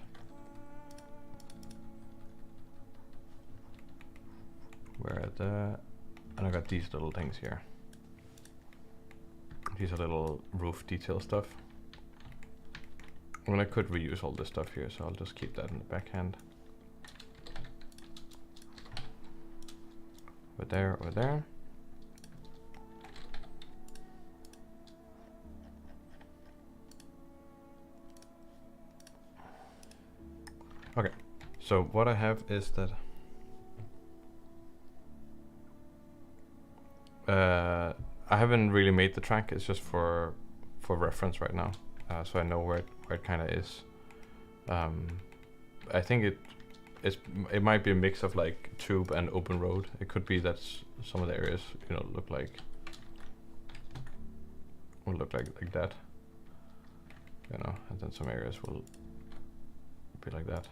and I got these little things here. These are little roof detail stuff. Well, I could reuse all this stuff here, so I'll just keep that in the backhand. Over there, over there. Okay, so what I have is that I haven't really made the track. It's just for reference right now, so I know where it kind of is. I think it might be a mix of like tube and open road. It could be that some of the areas, you know, will look like that, you know, and then some areas will be like that,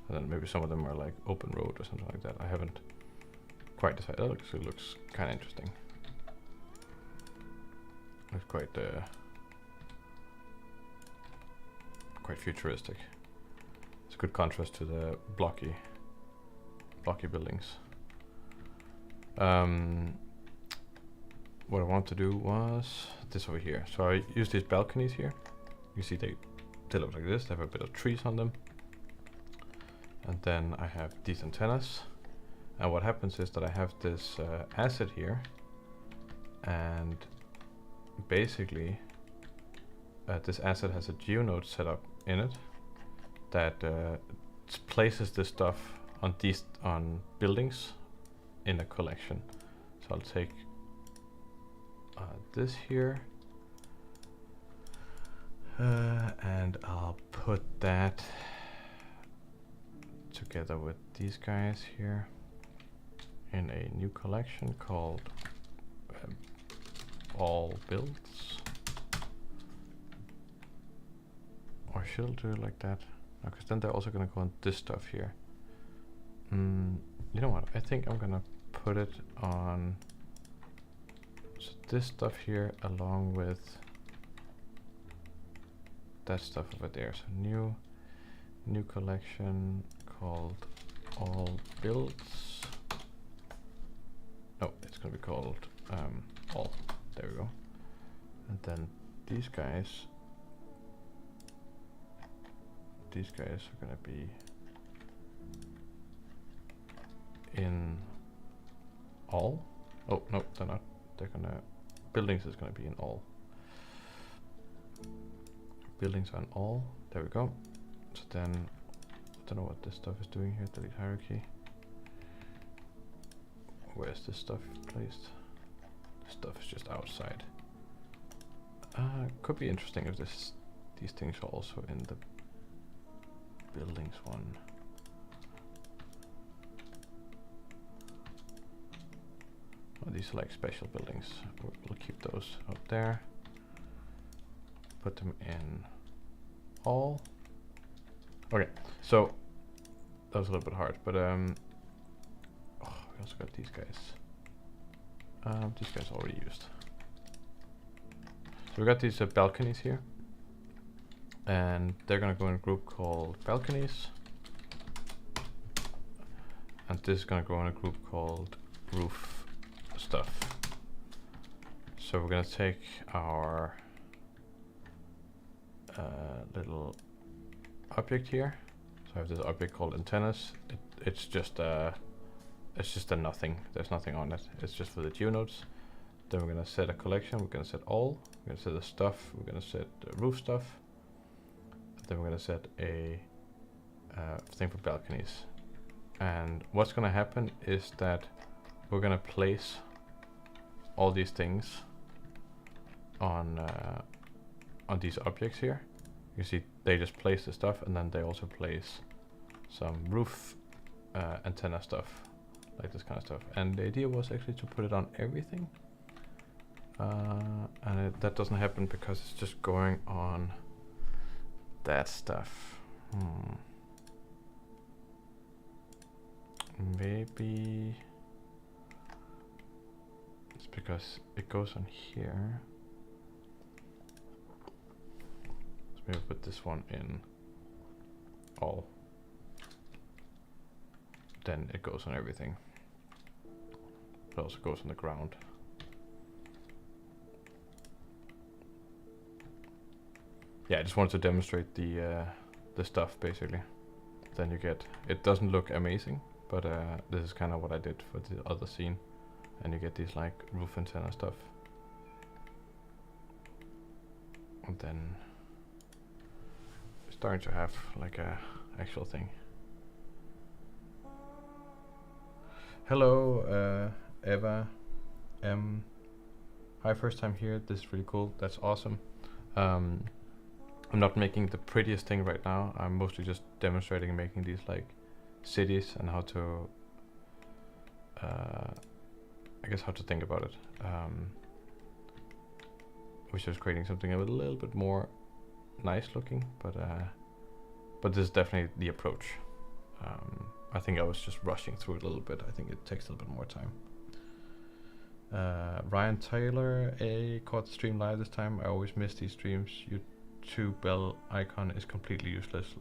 and then maybe some of them are like open road or something like that. I haven't quite decided. Oh, it looks kind of interesting. Looks quite futuristic. It's a good contrast to the blocky buildings. What I want to do was this over here. So I use these balconies here. You see they look like this. They have a bit of trees on them. And then I have these antennas. And what happens is that I have this asset here, and basically this asset has a geonode set up in it that places this stuff on buildings in a collection. So I'll take this here, and I'll put that together with these guys here in a new collection called all builds. Or should I do it like that? No, because then they're also gonna go on this stuff here. You know what? I think I'm gonna put it on this stuff here along with that stuff over there. So new collection called all builds. No, it's gonna be called all. There we go. And then these guys are gonna be in all. Oh no, they're not. They're gonna buildings is gonna be in all. Buildings on all. There we go. So then I don't know what this stuff is doing here. Delete hierarchy. Where's this stuff placed? This stuff is just outside. Could be interesting if these things are also in the buildings one. Oh, these are like special buildings. We'll keep those up there. Put them in all. Okay, so that was a little bit hard, but oh, we also got these guys. These guys already used. So we got these balconies here, and they're gonna go in a group called balconies, and this is gonna go in a group called roof stuff. So we're gonna take our little object here. So I have this object called antennas. It's just a nothing. There's nothing on it. It's just for the geonodes. Then we're gonna set a collection. We're gonna set all. We're gonna set the stuff. We're gonna set the roof stuff. Then we're gonna set a thing for balconies. And what's gonna happen is that we're gonna place all these things on these objects here. You see, they just place the stuff, and then they also place some roof antenna stuff, like this kind of stuff. And the idea was actually to put it on everything, and that doesn't happen because it's just going on that stuff. Maybe it's because it goes on here. So maybe put this one in all. Then it goes on everything. It also goes on the ground. Yeah, I just wanted to demonstrate the stuff basically. Then you get, it doesn't look amazing, but this is kind of what I did for the other scene, and you get these like roof antenna stuff. And then it's starting to have like a actual thing. Hello, Eva. Hi, first time here. This is really cool. That's awesome. I'm not making the prettiest thing right now. I'm mostly just demonstrating making these like cities and how to, I guess how to think about it. Which is creating something a little bit more nice looking, but this is definitely the approach. I think I was just rushing through it a little bit. I think it takes a little bit more time. Ryan Taylor, caught the stream live this time. I always miss these streams. YouTube bell icon is completely useless.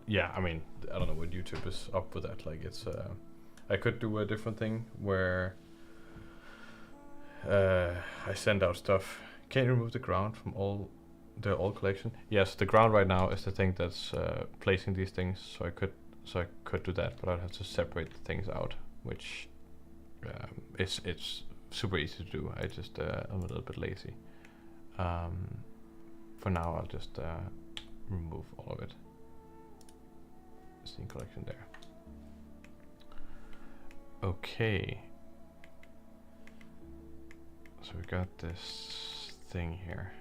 Yeah, I mean, I don't know what YouTube is up with that. Like, it's I could do a different thing where I send out stuff. Can you remove the ground from the all collection? Yes, the ground right now is the thing that's placing these things. So I could do that, but I'd have to separate the things out. which it's super easy to do. I'm a little bit lazy. For now, I'll just remove all of it. Scene collection there. Okay. So we got this thing here.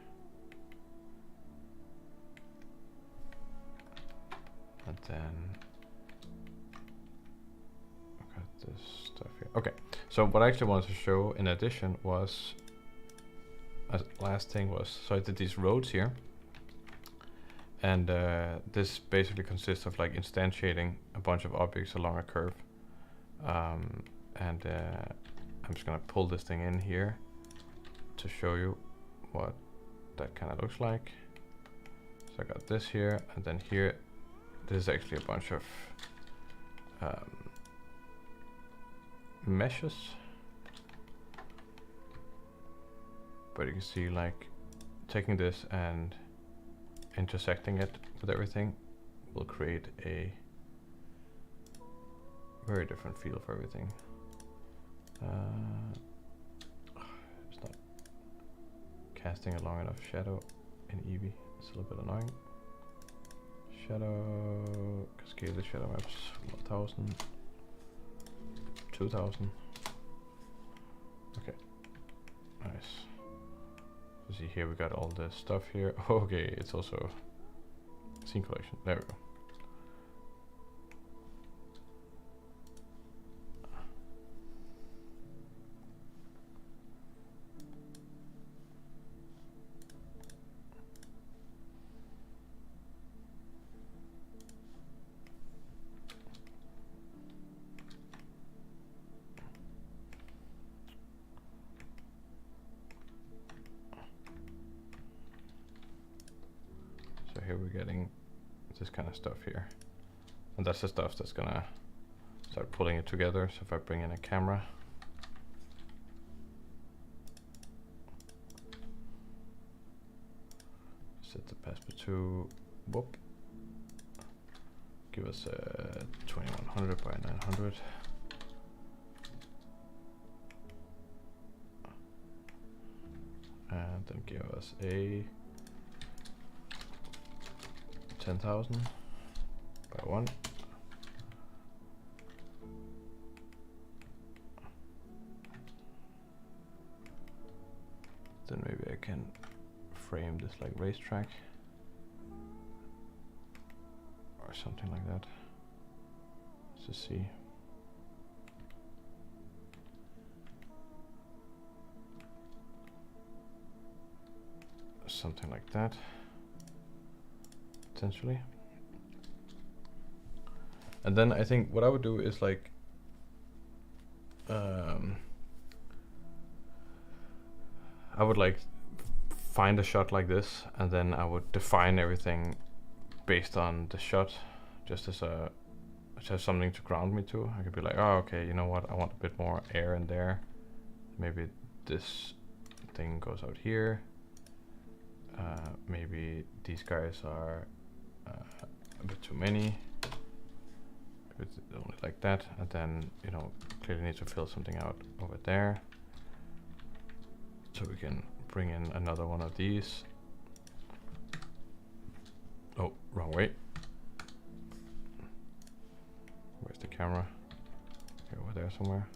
And then we got this stuff here. Okay, so what I actually wanted to show in addition was, last thing was, so I did these roads here. And this basically consists of like instantiating a bunch of objects along a curve. I'm just gonna pull this thing in here to show you what that kind of looks like. So I got this here, and then here, this is actually a bunch of meshes. But you can see, like, taking this and intersecting it with everything will create a very different feel for everything. It's not casting a long enough shadow in Eevee. It's a little bit annoying. Shadow, scale the shadow maps 1000, 2000. Okay, nice. So see here we got all this stuff here. Okay, it's also scene collection. There we go. So here we're getting this kind of stuff here. And that's the stuff that's gonna start pulling it together. So if I bring in a camera, set the path to, whoop, give us a 2100 by 900. And then give us a 10,000 by 1. Then maybe I can frame this like racetrack or something like that. Let's just see. Something like that, potentially. And then I think what I would do is like I would like find a shot like this, and then I would define everything based on the shot, just as something to ground me to. I could be like, oh, okay, you know what? I want a bit more air in there. Maybe this thing goes out here. Maybe these guys are a bit too many. It's only like that, and then, you know, clearly need to fill something out over there. So we can bring in another one of these. Oh, wrong way. Where's the camera? Okay, over there somewhere.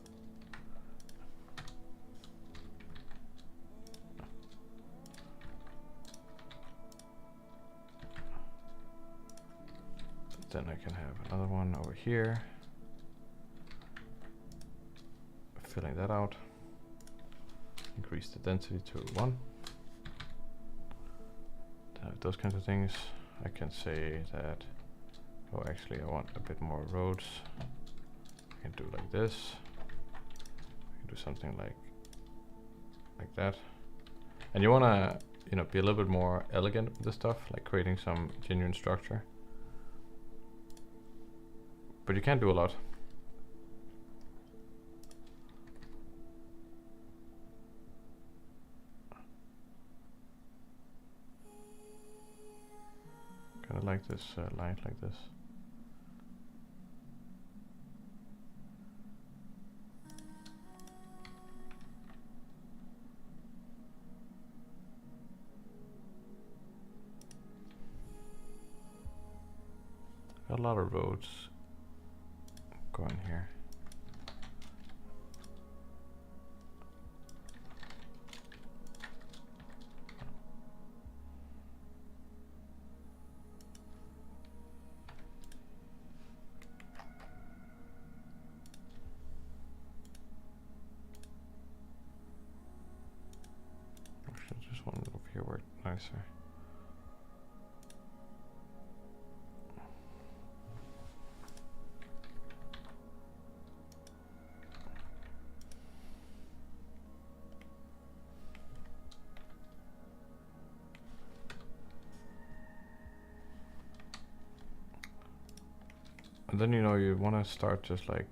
Then I can have another one over here, filling that out. Increase the density to 1. Those kinds of things. I can say that, oh, actually I want a bit more roads. I can do like this. I can do something like that. And you wanna, you know, be a little bit more elegant with this stuff, like creating some genuine structure. But you can't do a lot. Kind of like this light like this. a lot of roads going here. Actually, just one over here worked nicer. And then, you know, you want to start just like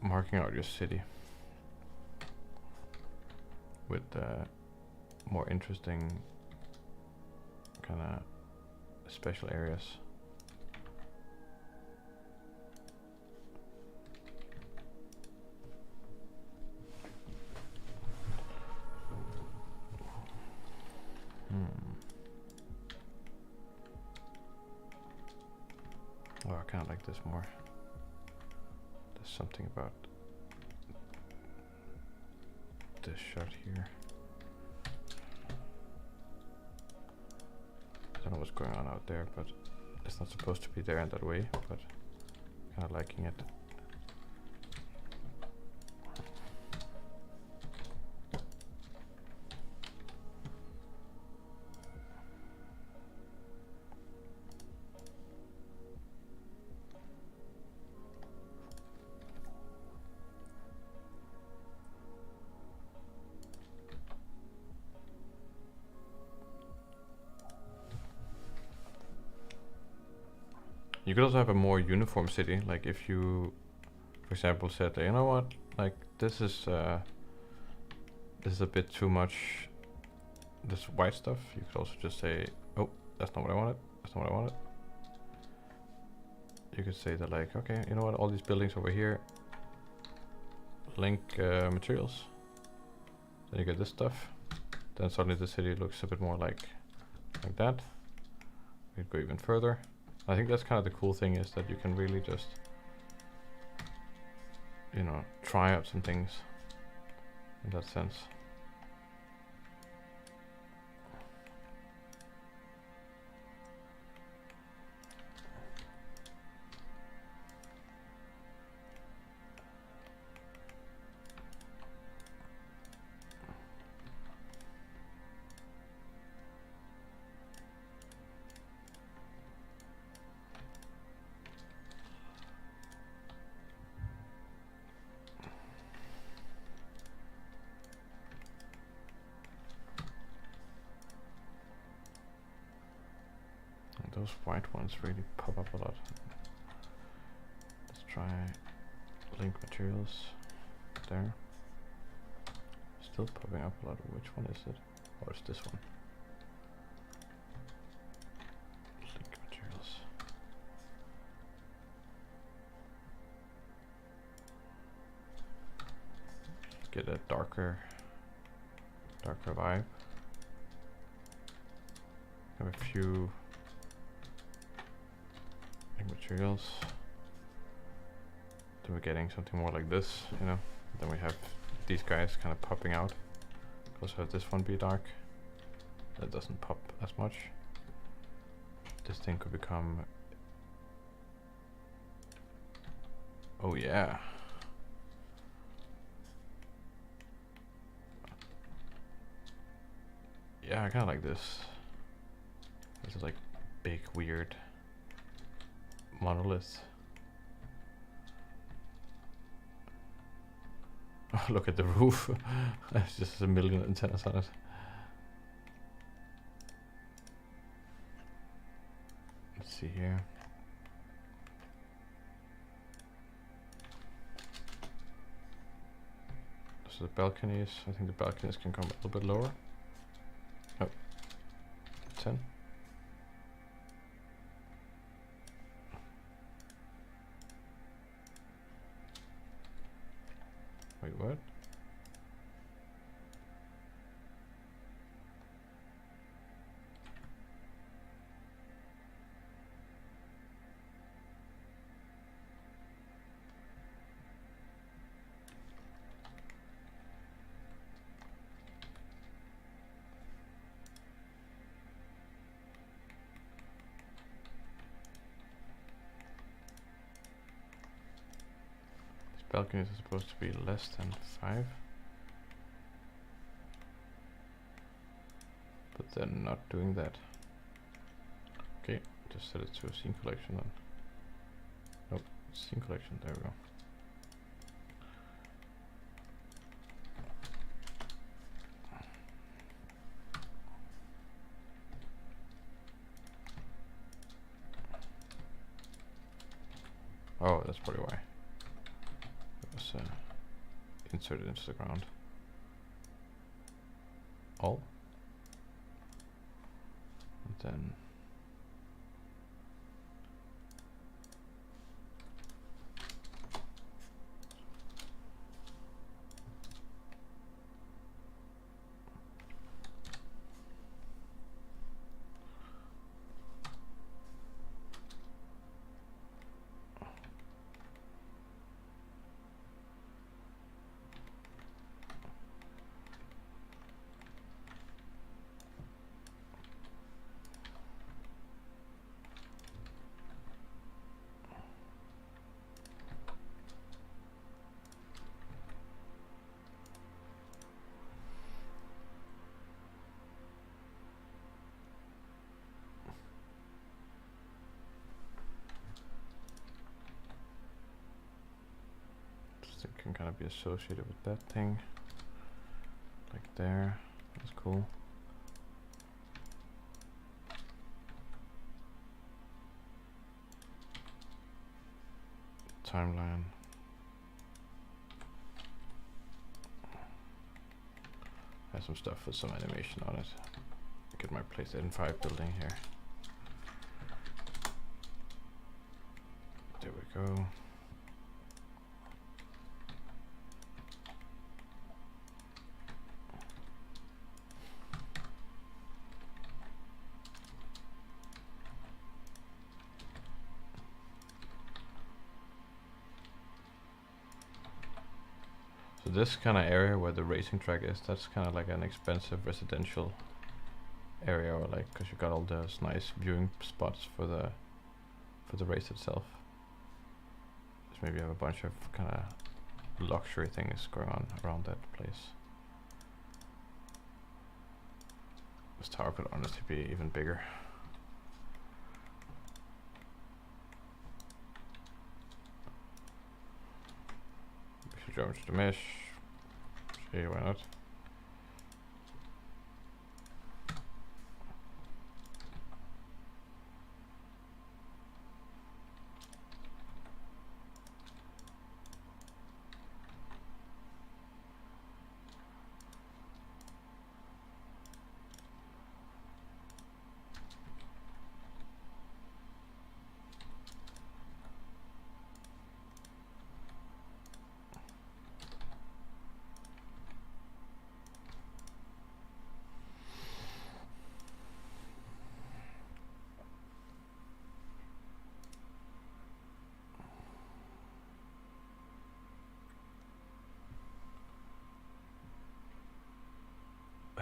marking out your city with more interesting kind of special areas. Oh, I kind of like this more. There's something about this shot here. I don't know what's going on out there, but it's not supposed to be there in that way, but kind of liking it. You could also have a more uniform city, like if you, for example, said, you know what, like this is a bit too much, this white stuff. You could also just say, oh, that's not what I wanted. That's not what I wanted. You could say that, like, okay, you know what, all these buildings over here, link materials. Then you get this stuff. Then suddenly the city looks a bit more like that. We could go even further. I think that's kind of the cool thing, is that you can really just, you know, try out some things in that sense. Those white ones really pop up a lot. Let's try link materials there. Still popping up a lot. Which one is it? Oh, it's this one. Link materials. Get a darker vibe. Have a few materials. Then we're getting something more like this, you know. Then we have these guys kind of popping out. Also have this one be dark. That doesn't pop as much. This thing could become, oh yeah. Yeah, I kinda like this. This is like big weird monolith. Oh, look at the roof. It's just a million antennas on it. Let's see here. So the balconies, I think the balconies can come a little bit lower. Oh, 10. Wait, what? balconies are supposed to be less than 5. But they're not doing that. Okay, just set it to a scene collection then. Nope, scene collection, there we go. Oh, that's probably why. It was inserted into the ground. All. And then it can kind of be associated with that thing, like there. That's cool. Timeline. Has some stuff with some animation on it. Get my PlayStation 5 building here. There we go. So this kind of area where the racing track is, that's kind of like an expensive residential area, or like, because you got all those nice viewing spots for the race itself. Just maybe have a bunch of kind of luxury things going on around that place. This tower could honestly be even bigger. We should jump to the mesh. See, why not?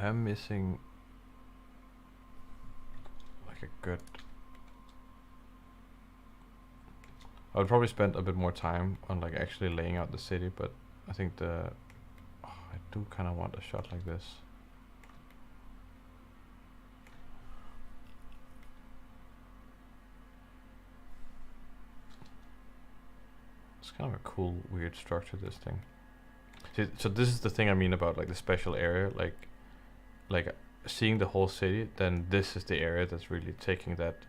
I'm missing like a good. I would probably spend a bit more time on like actually laying out the city, but I think I do kind of want a shot like this. It's kind of a cool, weird structure, this thing. See, so this is the thing I mean about like the special area, like seeing the whole city, then this is the area that's really taking that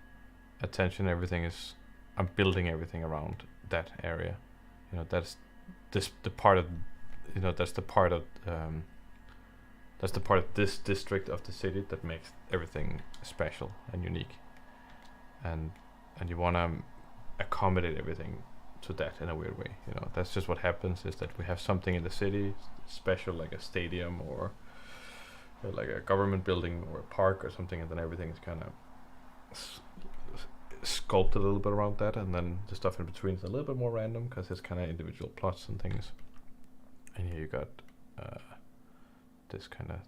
attention. Everything is, I'm building everything around that area. You know, that's the part of, you know, that's the part of this district of the city that makes everything special and unique. And you want to accommodate everything to that in a weird way. You know, that's just what happens, is that we have something in the city special, like a stadium or like a government building or a park or something, and then everything is kind of sculpted a little bit around that, and then the stuff in between is a little bit more random because it's kind of individual plots and things. And here you got this kind of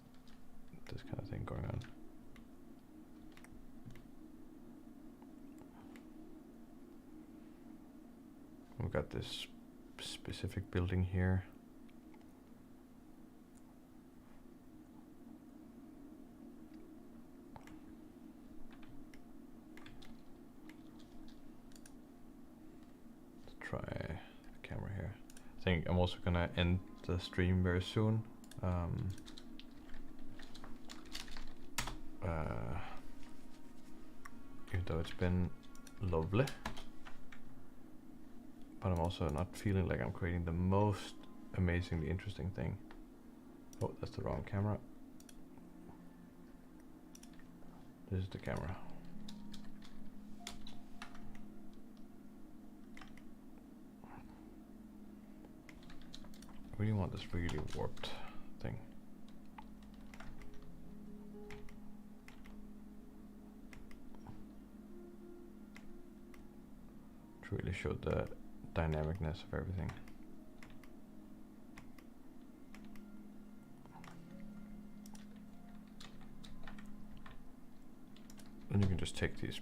thing going on. We've got this specific building here. Let's try the camera here. I think I'm also gonna end the stream very soon. Even though it's been lovely, but I'm also not feeling like I'm creating the most amazingly interesting thing. Oh, that's the wrong camera. This is the camera. I really want this really warped thing. To really show the dynamicness of everything. And you can just take these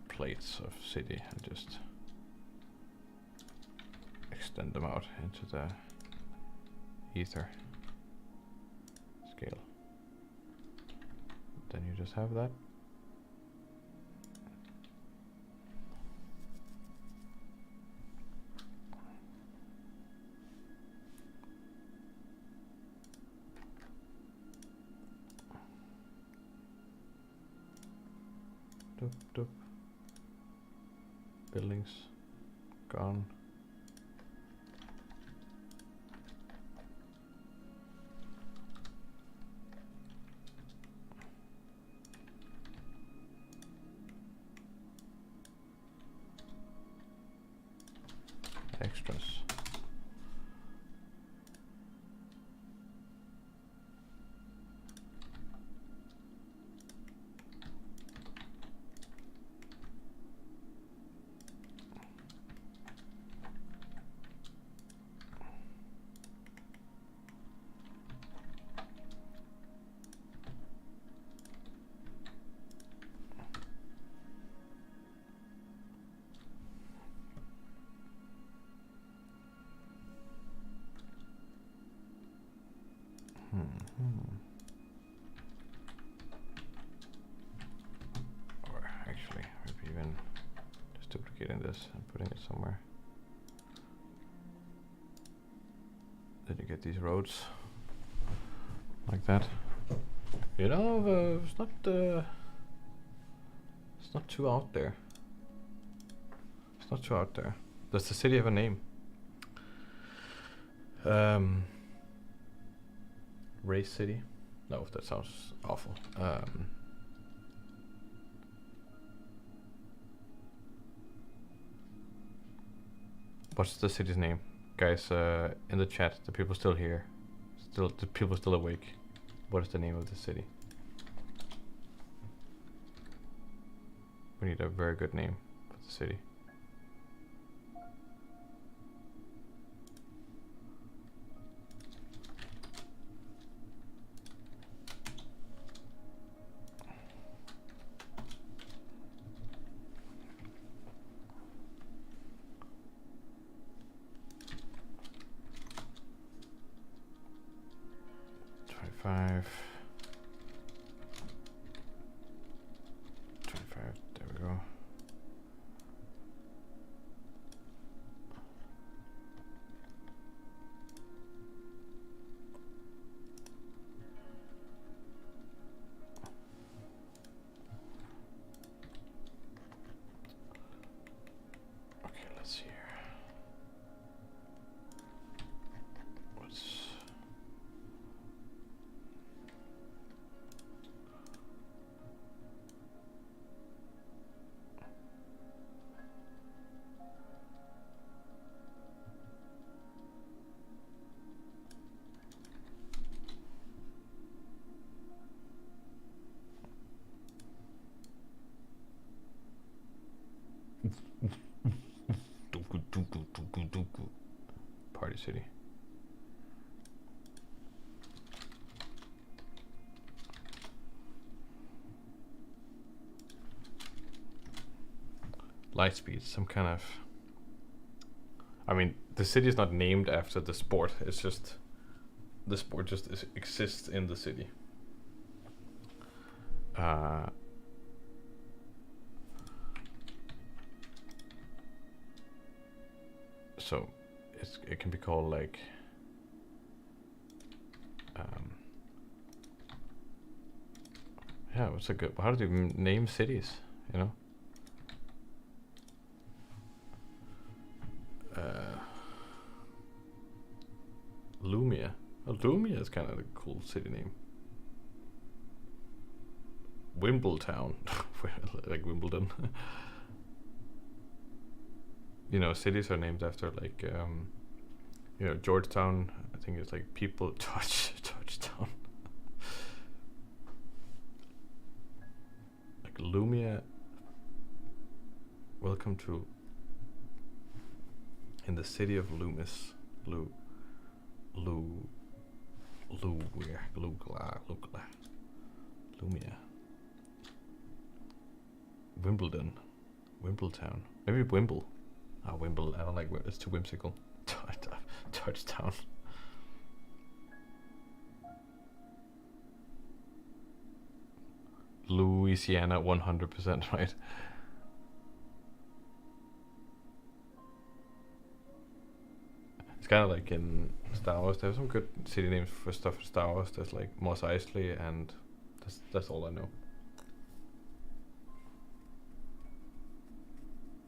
plates of city and just extend them out into the ether scale. Then you just have that. Doop, doop. Buildings gone. Extras. Or actually, maybe even just duplicating this and putting it somewhere. Then you get these roads like that. You know, it's not too out there. It's not too out there. Does the city have a name? Race City? No, that sounds awful. What's the city's name? Guys, in the chat, the people still here. The people still awake. What is the name of the city? We need a very good name for the city. There we go. Okay, let's see here. Party City. Lightspeed, some kind of... I mean, the city is not named after the sport. It's just the sport just exists in the city. So it can be called like yeah, what's a good, how do you name cities, you know? Lumia. Oh, Lumia is kind of a cool city name. Wimbletown, like Wimbledon. You know, cities are named after like you know, Georgetown. I think it's like people Georgetown. Like Lumia. Welcome to in the city of Loomis. Lumia. Wimbledon. Wimbletown. Maybe Wimble. Ah, Wimble. I don't like it. It's too whimsical. Touchdown. Louisiana, 100% right. It's kind of like in Star Wars. There's some good city names for stuff in Star Wars. There's like Mos Eisley, and that's all I know.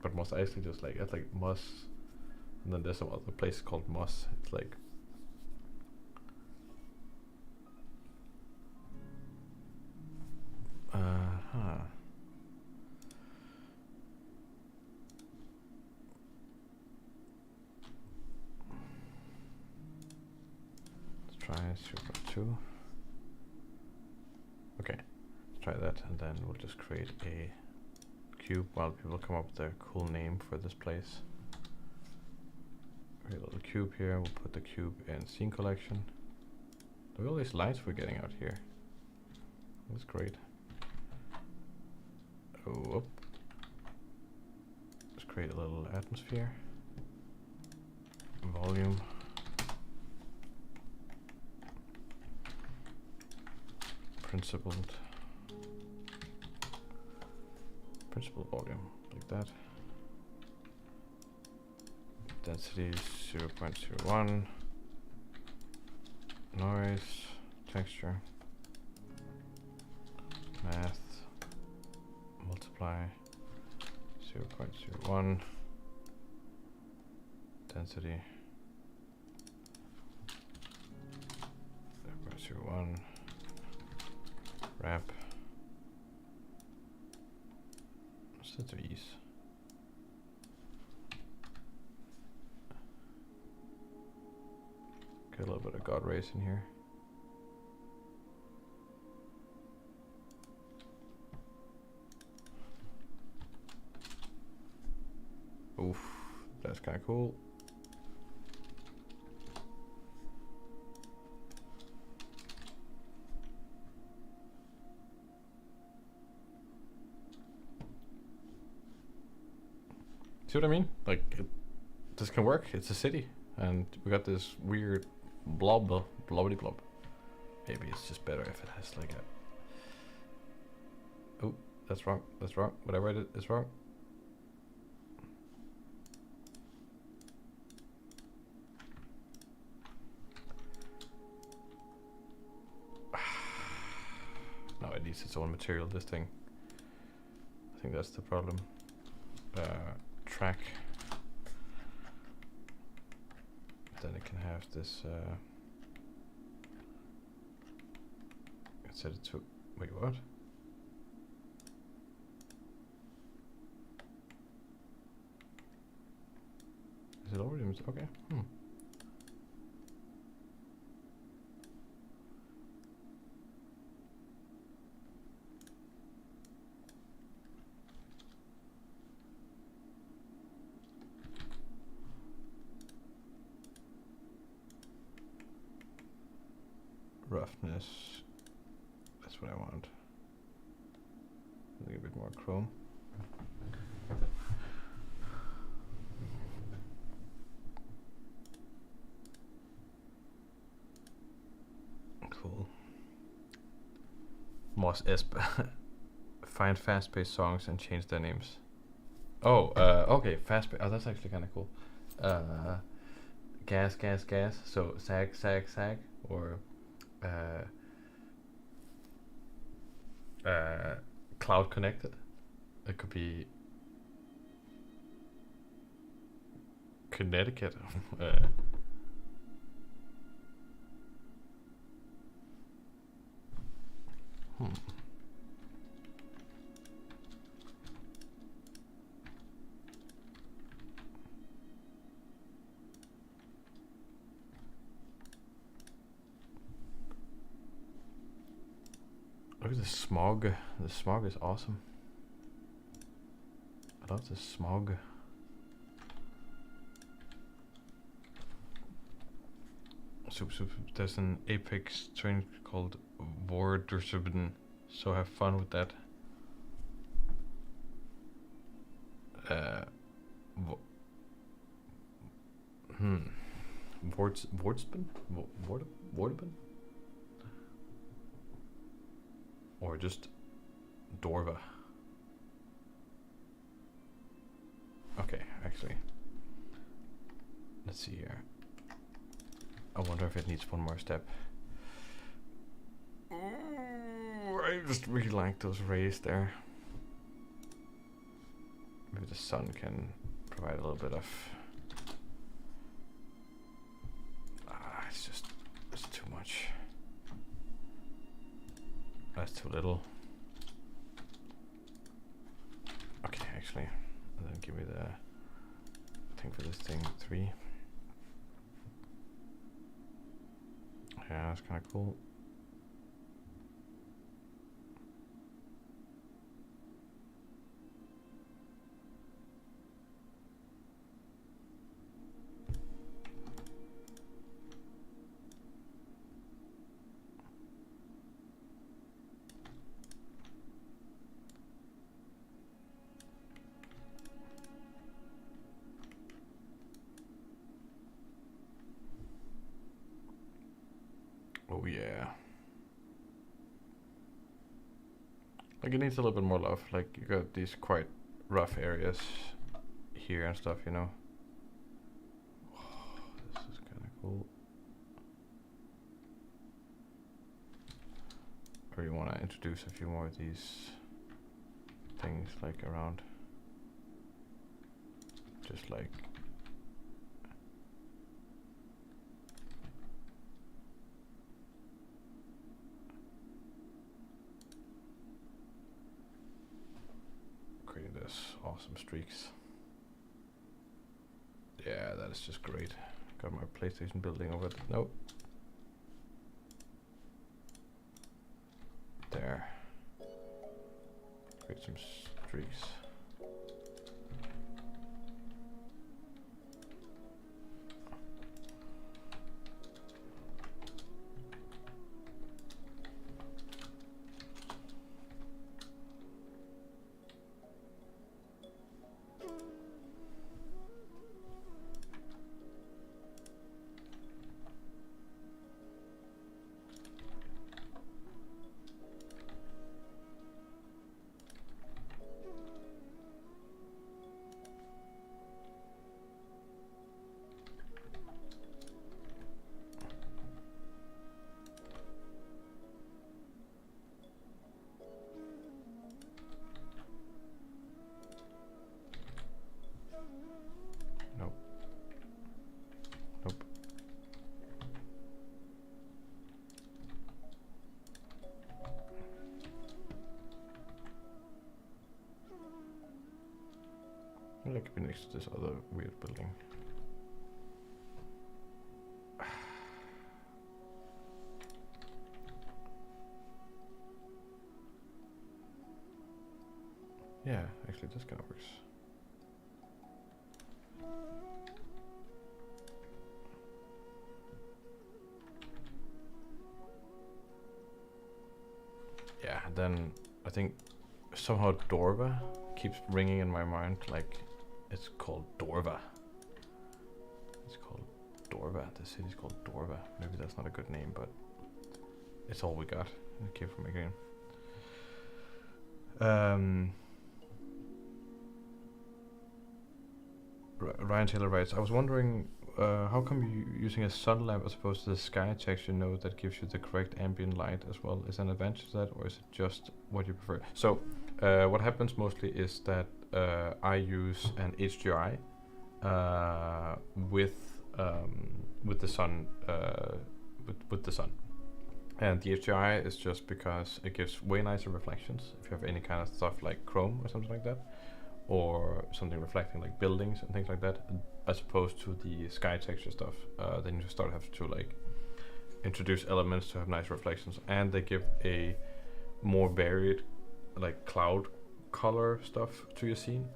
But Mos Eisley just like that's like Moss, and then there's some other place called Moss. It's like let's try 0.2. Okay, let's try that, and then we'll just create a cube while people come up with a cool name for this place. Create a little cube here. We'll put the cube in scene collection. Look at all these lights we're getting out here. That's great. Oh, whoop. Let's create a little atmosphere. Volume. Principled volume, like that. Density 0.01. Noise, texture, math, multiply 0.01. Density 0.01. Wrap. Set of ease. Get a little bit of God rays in here. Oof, that's kind of cool. See what I mean? Like, this can work. It's a city, and we got this weird blobbity blob. Maybe it's just better if it has like a. Oh, that's wrong. That's wrong. What I write it is wrong. No, it needs its own material. This thing. I think that's the problem. Track. Then it can have this. Let's set it to. Wait, what? Is it already? Okay. Roughness. That's what I want. A little bit more chrome. Moss Esp. Find fast-paced songs and change their names. Oh, okay, fast-paced. Oh, that's actually kind of cool. Gas, gas, gas. So sag, sag, sag, or cloud connected. It could be Connecticut. Look at the smog. The smog is awesome. I love the smog. There's an Apex train called Vordersubden, so have fun with that. Vordspen? Vordspen? Or just Dorva? Okay, actually. Let's see here. I wonder if it needs one more step. Ooh, I just really like those rays there. Maybe the sun can provide a little bit of... it's too much. That's too little. Okay, actually. And then give me the thing for this thing, 3. Yeah, that's kind of cool. Oh yeah. Like it needs a little bit more love. Like you got these quite rough areas here and stuff, you know. Oh, this is kind of cool. Or you want to introduce a few more of these things like around, just like creating this awesome streaks. Yeah, that is just great. Got my PlayStation building over it. Nope. There. Create some streaks. It could be next to this other weird building. Yeah, actually this kind of works. Yeah, then I think somehow Dorva keeps ringing in my mind, like it's called Dorva. It's called Dorva. The city's called Dorva. Maybe that's not a good name, but it's all we got. It came from a game. Um, Ryan Taylor writes, I was wondering how come you using a sun lamp as opposed to the sky texture node that gives you the correct ambient light as well? Is there an advantage to that, or is it just what you prefer? So what happens mostly is that I use an HDRI with the sun with the sun. And the HDRI is just because it gives way nicer reflections if you have any kind of stuff like chrome or something like that, or something reflecting like buildings and things like that, as opposed to the sky texture stuff. Then you start have to like introduce elements to have nice reflections, and they give a more varied like cloud color stuff to your scene.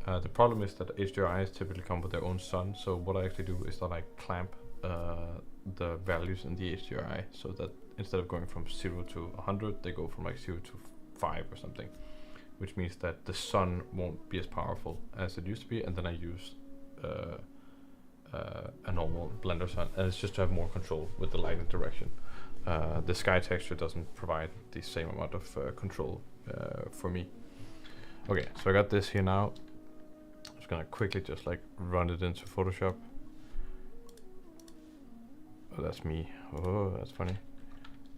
The problem is that HDRIs typically come with their own sun, so what I actually do is that I clamp the values in the HDRI so that instead of going from 0 to 100, they go from like 0 to 5 or something, which means that the sun won't be as powerful as it used to be, and then I use a normal blender sun, and it's just to have more control with the lighting direction. The sky texture doesn't provide the same amount of control for me. Okay, so I got this here now. I'm just gonna quickly just like run it into Photoshop. Oh, that's me. Oh, that's funny.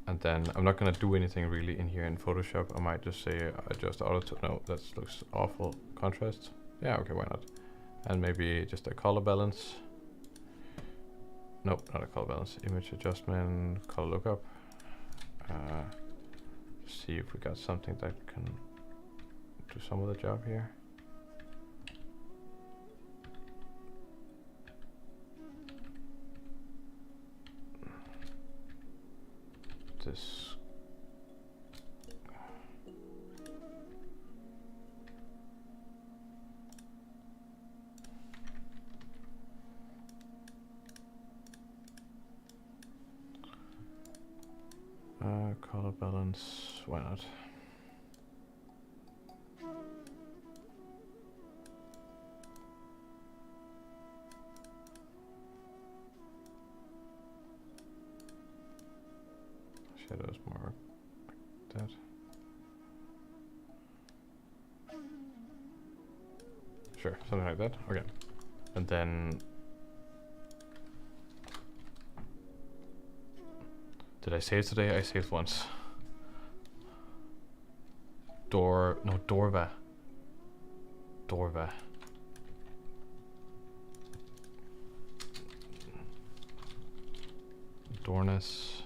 And then I'm not gonna do anything really in here in Photoshop. I might just say adjust auto. No, that looks awful. Contrast. Yeah, okay, why not? And maybe just a color balance. Nope, not a color balance. Image adjustment, color lookup. See if we got something that can do some of the job here. This color balance, why not? Shadows more like that. Sure, something like that. Okay. And then did I save today? I saved once. Dorva. Dorness.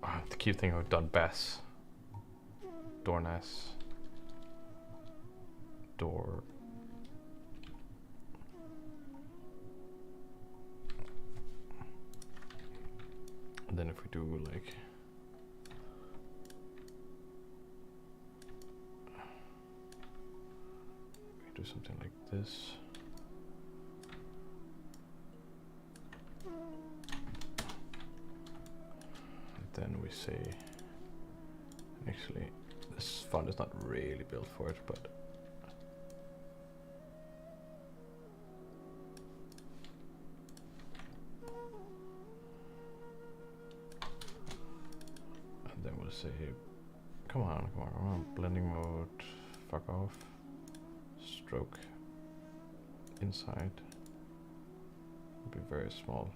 I keep thinking I've done Bess. Dorness. Door. And then if we do like we do something like this. And then we say, actually this font is not really built for it, but then we'll say, come on, blending mode, fuck off, stroke, inside, be very small.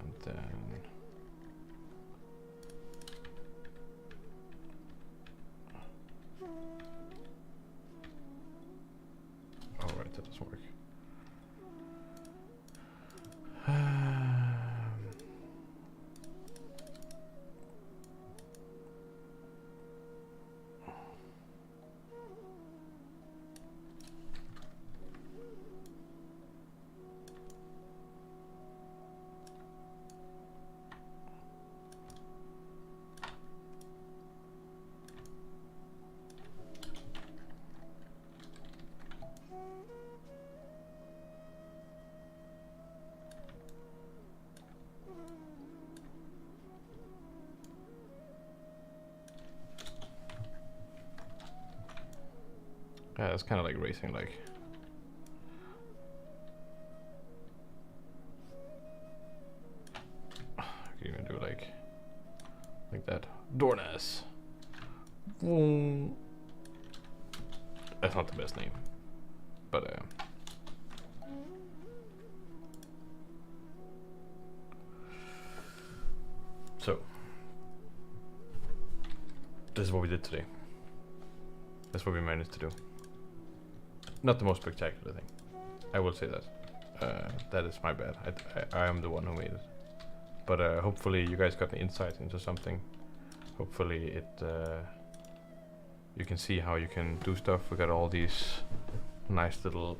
And then, oh right, that doesn't work. Yeah, it's kind of like racing, like. like that. Dornas. Mm. That's not the best name, but so this is what we did today. That's what we managed to do. Not the most spectacular thing, I will say that. That is my bad. I am the one who made it. But hopefully you guys got an insight into something. Hopefully it you can see how you can do stuff. We got all these nice little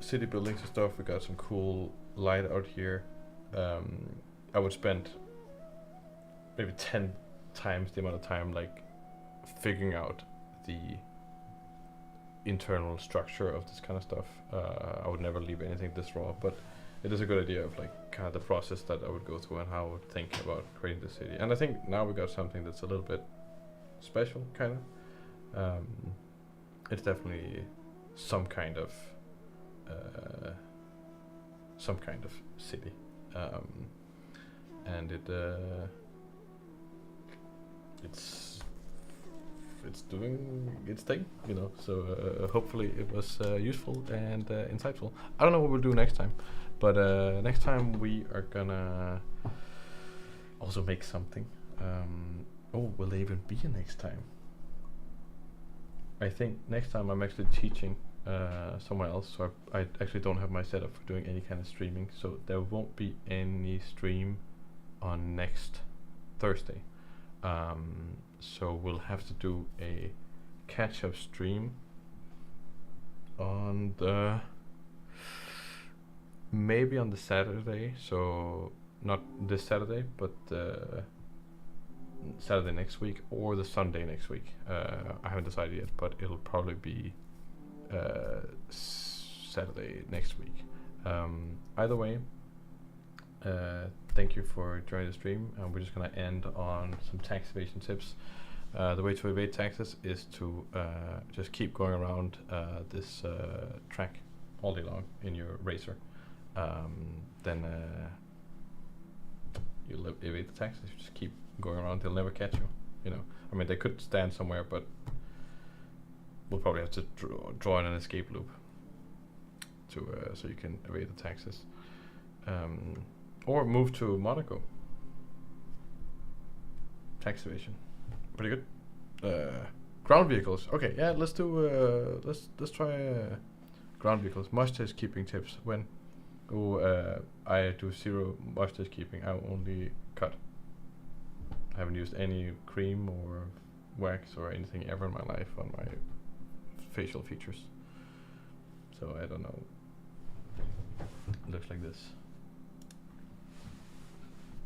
city buildings and stuff. We got some cool light out here. I would spend maybe 10 times the amount of time like figuring out the internal structure of this kind of stuff. I would never leave anything this raw, but it is a good idea of like kind of the process that I would go through and how I would think about creating the city. And I think now we got something that's a little bit special, kind of. It's definitely some kind of city, and it's doing its thing, you know. So hopefully it was useful and insightful. I don't know what we'll do next time, but next time we are gonna also make something. Oh, will there even be a next time? I think next time I'm actually teaching somewhere else, so I actually don't have my setup for doing any kind of streaming, so there won't be any stream on next Thursday. So we'll have to do a catch-up stream on the maybe on the Saturday, so not this Saturday, but Saturday next week or the Sunday next week. I haven't decided yet, but it'll probably be Saturday next week. Either way, thank you for joining the stream, and we're just gonna end on some tax evasion tips. The way to evade taxes is to just keep going around this track all day long in your racer. Then you'll evade the taxes. You just keep going around; they'll never catch you. You know, I mean, they could stand somewhere, but we'll probably have to draw in an escape loop to so you can evade the taxes, or move to Monaco. Tax evasion, pretty good. Ground vehicles. Okay, yeah, let's do. Let's try ground vehicles. Mustache keeping tips. When? Oh, I do 0 mustache keeping. I only cut. I haven't used any cream or wax or anything ever in my life on my facial features, so I don't know. It looks like this.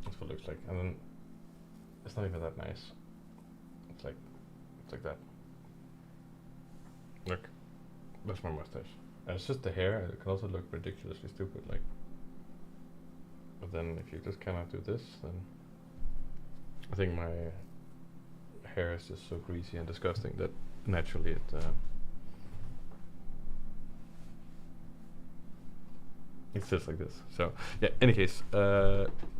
That's what it looks like, and then it's not even that nice. It's like that. Look, that's my mustache. And it's just the hair. It can also look ridiculously stupid, like. But then if you just kind of do this, then I think my hair is just so greasy and disgusting that naturally it it's just like this. So yeah, any case,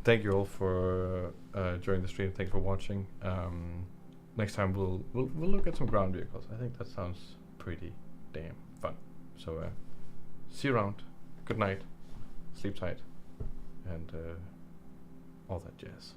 thank you all for joining the stream. Thanks for watching. Next time we'll look at some ground vehicles. I think that sounds pretty damn fun. So see you around. Good night. Sleep tight. And all that jazz.